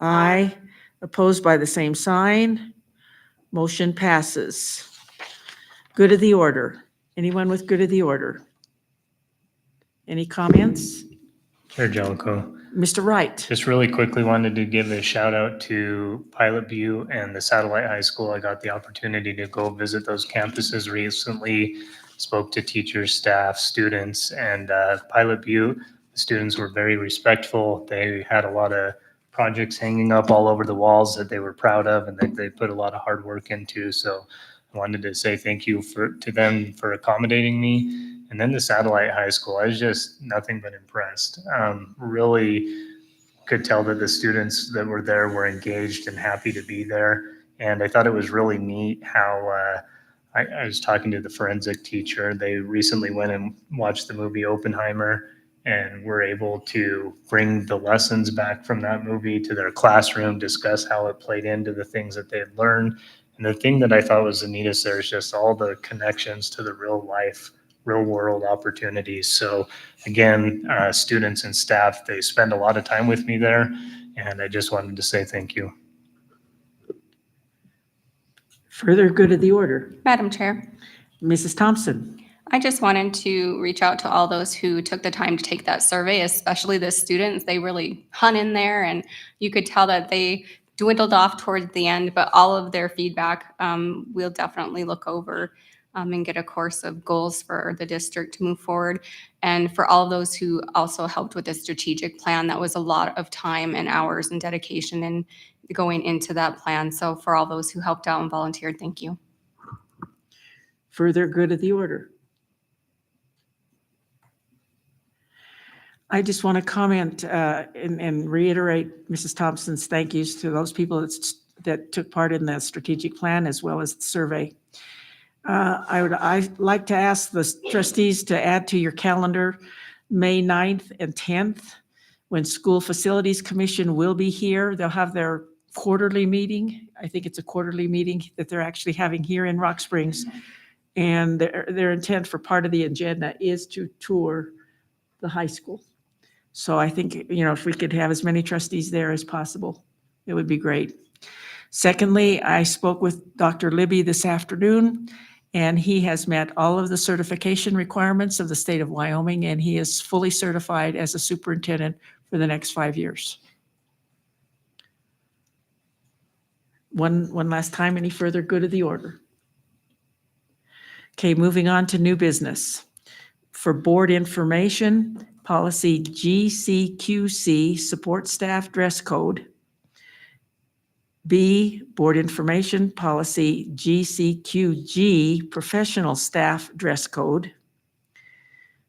Speaker 1: Aye. Opposed by the same sign. Motion passes. Good of the order. Anyone with good of the order? Any comments?
Speaker 3: Chair Jellicoe.
Speaker 1: Mr. Wright?
Speaker 3: Just really quickly wanted to give a shout out to Pilot Butte and the Satellite High School. I got the opportunity to go visit those campuses recently, spoke to teachers, staff, students, and Pilot Butte, the students were very respectful. They had a lot of projects hanging up all over the walls that they were proud of and that they put a lot of hard work into. So I wanted to say thank you to them for accommodating me. And then the Satellite High School, I was just nothing but impressed. Really could tell that the students that were there were engaged and happy to be there. And I thought it was really neat how I was talking to the forensic teacher. They recently went and watched the movie Oppenheimer and were able to bring the lessons back from that movie to their classroom, discuss how it played into the things that they had learned. And the thing that I thought was the neatest there is just all the connections to the real life, real world opportunities. So again, students and staff, they spend a lot of time with me there. And I just wanted to say thank you.
Speaker 1: Further good of the order.
Speaker 16: Madam Chair,
Speaker 1: Mrs. Thompson?
Speaker 16: I just wanted to reach out to all those who took the time to take that survey, especially the students. They really hung in there, and you could tell that they dwindled off towards the end, but all of their feedback we'll definitely look over and get a course of goals for the district to move forward. And for all of those who also helped with the strategic plan, that was a lot of time and hours and dedication in going into that plan. So for all those who helped out and volunteered, thank you.
Speaker 1: Further good of the order. I just want to comment and reiterate Mrs. Thompson's thank yous to those people that took part in the strategic plan as well as the survey. I'd like to ask the trustees to add to your calendar May 9th and 10th, when School Facilities Commission will be here. They'll have their quarterly meeting. I think it's a quarterly meeting that they're actually having here in Rock Springs. And their intent for part of the agenda is to tour the high school. So I think, if we could have as many trustees there as possible, it would be great. Secondly, I spoke with Dr. Libby this afternoon, and he has met all of the certification requirements of the state of Wyoming, and he is fully certified as a superintendent for the next 5 years. One last time, any further good of the order? Okay, moving on to new business. For board information, policy GCQC, support staff dress code. B, board information, policy GCQG, professional staff dress code.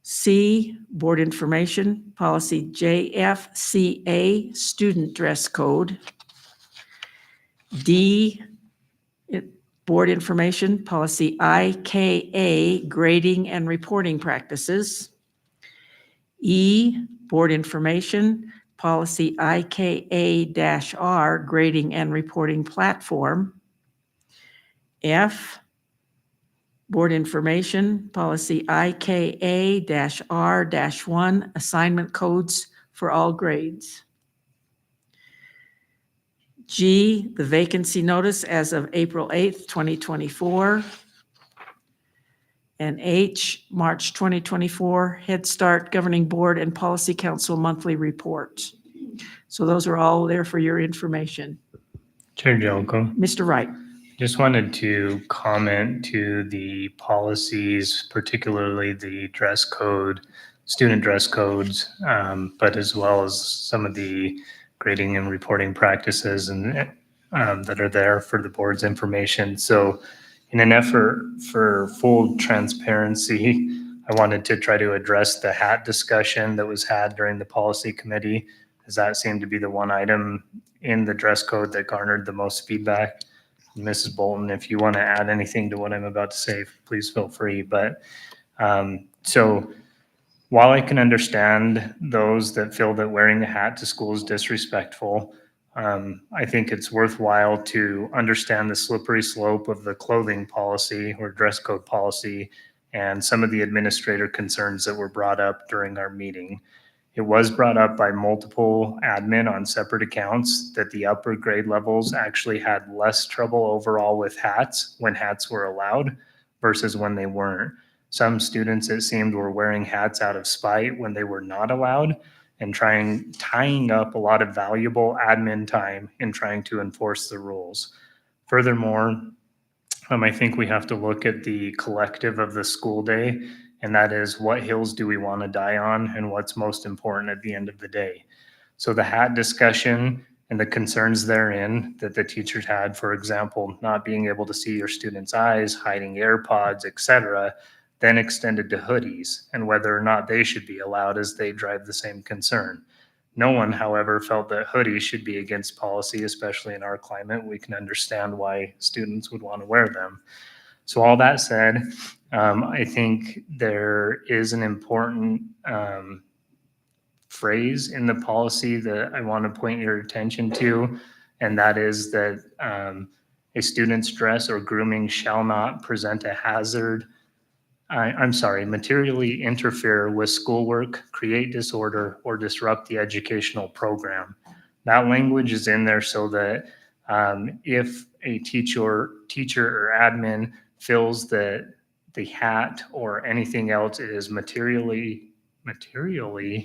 Speaker 1: C, board information, policy JFCA, student dress code. D, board information, policy IKA, grading and reporting practices. E, board information, policy IKA-R, grading and reporting platform. F, board information, policy IKA-R-1, assignment codes for all grades. G, the vacancy notice as of April 8th, 2024. And H, March 2024, Head Start Governing Board and Policy Council monthly report. So those are all there for your information.
Speaker 3: Chair Jelko,
Speaker 1: Mr. Wright.
Speaker 3: just wanted to comment to the policies, particularly the dress code, student dress codes, but as well as some of the grading and reporting practices and that are there for the board's information. So in an effort for full transparency, I wanted to try to address the hat discussion that was had during the policy committee, as that seemed to be the one item in the dress code that garnered the most feedback. Mrs. Bolton, if you want to add anything to what I'm about to say, please feel free. But so while I can understand those that feel that wearing a hat to school is disrespectful, I think it's worthwhile to understand the slippery slope of the clothing policy or dress code policy and some of the administrator concerns that were brought up during our meeting. It was brought up by multiple admin on separate accounts that the upper grade levels actually had less trouble overall with hats when hats were allowed versus when they weren't. Some students, it seemed, were wearing hats out of spite when they were not allowed, and tying up a lot of valuable admin time in trying to enforce the rules. Furthermore, I think we have to look at the collective of the school day, and that is, what hills do we want to die on and what's most important at the end of the day. So the hat discussion and the concerns therein that the teachers had, for example, not being able to see your students' eyes, hiding AirPods, etc., then extended to hoodies and whether or not they should be allowed, as they drive the same concern. No one, however, felt that hoodies should be against policy, especially in our climate. We can understand why students would want to wear them. So all that said, I think there is an important phrase in the policy that I want to point your attention to, and that is that a student's dress or grooming shall not present a hazard materially interfere with schoolwork, create disorder, or disrupt the educational program. That language is in there so that if a teacher or admin feels that the hat or anything else is materially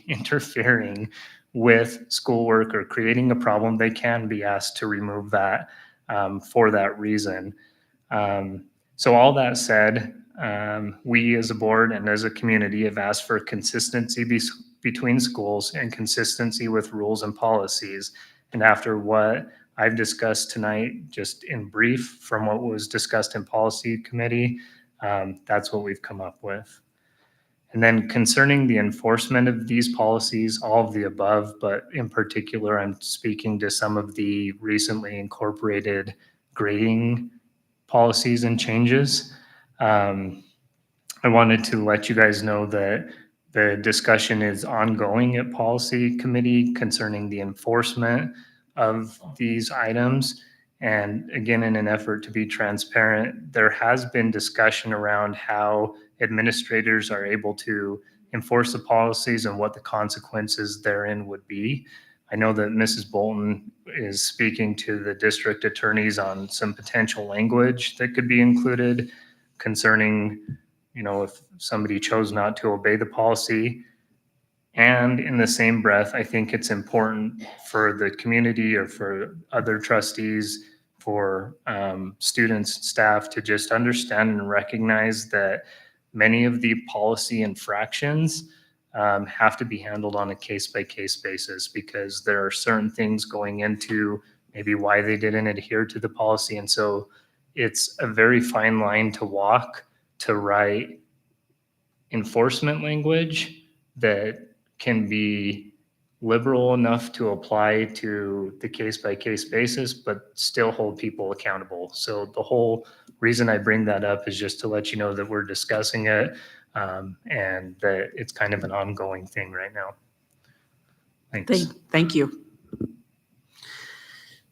Speaker 3: interfering with schoolwork or creating a problem, they can be asked to remove that for that reason. So all that said, we as a board and as a community have asked for consistency between schools and consistency with rules and policies. And after what I've discussed tonight, just in brief from what was discussed in policy committee, that's what we've come up with. And then concerning the enforcement of these policies, all of the above, but in particular, I'm speaking to some of the recently incorporated grading policies and changes. I wanted to let you guys know that the discussion is ongoing at policy committee concerning the enforcement of these items. And again, in an effort to be transparent, there has been discussion around how administrators are able to enforce the policies and what the consequences therein would be. I know that Mrs. Bolton is speaking to the district attorneys on some potential language that could be included concerning, if somebody chose not to obey the policy. And in the same breath, I think it's important for the community or for other trustees, for students, staff to just understand and recognize that many of the policy infractions have to be handled on a case-by-case basis, because there are certain things going into maybe why they didn't adhere to the policy. And so it's a very fine line to walk to write enforcement language that can be liberal enough to apply to the case-by-case basis, but still hold people accountable. So the whole reason I bring that up is just to let you know that we're discussing it and that it's kind of an ongoing thing right now. Thanks.
Speaker 1: Thank you.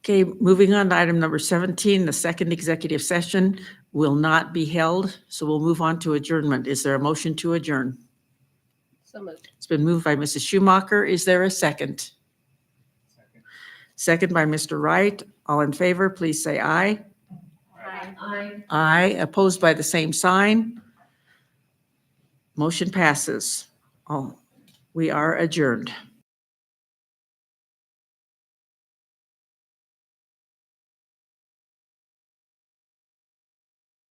Speaker 1: Okay, moving on to item number 17, the second executive session will not be held, so we'll move on to adjournment. Is there a motion to adjourn?
Speaker 5: So moved.
Speaker 1: It's been moved by Mrs. Schumacher. Is there a second? Second by Mr. Wright. All in favor, please say aye.
Speaker 5: Aye.
Speaker 1: Aye. Opposed by the same sign. Motion passes. Oh, we are adjourned.